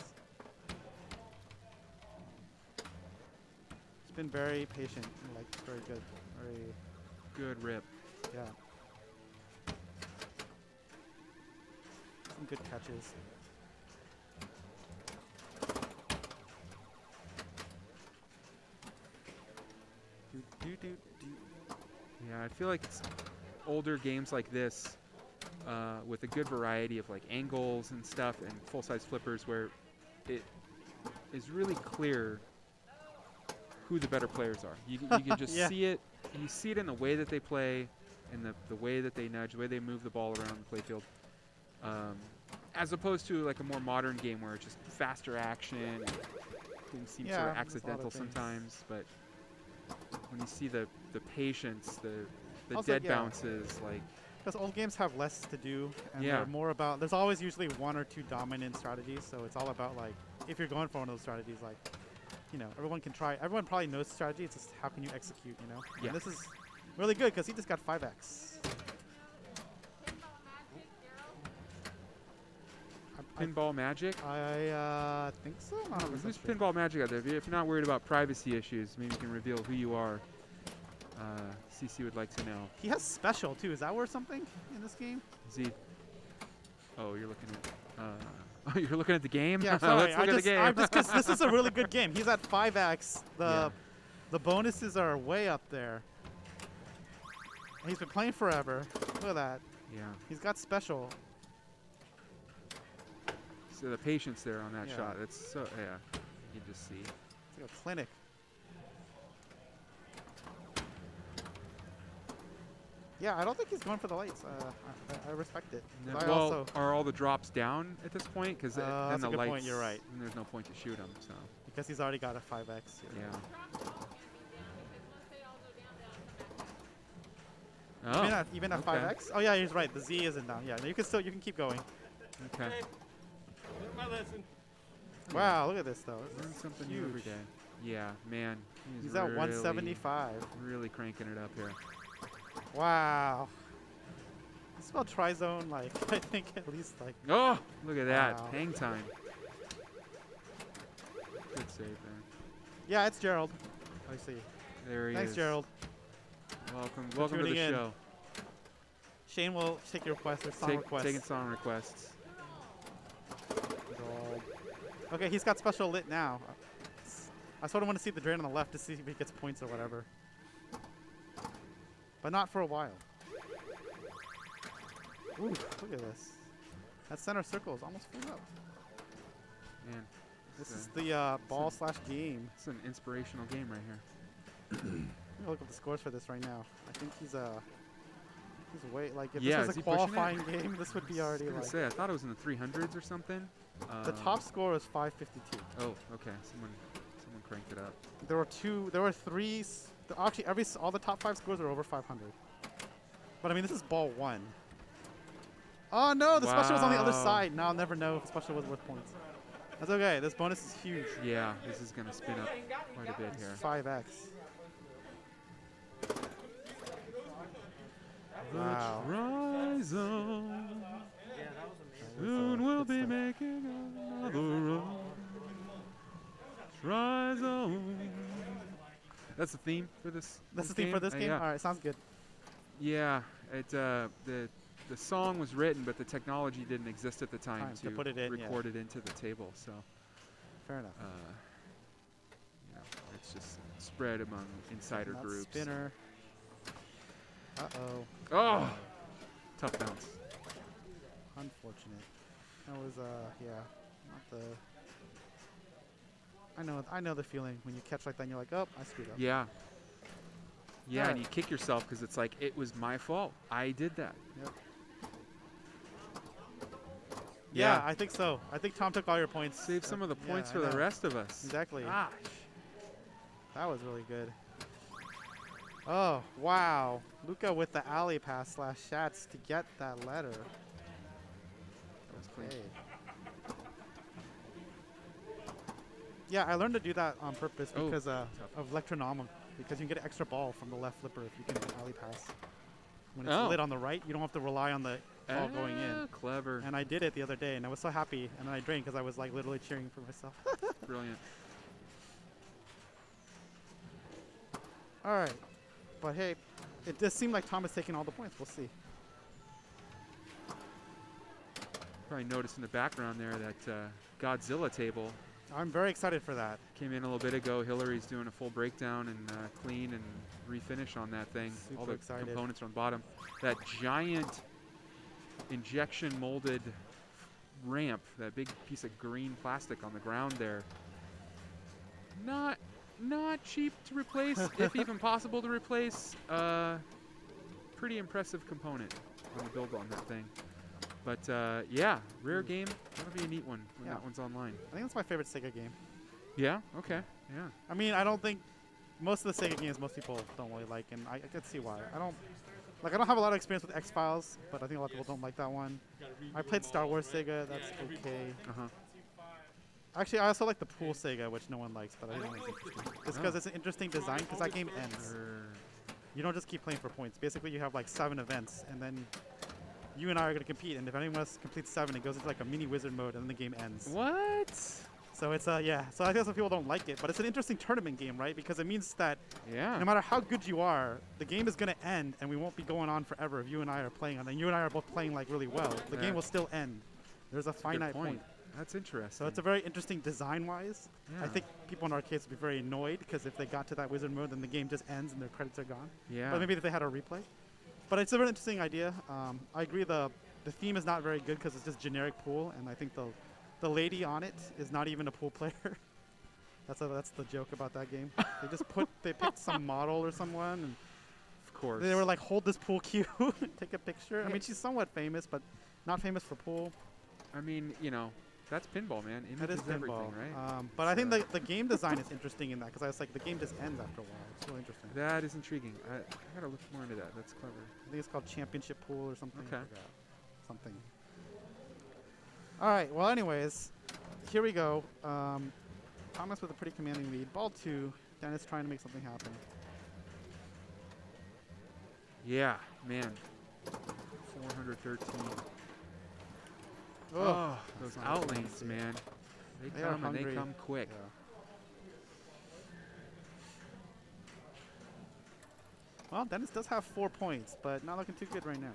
Speaker 1: been very patient, and, like very good, very
Speaker 4: Good rip.
Speaker 1: yeah. Some good catches. Do, do, do, do.
Speaker 4: Yeah, I feel like it's older games like this with a good variety of like angles and stuff and full-size flippers where it is really clear who the better players are. You can just
Speaker 1: Yeah.
Speaker 4: see it. You see it in the way that they play, in the way that they nudge, the way they move the ball around the playfield. As opposed to like a more modern game where it's just faster action and things seem
Speaker 1: Yeah,
Speaker 4: sort of
Speaker 1: there's a lot of
Speaker 4: accidental
Speaker 1: things.
Speaker 4: sometimes. But when you see the patience, the
Speaker 1: Also,
Speaker 4: dead
Speaker 1: yeah.
Speaker 4: bounces, like
Speaker 1: Because old games have less to do, and
Speaker 4: Yeah.
Speaker 1: they're more about. There's always usually one or two dominant strategies, so it's all about like if you're going for one of those strategies, like everyone can try. Everyone probably knows the strategy. It's just how can you execute, you know?
Speaker 4: Yeah.
Speaker 1: And this is really good because he just got 5x.
Speaker 4: Pinball Magic.
Speaker 1: I think so. I'm not
Speaker 4: Who's
Speaker 1: 100% sure.
Speaker 4: Pinball Magic out there? If you're not worried about privacy issues, maybe you can reveal who you are. CC would like to know.
Speaker 1: He has special too. Is that worth something in this game?
Speaker 4: Is he? Oh, you're looking at. Oh, you're looking at the game.
Speaker 1: Yeah, sorry.
Speaker 4: Let's look at the game.
Speaker 1: I'm just because this is a really good game. He's at 5x. The bonuses are way up there. And he's been playing forever. Look at that.
Speaker 4: Yeah.
Speaker 1: He's got special.
Speaker 4: So the patience there on that
Speaker 1: Yeah.
Speaker 4: shot. It's so yeah. You can just see.
Speaker 1: It's like a clinic. Yeah, I don't think he's going for the lights. I respect it. 'Cause I
Speaker 4: well,
Speaker 1: also
Speaker 4: are all the drops down at this point? Because then
Speaker 1: that's
Speaker 4: the
Speaker 1: a good
Speaker 4: lights.
Speaker 1: point, you're right.
Speaker 4: And there's no point to shoot them. So
Speaker 1: because he's already got a 5x.
Speaker 4: yeah.
Speaker 1: Even at
Speaker 4: okay.
Speaker 1: 5x. Oh yeah, he's right. The Z isn't down. Yeah, you can keep going.
Speaker 4: Okay.
Speaker 3: Learn my lesson.
Speaker 1: Wow, look at this though. This
Speaker 4: Learn
Speaker 1: is
Speaker 4: something new every
Speaker 1: huge.
Speaker 4: day. Yeah, man.
Speaker 1: He's at
Speaker 4: really,
Speaker 1: 175.
Speaker 4: Really cranking it up here.
Speaker 1: Wow. You spell Trizone like I think at least like
Speaker 4: Oh, look at that.
Speaker 1: Wow.
Speaker 4: Hang time. Good save there.
Speaker 1: yeah, it's Gerald. I see.
Speaker 4: There he
Speaker 1: Thanks,
Speaker 4: is.
Speaker 1: Gerald.
Speaker 4: Welcome to the
Speaker 1: tuning in.
Speaker 4: show.
Speaker 1: Shane will take your request or song request.
Speaker 4: Taking song requests.
Speaker 1: Gerald. Okay, he's got special lit now. I sort of want to see the drain on the left to see if he gets points or whatever. But not for a while. Ooh, look at this. That center circle is almost filled up.
Speaker 4: Man,
Speaker 1: This
Speaker 4: it's
Speaker 1: is the ball slash game.
Speaker 4: it's an inspirational game right here.
Speaker 1: Let me look at the scores for this right now. I think he's way like if
Speaker 4: Yeah,
Speaker 1: this
Speaker 4: is
Speaker 1: was
Speaker 4: he
Speaker 1: a
Speaker 4: pushing it?
Speaker 1: qualifying game, this would be
Speaker 4: I was
Speaker 1: already
Speaker 4: gonna
Speaker 1: like.
Speaker 4: say, I thought it was in the 300s or something.
Speaker 1: The top score is 552.
Speaker 4: Oh, okay. Someone cranked it up.
Speaker 1: There were three. Actually, all the top 5 scores are over 500. But I mean, this is ball 1. Oh no, the special was on the other
Speaker 4: Wow.
Speaker 1: side. Now I'll never know if the special was worth points. That's okay. This bonus is huge.
Speaker 4: Yeah, this is gonna spin up quite a bit here.
Speaker 1: 5x. Wow.
Speaker 4: Horizon.
Speaker 6: Yeah, that was amazing.
Speaker 4: Soon we'll
Speaker 1: Good
Speaker 4: be
Speaker 1: stuff.
Speaker 4: making another run. Horizon. That's the theme for this.
Speaker 1: That's the theme for this game.
Speaker 4: Yeah.
Speaker 1: All right, sounds good.
Speaker 4: Yeah, the song was written, but the technology didn't exist at the time
Speaker 1: To put it in, yeah.
Speaker 4: record it into the table. So,
Speaker 1: Fair enough.
Speaker 4: it's just spread among insider
Speaker 1: That
Speaker 4: groups.
Speaker 1: spinner. Uh-oh.
Speaker 4: Oh, tough bounce.
Speaker 1: Unfortunate. That was yeah, not the. I know the feeling when you catch like that and you're like, oh, I screwed up.
Speaker 4: Yeah. Yeah, and
Speaker 1: Alright.
Speaker 4: you kick yourself because it's like it was my fault. I did that.
Speaker 1: Yeah, I think so. I think Tom took all your points.
Speaker 4: Save some of the
Speaker 1: Yeah,
Speaker 4: points
Speaker 1: I
Speaker 4: for the
Speaker 1: know.
Speaker 4: rest of us.
Speaker 1: Exactly.
Speaker 4: Gosh.
Speaker 1: That was really good. Oh, wow. Luca with the alley pass slash shots to get that letter.
Speaker 4: That was clean.
Speaker 1: Okay. Yeah, I learned to do that on purpose
Speaker 4: Oh,
Speaker 1: because
Speaker 4: tough.
Speaker 1: of Electronom, because you can get an extra ball from the left flipper if you can alley pass. When it's
Speaker 4: Oh.
Speaker 1: lit on the right, you don't have to rely on the ball going in.
Speaker 4: Clever.
Speaker 1: And I did it the other day, and I was so happy, and then I drained because I was like literally cheering for myself.
Speaker 4: Brilliant.
Speaker 1: All right. But hey, it does seem like Tom is taking all the points. We'll see.
Speaker 4: Probably noticed in the background there that Godzilla table
Speaker 1: I'm very excited for that.
Speaker 4: came in a little bit ago. Hillary's doing a full breakdown and clean and refinish on that thing. All
Speaker 1: Super
Speaker 4: the
Speaker 1: excited.
Speaker 4: components are on the bottom. That giant injection molded ramp, that big piece of green plastic on the ground there. Not cheap to replace, if even possible to replace. Pretty impressive component on the build on that thing. But yeah, rare game. That'll be a neat one when
Speaker 1: Yeah.
Speaker 4: that one's online.
Speaker 1: I think that's my favorite Sega game.
Speaker 4: Yeah. Okay. Yeah.
Speaker 1: I mean, I don't think most of the Sega games most people don't really like, and I can see why. I don't have a lot of experience with X-Files, but I think a lot of people don't like that one. I played Star Wars Sega. That's okay.
Speaker 4: Uh huh.
Speaker 1: Actually, I also like the Pool Sega, which no one likes, but I think it's interesting. Just because it's an interesting design, because that game ends. You don't just keep playing for points. Basically, you have like 7 events, and then you and I are going to compete, and if anyone else completes 7, it goes into like a mini wizard mode, and then the game ends.
Speaker 4: What?
Speaker 1: So it's yeah. So I guess some people don't like it, but it's an interesting tournament game, right? Because it means that
Speaker 4: Yeah.
Speaker 1: no matter how good you are, the game is going to end, and we won't be going on forever if you and I are playing on it. And you and I are both playing like really well. The game will still end. There's a
Speaker 4: Good
Speaker 1: finite
Speaker 4: point.
Speaker 1: point.
Speaker 4: That's interesting.
Speaker 1: So it's a very interesting design-wise. I
Speaker 4: Yeah.
Speaker 1: think people in arcades would be very annoyed because if they got to that wizard mode, then the game just ends and their credits are gone.
Speaker 4: Yeah.
Speaker 1: But maybe if they had a replay. But it's a very interesting idea. I agree the theme is not very good because it's just generic pool, and I think the lady on it is not even a pool player. That's the joke about that game. They picked some model or someone, and
Speaker 4: Of course.
Speaker 1: they were like, hold this pool cue, take a picture. I mean, she's somewhat famous, but not famous for pool.
Speaker 4: I mean, that's pinball, man.
Speaker 1: That is
Speaker 4: Image everything,
Speaker 1: pinball,
Speaker 4: right?
Speaker 1: but I think the game design is interesting in that because I was like, the game just ends after a while. It's really interesting.
Speaker 4: That is intriguing. I gotta look more into that. That's clever.
Speaker 1: I think it's called Championship Pool or something. I
Speaker 4: Okay.
Speaker 1: forgot. Something. All right. Well, anyways, here we go. Thomas with a pretty commanding lead. Ball 2. Dennis trying to make something happen.
Speaker 4: Yeah, man. 413.
Speaker 1: Oh,
Speaker 4: Those
Speaker 1: that's not what I wanted to
Speaker 4: outlanes,
Speaker 1: see.
Speaker 4: man. They
Speaker 1: They are
Speaker 4: come and they
Speaker 1: hungry.
Speaker 4: come quick.
Speaker 1: Yeah. Well, Dennis does have 4 points, but not looking too good right now.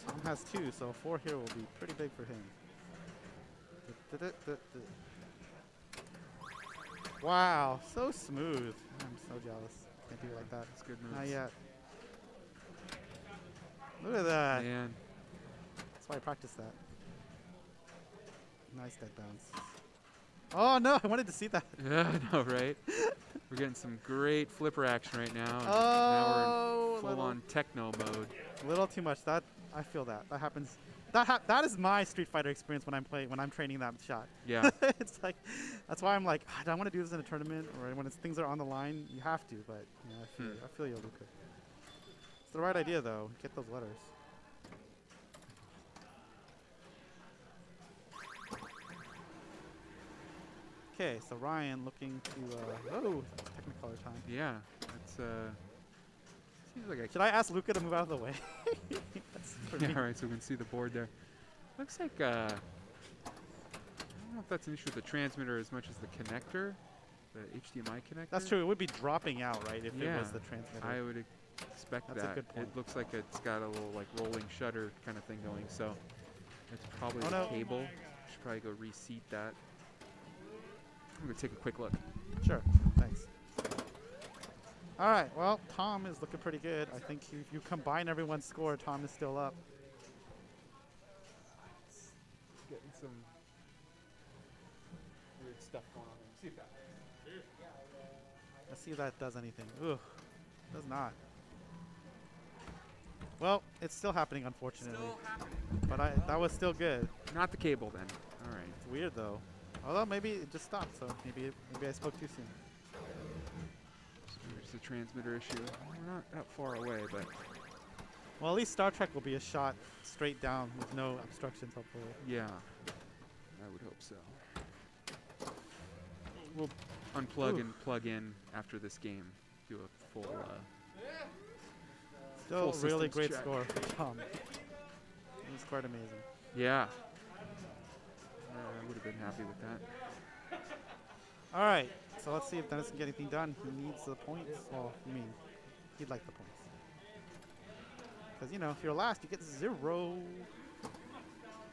Speaker 1: Tom has 2, so 4 here will be pretty big for him. Wow, so smooth. I'm so jealous. Can't do it like that.
Speaker 4: That's good moves.
Speaker 1: Not yet. Look at that.
Speaker 4: Man.
Speaker 1: That's why I practice that. Nice dead bounce. Oh no, I wanted to see that.
Speaker 4: Yeah, I know, right? We're getting some great flipper action right now. And now
Speaker 1: Oh,
Speaker 4: we're in full-on techno mode.
Speaker 1: little too much. That I feel that. That happens. That is my Street Fighter experience when I'm training that shot.
Speaker 4: Yeah.
Speaker 1: It's like, that's why I'm like, do I want to do this in a tournament or when things are on the line? You have to, but I feel you, Luca. It's the right idea though. Get those letters. Okay, so Ryan looking to oh, Technicolor time.
Speaker 4: Yeah. That's seems like
Speaker 1: Should I ask Luca to move out of the way? That's for me.
Speaker 4: yeah, right, so we can see the board there. Looks like I don't know if that's an issue with the transmitter as much as the connector, the HDMI connector.
Speaker 1: That's true. It would be dropping out, right, if it was
Speaker 4: Yeah,
Speaker 1: the transmitter.
Speaker 4: I would expect
Speaker 1: That's a
Speaker 4: that.
Speaker 1: good point.
Speaker 4: It looks like it's got a little like rolling shutter kind of thing going, so it's probably
Speaker 1: Oh,
Speaker 4: the
Speaker 1: no.
Speaker 4: cable. Should probably go reseat that. I'm gonna take a quick look.
Speaker 1: Sure. Thanks. All right. Well, Tom is looking pretty good. I think if you combine everyone's score, Tom is still up.
Speaker 4: Getting some weird stuff going on there. See if that.
Speaker 1: Let's see if that does anything. Ugh. Does not. Well, it's still happening, unfortunately. But that was still good.
Speaker 4: Not the cable then. All right.
Speaker 1: It's weird though. Although maybe it just stopped, so maybe I spoke too soon.
Speaker 4: So maybe it's a transmitter issue. We're not that far away, but
Speaker 1: Well, at least Star Trek will be a shot straight down with no obstructions, hopefully.
Speaker 4: yeah, I would hope so. We'll unplug
Speaker 1: Ooh.
Speaker 4: and plug in after this game. Do a full.
Speaker 1: Still
Speaker 4: Full
Speaker 1: really
Speaker 4: systems
Speaker 1: great
Speaker 4: check.
Speaker 1: score for Tom. It was quite amazing.
Speaker 4: Yeah. I would have been happy with that.
Speaker 1: All right. So let's see if Dennis can get anything done. He needs the points. Well, I mean, he'd like the points. Because, you know, if you're last, you get 0.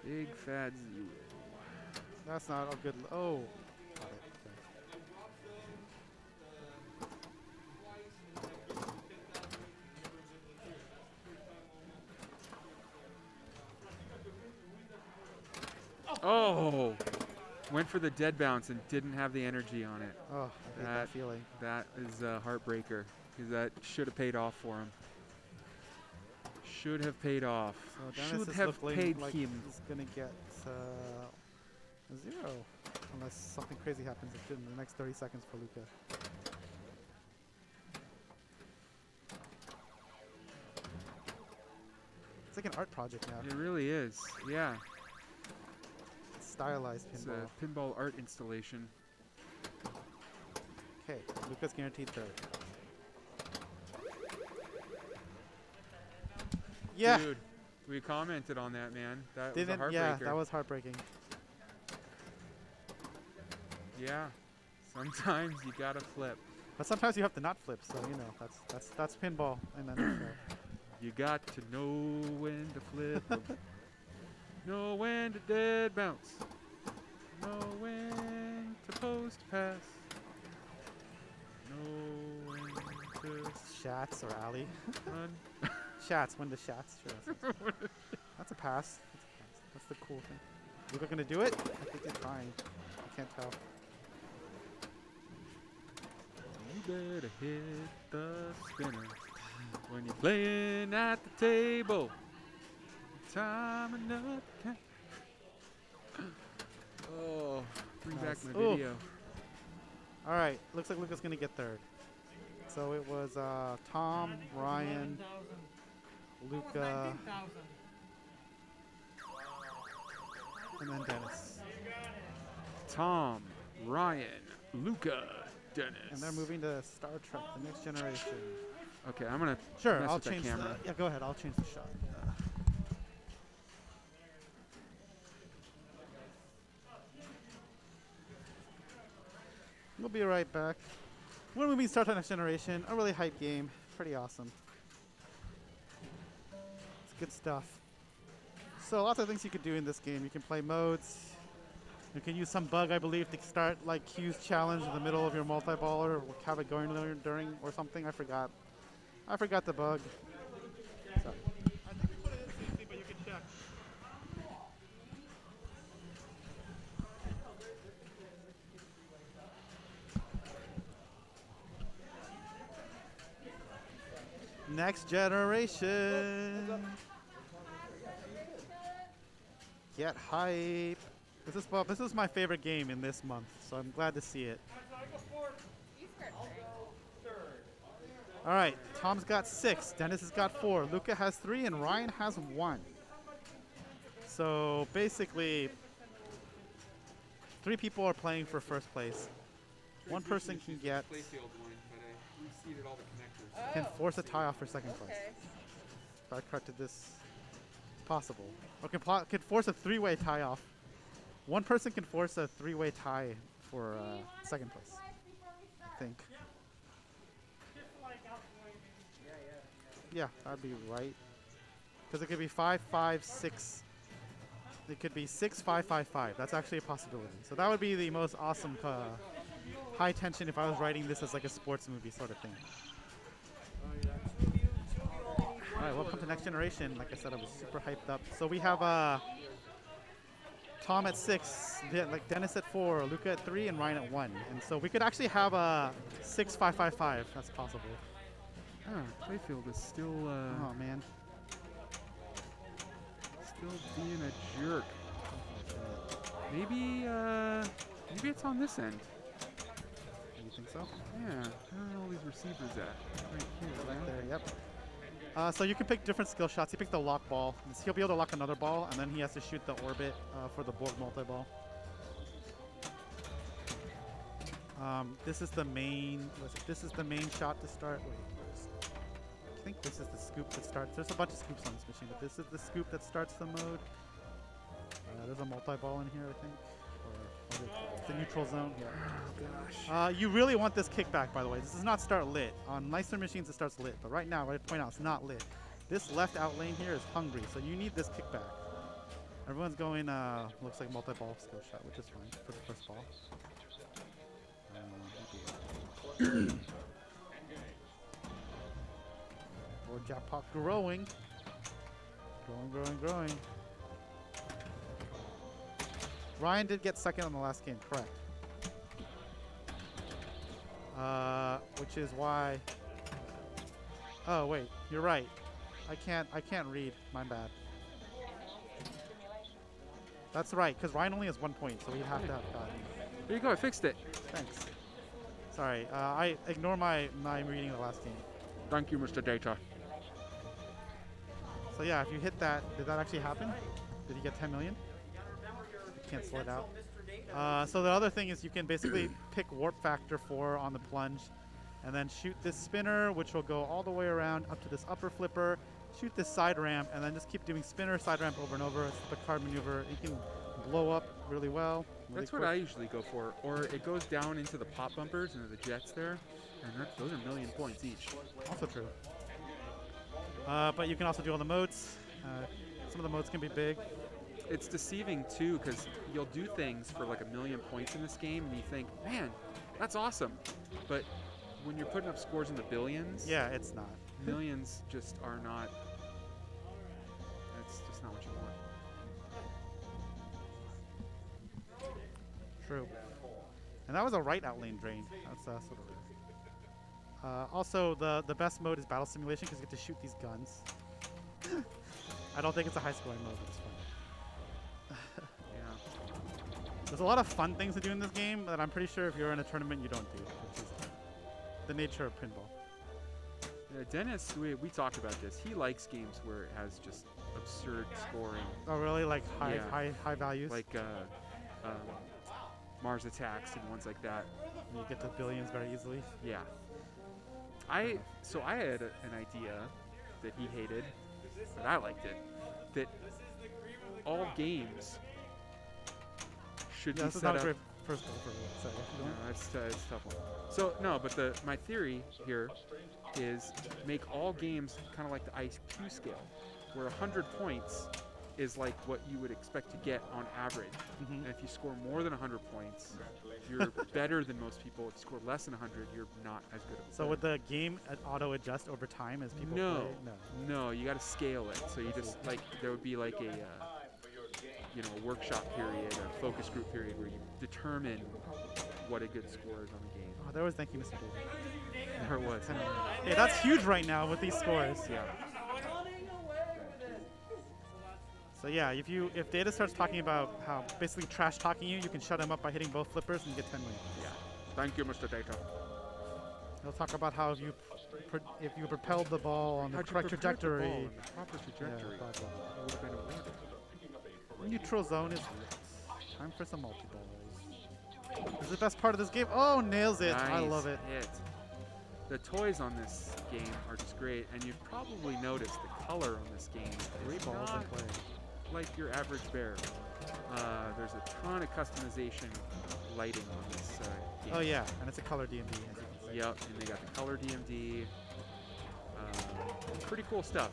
Speaker 4: Big fat 0.
Speaker 1: That's not a good. Oh. Got it. Okay.
Speaker 4: Oh! Went for the dead bounce and didn't have the energy on it.
Speaker 1: Oh, I hate that feeling.
Speaker 4: That is a heartbreaker because that should have paid off for him. Should have paid off.
Speaker 1: So Dennis
Speaker 4: Should
Speaker 1: is
Speaker 4: have
Speaker 1: looking
Speaker 4: paid
Speaker 1: like
Speaker 4: him.
Speaker 1: he's going to get a 0. Unless something crazy happens in the next 30 seconds for Luca. It's like an art project now.
Speaker 4: It really is. Yeah.
Speaker 1: Stylized
Speaker 4: It's
Speaker 1: pinball.
Speaker 4: a pinball art installation.
Speaker 1: Okay, Luca's guaranteed 3rd. Yeah,
Speaker 4: Dude, we commented on that, man. That was a
Speaker 1: didn't.
Speaker 4: heartbreaker.
Speaker 1: Yeah, that was heartbreaking.
Speaker 4: Yeah. Sometimes you gotta flip.
Speaker 1: But sometimes you have to not flip, so you know that's pinball in a nutshell.
Speaker 4: You got to know when to flip 'em. Know when to dead bounce. Know when to post pass. Know when to
Speaker 1: Shats or alley.
Speaker 4: run.
Speaker 1: Shats, when the Shats. Sure, that's a pass. That's the cool thing. Luca gonna do it? I think he's trying. I can't tell.
Speaker 4: You better hit the spinner when you're playing at the table. Time enough. Oh, bring back
Speaker 1: Nice.
Speaker 4: my
Speaker 1: Ooh.
Speaker 4: video.
Speaker 1: All right, looks like Luca's gonna get 3rd. So it was Tom, Ryan,
Speaker 6: 11,000.
Speaker 1: Luca,
Speaker 6: 19,000.
Speaker 1: and then Dennis.
Speaker 4: Tom, Ryan, Luca, Dennis.
Speaker 1: And they're moving to Star Trek: The Next Generation.
Speaker 4: Okay, I'm gonna
Speaker 1: Sure,
Speaker 4: mess
Speaker 1: I'll
Speaker 4: with that
Speaker 1: change the.
Speaker 4: camera.
Speaker 1: Yeah, go ahead. I'll change the shot. We'll be right back. We're moving Star Trek: Next Generation. A really hype game. Pretty awesome. It's good stuff. So lots of things you could do in this game. You can play modes. You can use some bug, I believe, to start like Q's challenge in the middle of your multi-baller, or have it going there during or something. I forgot. I forgot the bug. Sorry. I think we put it in CC, but you can check. Next Generation. Get hype. This is my favorite game in this month, so I'm glad to see it. All right, Tom's got 6, Dennis has got 4, Luca has 3, and Ryan has 1. So basically, 3 people are playing for first place. One person can get can force a tie off for second place. If I corrected this, it's possible. Or can force a 3-way tie off. One person can force a 3-way tie for second place, I think. Yeah, that'd be right. Because it could be 5, 5, 6. It could be 6, 5, 5, 5. That's actually a possibility. So that would be the most awesome high tension if I was writing this as like a sports movie sort of thing. All right, welcome to Next Generation. Like I said, I was super hyped up. So we have Tom at 6, like Dennis at 4, Luca at 3, and Ryan at 1. And so we could actually have a 6, 5, 5, 5. That's possible.
Speaker 4: Ah, Playfield is still
Speaker 1: Oh man.
Speaker 4: still being a jerk. Maybe it's on this end.
Speaker 1: You think so?
Speaker 4: Yeah, where are all these receivers at? Right here,
Speaker 1: Right
Speaker 4: man.
Speaker 1: there, yep. So you can pick different skill shots. He picked the lock ball. He'll be able to lock another ball, and then he has to shoot the orbit for the Borg multi-ball. This is the main. This is the main shot to start. Wait, I think this is the scoop that starts. There's a bunch of scoops on this machine, but this is the scoop that starts the mode. There's a multi-ball in here, I think. Or It's the neutral zone. Yeah. You really want this kickback, by the way. This does not start lit. On nicer machines, it starts lit. But right now, I point out, it's not lit. This left out lane here is hungry, so you need this kickback. Everyone's going, looks like multi-ball skill shot, which is fine for the first ball. Or jackpot growing. Growing. Ryan did get second on the last game, correct. Which is why. Oh wait, you're right. I can't read. My bad. That's right, because Ryan only has 1 point, so he'd have to have gotten.
Speaker 4: There you go. I fixed it.
Speaker 1: Thanks. Sorry, I ignore my reading of the last game.
Speaker 4: Thank you, Mr. Data.
Speaker 1: So yeah, if you hit that, did that actually happen? Did you get 10 million? Cancel it out. So the other thing is you can basically pick warp factor 4 on the plunge and then shoot this spinner, which will go all the way around up to this upper flipper, shoot this side ramp, and then just keep doing spinner, side ramp over and over. It's the card maneuver. You can blow up really well. Really
Speaker 4: That's what I usually go for. Or it goes down into the pop bumpers and the jets there, and those are 1,000,000 points each.
Speaker 1: Also true. But you can also do all the modes. Some of the modes can be big.
Speaker 4: It's deceiving too, because you'll do things for like 1,000,000 points in this game, and you think, man, that's awesome. But when you're putting up scores in the billions,
Speaker 1: Yeah, it's not.
Speaker 4: millions just are not. That's just not what you want.
Speaker 1: True. And that was a right out lane drain. That's sort of it. Also, the best mode is battle simulation because you get to shoot these guns. I don't think it's a high scoring mode, but it's fun.
Speaker 4: Yeah.
Speaker 1: There's a lot of fun things to do in this game that I'm pretty sure if you're in a tournament you don't do, which is the nature of pinball.
Speaker 4: Dennis, we talked about this. He likes games where it has just absurd scoring,
Speaker 1: Oh, really? Like high
Speaker 4: Yeah.
Speaker 1: high values?
Speaker 4: like Mars Attacks and ones like that.
Speaker 1: You get to billions very easily.
Speaker 4: Yeah. So I had an idea that he hated, but I liked it. That all games should
Speaker 1: Yeah,
Speaker 4: be
Speaker 1: this is
Speaker 4: set
Speaker 1: not a
Speaker 4: up.
Speaker 1: great first goal for me. So if you
Speaker 4: No,
Speaker 1: don't-
Speaker 4: it's a tough one. So no, but my theory here is make all games kind of like the IQ scale, where 100 points is like what you would expect to get on average.
Speaker 1: Mhm.
Speaker 4: And if you score more than 100 points, you're better than most people. If you score less than 100, you're not as good of a
Speaker 1: So
Speaker 4: player.
Speaker 1: would the game auto adjust over time as people
Speaker 4: No.
Speaker 1: play? No.
Speaker 4: No, you got to scale it. So you just like there would be like a a workshop period, a focus group period where you determine what a good score is on the game.
Speaker 1: Oh, there was thank you, Mr. David.
Speaker 4: There was.
Speaker 1: Yeah, that's huge right now with these scores.
Speaker 4: Yeah.
Speaker 1: So yeah, if Data starts talking about how basically trash talking you can shut him up by hitting both flippers and you get 10 million.
Speaker 4: Yeah. Thank you, Mr. Data.
Speaker 1: He'll talk about how if you propelled the ball on the
Speaker 4: How'd you
Speaker 1: correct
Speaker 4: prepare the
Speaker 1: trajectory.
Speaker 4: ball in the proper trajectory?
Speaker 1: blah, blah, blah.
Speaker 4: It would have been awarded.
Speaker 1: Neutral zone is lit. Time for some multi-balls. This is the best part of this game. Oh, nails it. I
Speaker 4: Nice
Speaker 1: love it.
Speaker 4: hit. The toys on this game are just great, and you've probably noticed the color on this game
Speaker 1: Three
Speaker 4: is
Speaker 1: balls
Speaker 4: not
Speaker 1: in play.
Speaker 4: like your average bear. There's a ton of customization lighting on this game.
Speaker 1: Oh yeah, and it's a color DMD. As you can see.
Speaker 4: Yep, and they got the color DMD. Pretty cool stuff.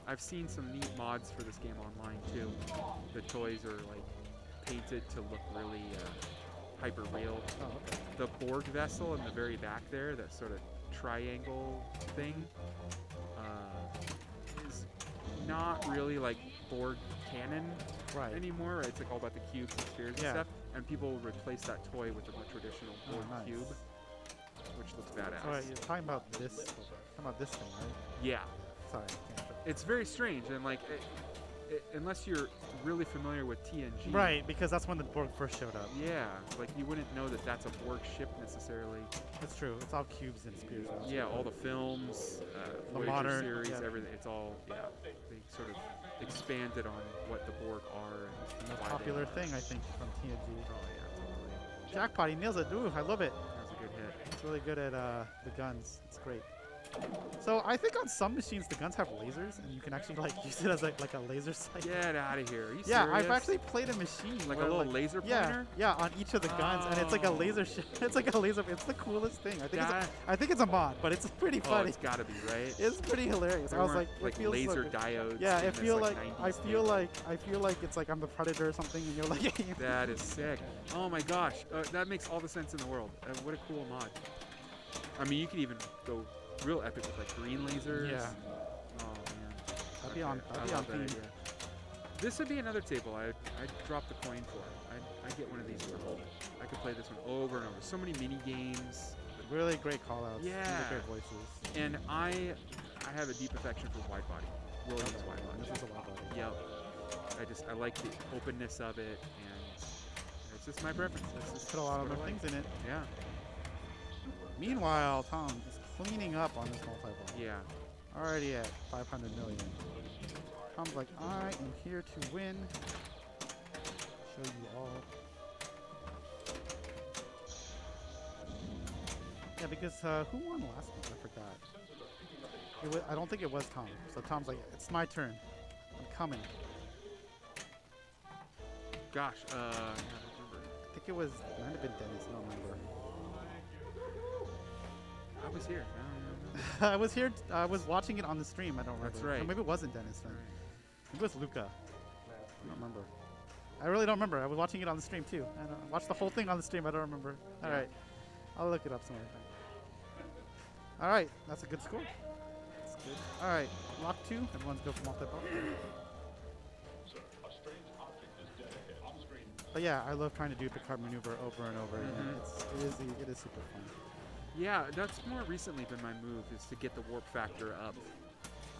Speaker 4: I've seen some neat mods for this game online too. The toys are like painted to look really hyper real.
Speaker 1: Oh, okay.
Speaker 4: The Borg vessel in the very back there, that sort of triangle thing, is not really like Borg canon
Speaker 1: Right.
Speaker 4: anymore. It's like all about the cubes and spheres and
Speaker 1: Yeah.
Speaker 4: stuff. And people will replace that toy with a more traditional
Speaker 1: Oh,
Speaker 4: Borg
Speaker 1: nice.
Speaker 4: cube, which looks badass.
Speaker 1: So you're talking about this thing, right?
Speaker 4: Yeah,
Speaker 1: Sorry. Can't
Speaker 4: it's very strange, and like, unless you're really familiar with TNG,
Speaker 1: Right, because that's when the Borg first showed up.
Speaker 4: Yeah, like you wouldn't know that that's a Borg ship necessarily.
Speaker 1: That's true. It's all cubes and spheres. now.
Speaker 4: Yeah, all the films,
Speaker 1: The
Speaker 4: Voyager
Speaker 1: modern-
Speaker 4: series,
Speaker 1: yeah.
Speaker 4: everything. It's all They sort of expanded on what the Borg are and
Speaker 1: The most
Speaker 4: why they
Speaker 1: popular
Speaker 4: are.
Speaker 1: thing, I think, from TNG.
Speaker 4: Oh yeah, totally.
Speaker 1: Jackpot, he nails it. Ooh, I love it.
Speaker 4: That was a good hit.
Speaker 1: It's really good at the guns. It's great. So I think on some machines the guns have lasers, and you can actually like use it as like a laser sight.
Speaker 4: Get out of here. Are you
Speaker 1: Yeah,
Speaker 4: serious?
Speaker 1: I've actually played a machine
Speaker 4: Like a
Speaker 1: where,
Speaker 4: little laser
Speaker 1: yeah,
Speaker 4: pointer?
Speaker 1: yeah, on each of the guns, and it's like a laser. It's like a laser. It's the coolest thing. I think it's a mod, but it's pretty
Speaker 4: Oh,
Speaker 1: funny.
Speaker 4: it's got to be, right?
Speaker 1: It's pretty hilarious.
Speaker 4: There
Speaker 1: I was
Speaker 4: weren't,
Speaker 1: like, it feels so
Speaker 4: laser
Speaker 1: good.
Speaker 4: diodes.
Speaker 1: Yeah,
Speaker 4: in
Speaker 1: it
Speaker 4: this,
Speaker 1: feel like
Speaker 4: 90s
Speaker 1: I feel
Speaker 4: thing.
Speaker 1: like it's like I'm the predator or something, and you're like.
Speaker 4: That is sick. Oh my gosh, that makes all the sense in the world. What a cool mod. I mean, you could even go real epic with like green lasers.
Speaker 1: Yeah.
Speaker 4: Oh man.
Speaker 1: That'd be on. That'd be
Speaker 4: I
Speaker 1: on
Speaker 4: love that
Speaker 1: theme.
Speaker 4: idea. This would be another table I'd drop the coin for. I'd get one of these for home. I could play this one over and over. So many mini games.
Speaker 1: Really great call outs.
Speaker 4: Yeah.
Speaker 1: Really great voices.
Speaker 4: And I have a deep affection for wide body. Williams wide body.
Speaker 1: This is a wild body.
Speaker 4: Yep. I like the openness of it, and it's just my preference. That's just
Speaker 1: Put a lot of
Speaker 4: what
Speaker 1: other
Speaker 4: I like.
Speaker 1: things in it.
Speaker 4: Yeah.
Speaker 1: Meanwhile, Tom is cleaning up on this multi-ball.
Speaker 4: Yeah.
Speaker 1: Already at 500 million. Tom's like, I am here to win. Show you all. Yeah, because who won last one? I forgot. I don't think it was Tom. So Tom's like, it's my turn. I'm coming.
Speaker 4: Gosh. I don't remember.
Speaker 1: I think it was, it might have been Dennis. I don't remember.
Speaker 4: I was here. I don't remember.
Speaker 1: I was here. I was watching it on the stream. I don't remember.
Speaker 4: That's right.
Speaker 1: Or maybe it wasn't Dennis then.
Speaker 4: Right.
Speaker 1: Maybe it was Luca. I don't remember. I really don't remember. I was watching it on the stream too. I watched the whole thing on the stream. I don't remember. All right. I'll look it up somewhere. All right. That's a good score. That's good. All right. Lock 2. Everyone's go for multi-ball. But yeah, I love trying to do the card maneuver over and over again. It is super fun.
Speaker 4: Yeah, that's more recently been my move, is to get the warp factor up.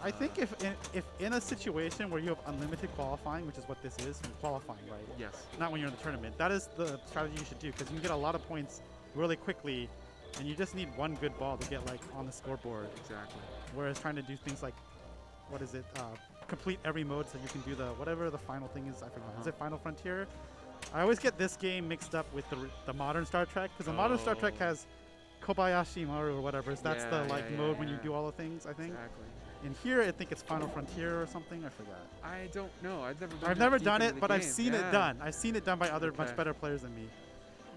Speaker 1: I think if in a situation where you have unlimited qualifying, which is what this is, qualifying, right?
Speaker 4: Yes.
Speaker 1: Not when you're in the tournament. That is the strategy you should do, because you can get a lot of points really quickly, and you just need one good ball to get like on the scoreboard.
Speaker 4: Exactly.
Speaker 1: Whereas trying to do things like, what is it? Complete every mode so you can do the whatever the final thing is. I forgot. Is it Final Frontier? I always get this game mixed up with the modern Star Trek, because the modern Star Trek has Kobayashi Maru or whatever. So that's the mode when you do all the things, I think.
Speaker 4: Exactly.
Speaker 1: In here, I think it's Final Frontier or something. I forgot.
Speaker 4: I don't know.
Speaker 1: I've never done it, but I've seen it done. I've seen it done by other much
Speaker 4: Okay.
Speaker 1: better players than me.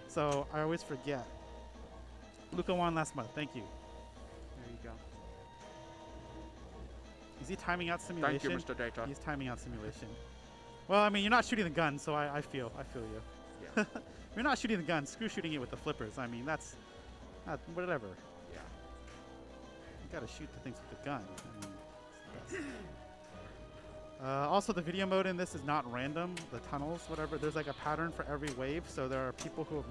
Speaker 1: So I always forget. Luca won last month. Thank you.
Speaker 4: There you go.
Speaker 1: Is he timing out simulation?
Speaker 4: Thank you, Mr. Data.
Speaker 1: He's timing out simulation. Well, I mean, you're not shooting the gun, so I feel you.
Speaker 4: Yeah.
Speaker 1: You're not shooting the gun. Screw shooting it with the flippers. I mean, that's whatever.
Speaker 4: Yeah.
Speaker 1: You gotta shoot the things with the gun. I mean, it's the best. Also, the video mode in this is not random. The tunnels, whatever. There's like a pattern for every wave, so there are people who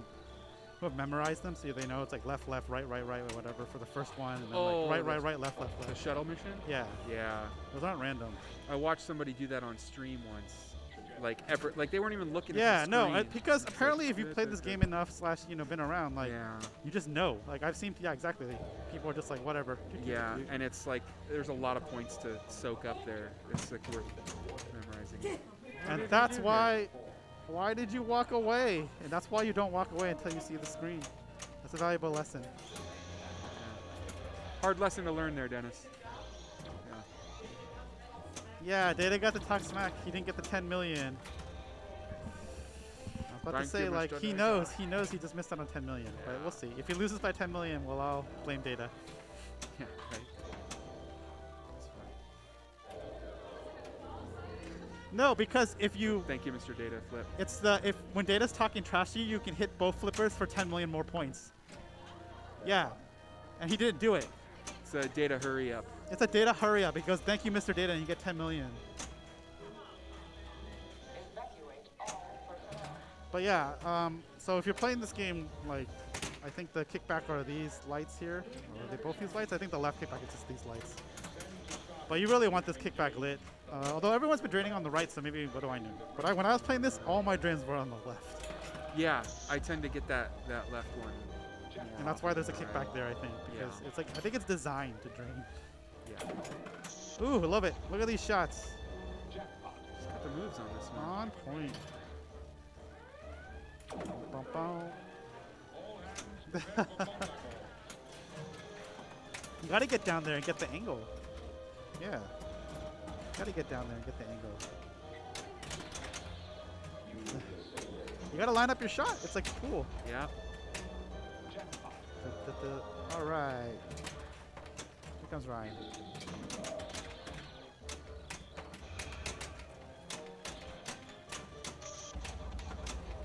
Speaker 1: have memorized them, so they know it's like left, left, right, right, right, or whatever for the first one, and then
Speaker 4: Oh,
Speaker 1: like right, right,
Speaker 4: that's-
Speaker 1: right, left, left,
Speaker 4: The
Speaker 1: left.
Speaker 4: shuttle mission?
Speaker 1: Yeah,
Speaker 4: Yeah.
Speaker 1: those aren't random.
Speaker 4: I watched somebody do that on stream once. Like they weren't even looking
Speaker 1: Yeah,
Speaker 4: at the
Speaker 1: no,
Speaker 4: screen.
Speaker 1: because
Speaker 4: It's like,
Speaker 1: apparently if you played this game enough / been around, like
Speaker 4: yeah.
Speaker 1: you just know. Like I've seen, yeah, exactly. Like, people are just like whatever.
Speaker 4: Yeah, and it's like there's a lot of points to soak up there. It's like worth memorizing.
Speaker 1: And that's why. Why did you walk away? And that's why you don't walk away until you see the screen. That's a valuable lesson.
Speaker 4: Yeah. Hard lesson to learn there, Dennis. Yeah.
Speaker 1: Yeah, Data got the talk smack. He didn't get the 10 million. I was about to
Speaker 4: Thank
Speaker 1: say,
Speaker 4: you,
Speaker 1: like,
Speaker 4: Mr.
Speaker 1: he
Speaker 4: Data.
Speaker 1: knows he just missed out on 10 million. But
Speaker 4: Yeah.
Speaker 1: we'll see. If he loses by 10 million, well, I'll blame Data.
Speaker 4: Yeah, right. That's fine.
Speaker 1: No, because if you,
Speaker 4: Thank you, Mr. Data Flip.
Speaker 1: it's when Data's talking trash to you, you can hit both flippers for 10 million more points. Yeah, and he didn't do it.
Speaker 4: It's a Data hurry up.
Speaker 1: It's a Data hurry up. It goes, thank you, Mr. Data, and you get 10 million. But yeah, so if you're playing this game, like, I think the kickback are these lights here. Or are they both these lights? I think the left kickback is just these lights. But you really want this kickback lit. Although everyone's been draining on the right, so maybe, what do I know? But when I was playing this, all my drains were on the left.
Speaker 4: Yeah, I tend to get that left one. more
Speaker 1: And that's why there's a
Speaker 4: often than
Speaker 1: kickback
Speaker 4: right.
Speaker 1: there, I think. Because
Speaker 4: Yeah.
Speaker 1: it's like, I think it's designed to drain.
Speaker 4: Yeah.
Speaker 1: Ooh, I love it. Look at these shots.
Speaker 4: Just got the moves on this one.
Speaker 1: On point. Bum, bum. You gotta get down there and get the angle. Yeah. Gotta get down there and get the angle. You gotta line up your shot. It's like cool.
Speaker 4: Yeah.
Speaker 1: All right. Here comes Ryan.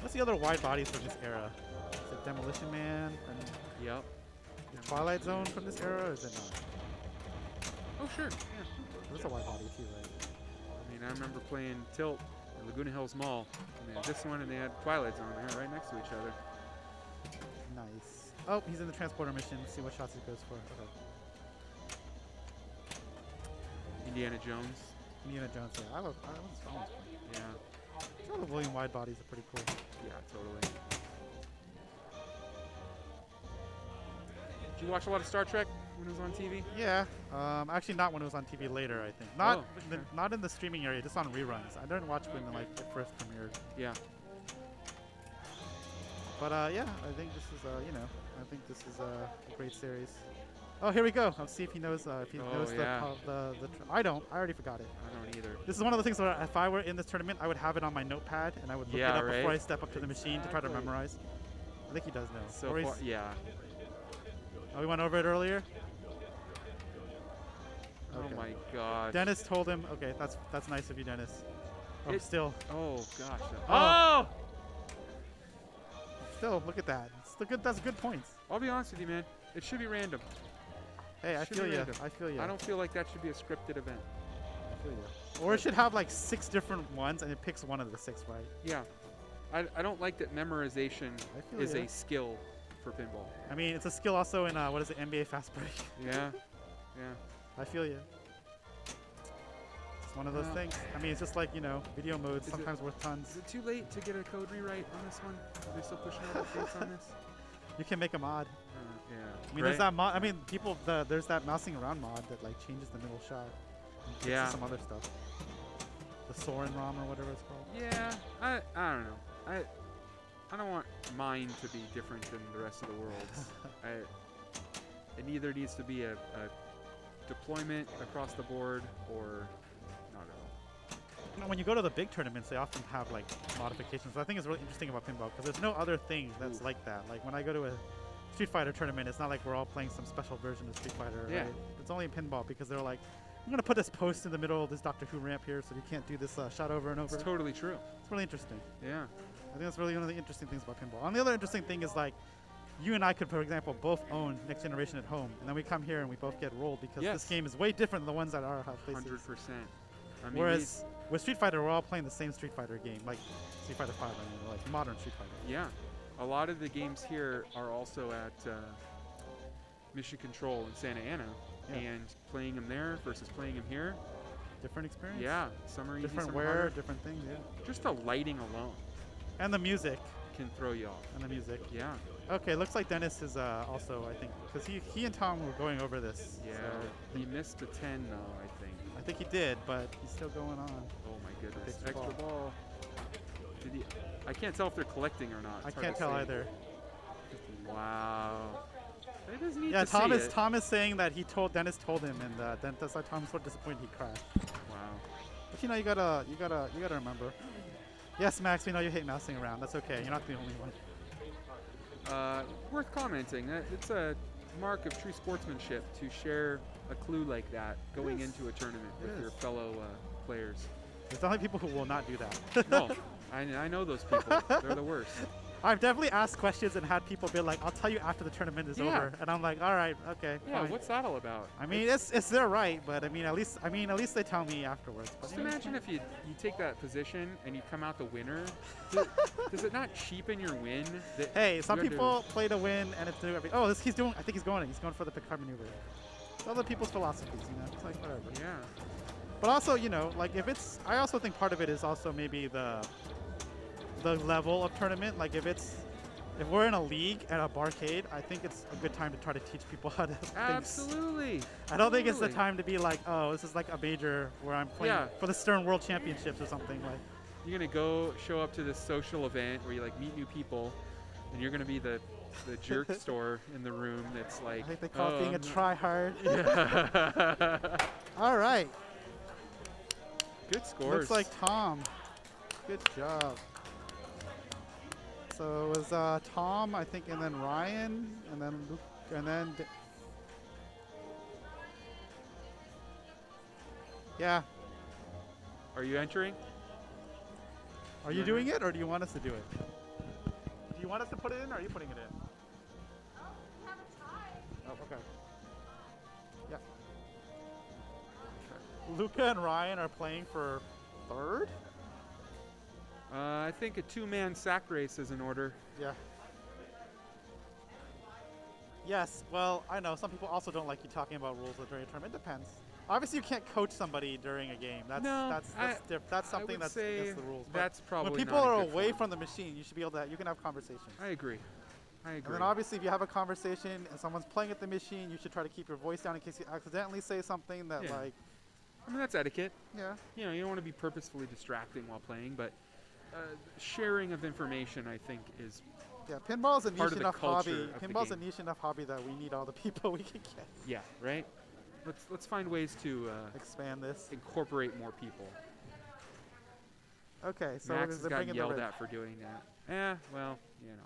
Speaker 1: What's the other wide bodies from this era? Is it Demolition Man and
Speaker 4: Yep.
Speaker 1: the Twilight Zone from this era, or is it not?
Speaker 4: Oh, sure. Yeah.
Speaker 1: That's a wide body too, right?
Speaker 4: I mean, I remember playing Tilt at Laguna Hills Mall. And they had this one and they had Twilight Zone. They were right next to each other.
Speaker 1: Nice. Oh, he's in the transporter mission. Let's see what shots he goes for. Okay.
Speaker 4: Indiana Jones.
Speaker 1: Indiana Jones. Yeah, I love this film.
Speaker 4: Yeah.
Speaker 1: Some of the William wide bodies are pretty cool.
Speaker 4: Yeah, totally. Did you watch a lot of Star Trek when it was on TV?
Speaker 1: Yeah. Actually, not when it was on TV later. I think not
Speaker 4: Oh, okay.
Speaker 1: not in the streaming area, just on reruns. I didn't watch when like it first premiered.
Speaker 4: Yeah.
Speaker 1: But yeah, I think this is I think this is a great series. Oh, here we go. Let's see if he knows if he
Speaker 4: Oh,
Speaker 1: knows
Speaker 4: yeah.
Speaker 1: I don't. I already forgot it.
Speaker 4: I don't either.
Speaker 1: This is one of the things where if I were in this tournament, I would have it on my notepad and I would look
Speaker 4: Yeah,
Speaker 1: it up before
Speaker 4: right?
Speaker 1: I step up to the machine to try to
Speaker 4: Exactly.
Speaker 1: memorize. I think he does know.
Speaker 4: So
Speaker 1: Or he's-
Speaker 4: far, yeah.
Speaker 1: Oh, we went over it earlier. Okay.
Speaker 4: Oh my god.
Speaker 1: Dennis told him. Okay, that's nice of you, Dennis. Oh,
Speaker 4: It-
Speaker 1: still,
Speaker 4: Oh gosh.
Speaker 1: Oh.
Speaker 4: Oh!
Speaker 1: still, look at that. It's the good. That's good points.
Speaker 4: I'll be honest with you, man. It should be random.
Speaker 1: Hey, I
Speaker 4: Should
Speaker 1: feel
Speaker 4: be
Speaker 1: you.
Speaker 4: random.
Speaker 1: I feel you.
Speaker 4: I don't feel like that should be a scripted event.
Speaker 1: I feel you. Or it should have like 6 different ones, and it picks one of the 6, right?
Speaker 4: Yeah. I don't like that memorization
Speaker 1: I feel
Speaker 4: is
Speaker 1: ya.
Speaker 4: a skill for pinball.
Speaker 1: I mean, it's a skill also in what is it, NBA Fast Break.
Speaker 4: Yeah. Yeah.
Speaker 1: I feel you. It's one of those
Speaker 4: Well.
Speaker 1: things. I mean, it's just like video modes
Speaker 4: Is it-
Speaker 1: sometimes worth tons.
Speaker 4: Is it too late to get a code rewrite on this one? Are they still pushing out updates on this?
Speaker 1: You can make a mod.
Speaker 4: Yeah.
Speaker 1: I mean, there's that mod. I mean, there's that mousing around mod that like changes the middle shot. And fixes
Speaker 4: Yeah.
Speaker 1: Some other stuff. The Soren ROM or whatever it's called.
Speaker 4: Yeah. I don't know. I don't want mine to be different than the rest of the world's. It either needs to be a deployment across the board or not at all.
Speaker 1: When you go to the big tournaments, they often have like modifications. I think it's really interesting about pinball because there's no other thing that's
Speaker 4: Ooh.
Speaker 1: like that. Like when I go to a Street Fighter tournament, it's not like we're all playing some special version of Street Fighter.
Speaker 4: Yeah.
Speaker 1: Right? It's only in pinball because they're like, I'm gonna put this post in the middle of this Doctor Who ramp here, so you can't do this shot over and over.
Speaker 4: It's totally true.
Speaker 1: It's really interesting.
Speaker 4: Yeah.
Speaker 1: I think that's really one of the interesting things about pinball. And the other interesting thing is like, you and I could, for example, both own Next Generation at home, and then we come here and we both get rolled because
Speaker 4: Yes.
Speaker 1: this game is way different than the ones that are places.
Speaker 4: 100%. I mean,
Speaker 1: Whereas with Street Fighter, we're all playing the same Street Fighter game, like Street Fighter 5, I mean, like modern Street Fighter.
Speaker 4: yeah. A lot of the games here are also at Mission Control in Santa Ana.
Speaker 1: Yeah.
Speaker 4: And playing them there versus playing them here,
Speaker 1: Different experience.
Speaker 4: yeah, some are easy,
Speaker 1: Different
Speaker 4: some
Speaker 1: wear,
Speaker 4: harder.
Speaker 1: different things, yeah.
Speaker 4: Just the lighting alone
Speaker 1: And the music,
Speaker 4: can throw you off.
Speaker 1: and the music.
Speaker 4: Yeah,
Speaker 1: Okay, looks like Dennis is also, I think, because he and Tom were going over this.
Speaker 4: yeah.
Speaker 1: So
Speaker 4: He missed a 10 though, I think.
Speaker 1: I think he did, but he's still going on.
Speaker 4: Oh my goodness.
Speaker 1: Extra
Speaker 4: Extra ball. Did he? I can't tell if they're collecting or not.
Speaker 1: I
Speaker 4: It's hard
Speaker 1: can't
Speaker 4: to
Speaker 1: tell
Speaker 4: see.
Speaker 1: either.
Speaker 4: Wow. That is neat
Speaker 1: Yeah,
Speaker 4: to
Speaker 1: Tom
Speaker 4: see
Speaker 1: is
Speaker 4: it.
Speaker 1: Tom is saying that Dennis told him, and then that's why Tom's so disappointed he crashed.
Speaker 4: Wow.
Speaker 1: But you gotta remember. Yes, Max, we know you hate mousing around. That's okay. You're not the only one.
Speaker 4: Worth commenting. It's a mark of true sportsmanship to share a clue like that going
Speaker 1: is.
Speaker 4: into a tournament
Speaker 1: It
Speaker 4: with your
Speaker 1: is.
Speaker 4: fellow players.
Speaker 1: There's only people who will not do that.
Speaker 4: No, I know those people. They're the worst.
Speaker 1: I've definitely asked questions and had people be like, "I'll tell you after the tournament is
Speaker 4: Yeah.
Speaker 1: over," and I'm like, "All right, okay."
Speaker 4: Yeah,
Speaker 1: fine."
Speaker 4: what's that all about?
Speaker 1: I mean, it's their right, but at least they tell me afterwards. But,
Speaker 4: Just
Speaker 1: you know,
Speaker 4: imagine if you take that position and you come out the winner. Does it not cheapen your win? That
Speaker 1: Hey, some
Speaker 4: you had to-
Speaker 1: people play to win, and it's I think he's going for the Picard maneuver. It's other people's philosophies, It's like whatever.
Speaker 4: Yeah.
Speaker 1: But also, like I also think part of it is also maybe the level of tournament. Like if we're in a league at a barcade, I think it's a good time to try to teach people how to think.
Speaker 4: Absolutely.
Speaker 1: I don't think it's the
Speaker 4: Totally.
Speaker 1: time to be like, oh, this is like a major where I'm playing
Speaker 4: Yeah.
Speaker 1: for the Stern World Championships or something. Like,
Speaker 4: You're gonna go show up to this social event where you like meet new people, and you're gonna be the jerk store in the room that's like.
Speaker 1: I think they call it being a
Speaker 4: I'm not-"
Speaker 1: try-hard.
Speaker 4: Yeah.
Speaker 1: All right.
Speaker 4: Good scores.
Speaker 1: Looks like Tom. Good job. So it was Tom, I think, and then Ryan, and then Luke, and then. Yeah.
Speaker 4: Are you entering?
Speaker 1: Are you doing it, or do you want us to do it? Do you want us to put it in, or are you putting it in?
Speaker 2: Have a tie.
Speaker 1: Oh, okay. Yeah. Luca and Ryan are playing for third?
Speaker 4: I think a two-man sack race is in order.
Speaker 1: Yeah. Yes, well, I know some people also don't like you talking about rules during a tournament. It depends. Obviously, you can't coach somebody during a game. That's
Speaker 4: No,
Speaker 1: that's
Speaker 4: I
Speaker 1: something
Speaker 4: would
Speaker 1: that's
Speaker 4: say
Speaker 1: against the rules. But
Speaker 4: that's probably
Speaker 1: when people
Speaker 4: not a
Speaker 1: are
Speaker 4: good
Speaker 1: away
Speaker 4: form.
Speaker 1: from the machine, you should be able to. You can have conversations.
Speaker 4: I agree.
Speaker 1: And then obviously, if you have a conversation and someone's playing at the machine, you should try to keep your voice down in case you accidentally say something that
Speaker 4: Yeah.
Speaker 1: like,
Speaker 4: I mean, that's etiquette.
Speaker 1: yeah.
Speaker 4: You know, you don't want to be purposefully distracting while playing, but sharing of information, I think, is
Speaker 1: Yeah, pinball's a
Speaker 4: Part
Speaker 1: niche
Speaker 4: of the
Speaker 1: enough hobby.
Speaker 4: culture of the
Speaker 1: Pinball's a
Speaker 4: game.
Speaker 1: niche enough hobby that we need all the people we can get.
Speaker 4: yeah, right. Let's find ways to
Speaker 1: Expand this.
Speaker 4: incorporate more people.
Speaker 1: Okay, so
Speaker 4: Max has
Speaker 1: they're
Speaker 4: got
Speaker 1: bringing the
Speaker 4: yelled
Speaker 1: rig.
Speaker 4: at for doing that. Well, you know,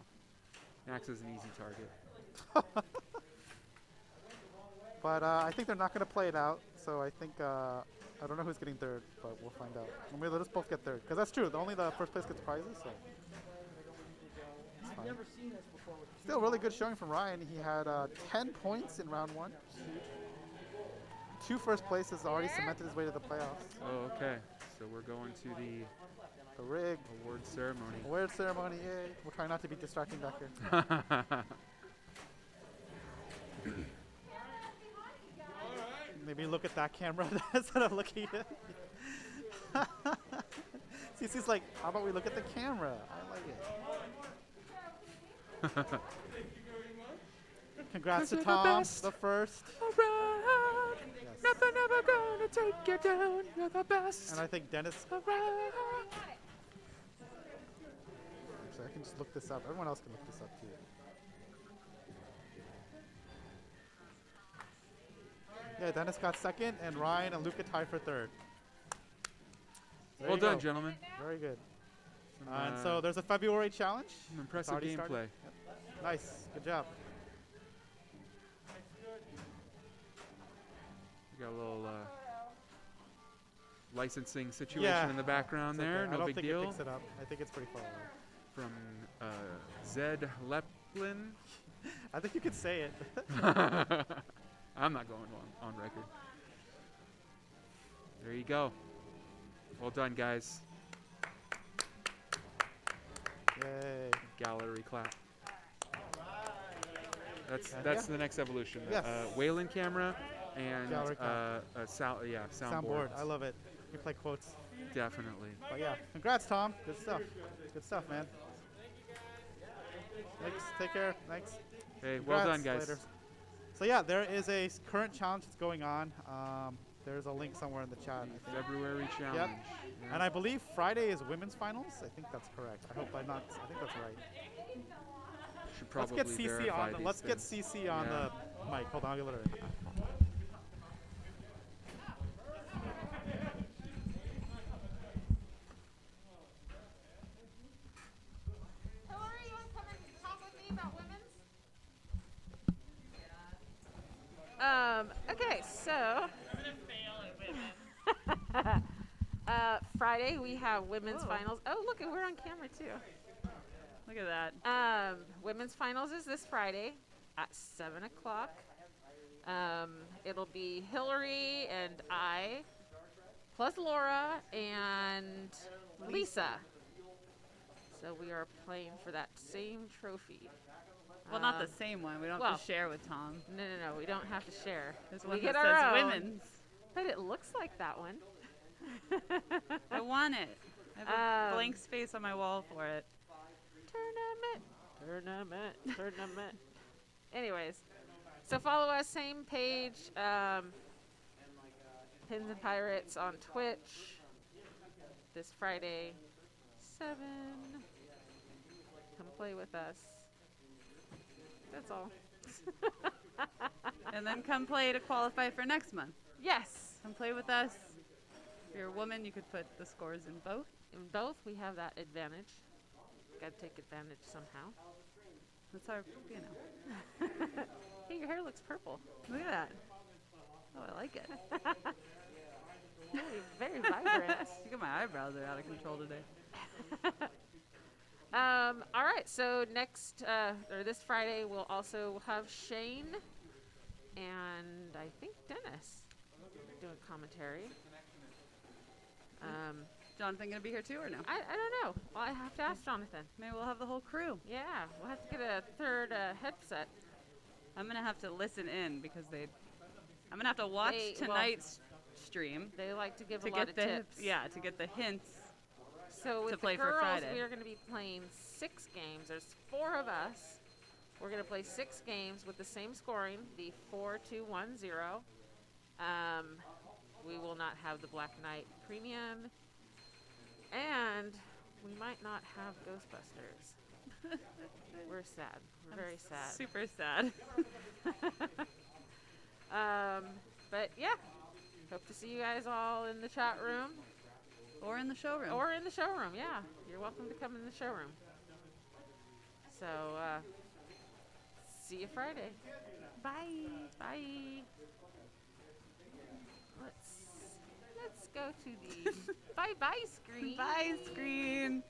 Speaker 4: Max is an easy target.
Speaker 1: But I think they're not going to play it out. So I think I don't know who's getting third, but we'll find out. And let us both get third, because that's true. Only the first place gets prizes. So it's fine.
Speaker 6: Never seen this before with
Speaker 1: Still, really good showing from Ryan. He had 10 points in round one. Huge. 2 first places, already cemented his way to the playoffs.
Speaker 4: Oh, okay. So we're going to
Speaker 1: The rig,
Speaker 4: the award ceremony.
Speaker 1: award ceremony. Yay! We'll try not to be distracting back here. Maybe look at that camera instead of looking at it. CC's like, how about we look at the camera? I like it. Congrats to
Speaker 4: You're the
Speaker 1: Tom,
Speaker 4: best.
Speaker 1: the first.
Speaker 4: Around,
Speaker 1: Yes.
Speaker 4: nothing ever gonna take you down. You're the best.
Speaker 1: And I think Dennis.
Speaker 4: Around.
Speaker 1: Actually, I can just look this up. Everyone else can look this up too. Yeah, Dennis got second, and Ryan and Luca tied for third. There
Speaker 4: Well
Speaker 1: you
Speaker 4: done,
Speaker 1: go.
Speaker 4: gentlemen.
Speaker 1: Very good.
Speaker 4: Some,
Speaker 1: And so there's a February challenge.
Speaker 4: some impressive
Speaker 1: already started.
Speaker 4: gameplay.
Speaker 1: Nice. Good job.
Speaker 4: We got a little licensing situation
Speaker 1: Yeah.
Speaker 4: in the background
Speaker 1: It's
Speaker 4: there.
Speaker 1: okay. I
Speaker 4: No
Speaker 1: don't
Speaker 4: big
Speaker 1: think
Speaker 4: deal.
Speaker 1: it picks it up. I think it's pretty far away.
Speaker 4: From Zed Leplin.
Speaker 1: I think you could say it.
Speaker 4: I'm not going on record. There you go. Well done, guys.
Speaker 1: Yay.
Speaker 4: Gallery clap. That's
Speaker 1: And
Speaker 4: that's
Speaker 1: yeah.
Speaker 4: the next evolution.
Speaker 1: Yes.
Speaker 4: Wayland camera and
Speaker 1: Gallery clap.
Speaker 4: soundboard.
Speaker 1: Soundboard. I love it. We play quotes.
Speaker 4: Definitely.
Speaker 1: But yeah, congrats, Tom. Good stuff. Good stuff, man. Thanks. Take care. Thanks.
Speaker 4: Hey, well done,
Speaker 1: Congrats.
Speaker 4: guys.
Speaker 1: Later. So yeah, there is a current challenge that's going on. There's a link somewhere in the chat. I think.
Speaker 4: February challenge. Yeah.
Speaker 1: And I believe Friday is women's finals. I think that's correct. I hope I'm not. I think that's right.
Speaker 4: Should
Speaker 1: Let's
Speaker 4: probably
Speaker 1: get CC
Speaker 4: verify
Speaker 1: on.
Speaker 4: these
Speaker 1: Let's get
Speaker 4: things.
Speaker 1: CC on
Speaker 4: Yeah.
Speaker 1: the mic. Hold on, I'll get it.
Speaker 2: Hillary, you want to come and talk with me about women's? Okay, so Friday we have women's finals. Oh, look, we're on camera too.
Speaker 7: Look at that.
Speaker 2: Women's finals is this Friday at 7 o'clock. It'll be Hillary and I, plus Laura and Lisa. So we are playing for that same trophy.
Speaker 7: Well, not the
Speaker 2: Um,
Speaker 7: same one. We don't
Speaker 2: well-
Speaker 7: have to share with Tom.
Speaker 2: No, we don't have to share.
Speaker 7: There's
Speaker 2: we
Speaker 7: one
Speaker 2: get
Speaker 7: that
Speaker 2: our
Speaker 7: says
Speaker 2: own,
Speaker 7: women's.
Speaker 2: but it looks like that one.
Speaker 7: I want it. I have a
Speaker 2: Um,
Speaker 7: blank space on my wall for it.
Speaker 2: Tournament. Anyways, so follow us, same page, Pins and Pirates on Twitch this Friday, 7. Come play with us. That's all.
Speaker 7: And then come play to qualify for next month.
Speaker 2: Yes.
Speaker 7: Come play with us. If you're a woman, you could put the scores in both.
Speaker 2: In both, we have that advantage. Got to take advantage somehow.
Speaker 7: That's our, you know.
Speaker 2: Hey, your hair looks purple.
Speaker 7: Look at that. Oh, I like it.
Speaker 2: Very vibrant.
Speaker 7: Look at my eyebrows are out of control today.
Speaker 2: All right, so next, or this Friday, we'll also have Shane and I think Dennis doing commentary.
Speaker 7: Jonathan gonna be here too or no?
Speaker 2: I don't know. Well, I have to ask Jonathan.
Speaker 7: Maybe we'll have the whole crew.
Speaker 2: Yeah, we'll have to get a third headset.
Speaker 7: I'm gonna have to listen in because I'm gonna have to watch
Speaker 2: Well,
Speaker 7: tonight's stream
Speaker 2: They like to give
Speaker 7: to
Speaker 2: a lot
Speaker 7: get
Speaker 2: of
Speaker 7: the
Speaker 2: tips.
Speaker 7: to get the hints.
Speaker 2: So with
Speaker 7: play
Speaker 2: the
Speaker 7: for
Speaker 2: girls,
Speaker 7: Friday.
Speaker 2: we are going to be playing 6 games. There's 4 of us. We're going to play 6 games with the same scoring, the 4-2-1-0. We will not have the Black Knight Premium, and we might not have Ghostbusters. We're sad. We're very sad.
Speaker 7: Super sad.
Speaker 2: But yeah, hope to see you guys all in the chat room.
Speaker 7: Or in the showroom.
Speaker 2: Or in the showroom, yeah. You're welcome to come in the showroom. So, see you Friday.
Speaker 7: Bye.
Speaker 2: Bye. Let's go to the bye-bye screen.
Speaker 7: Bye screen.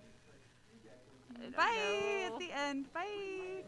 Speaker 2: I don't
Speaker 7: Bye
Speaker 2: know.
Speaker 7: at the end. Bye.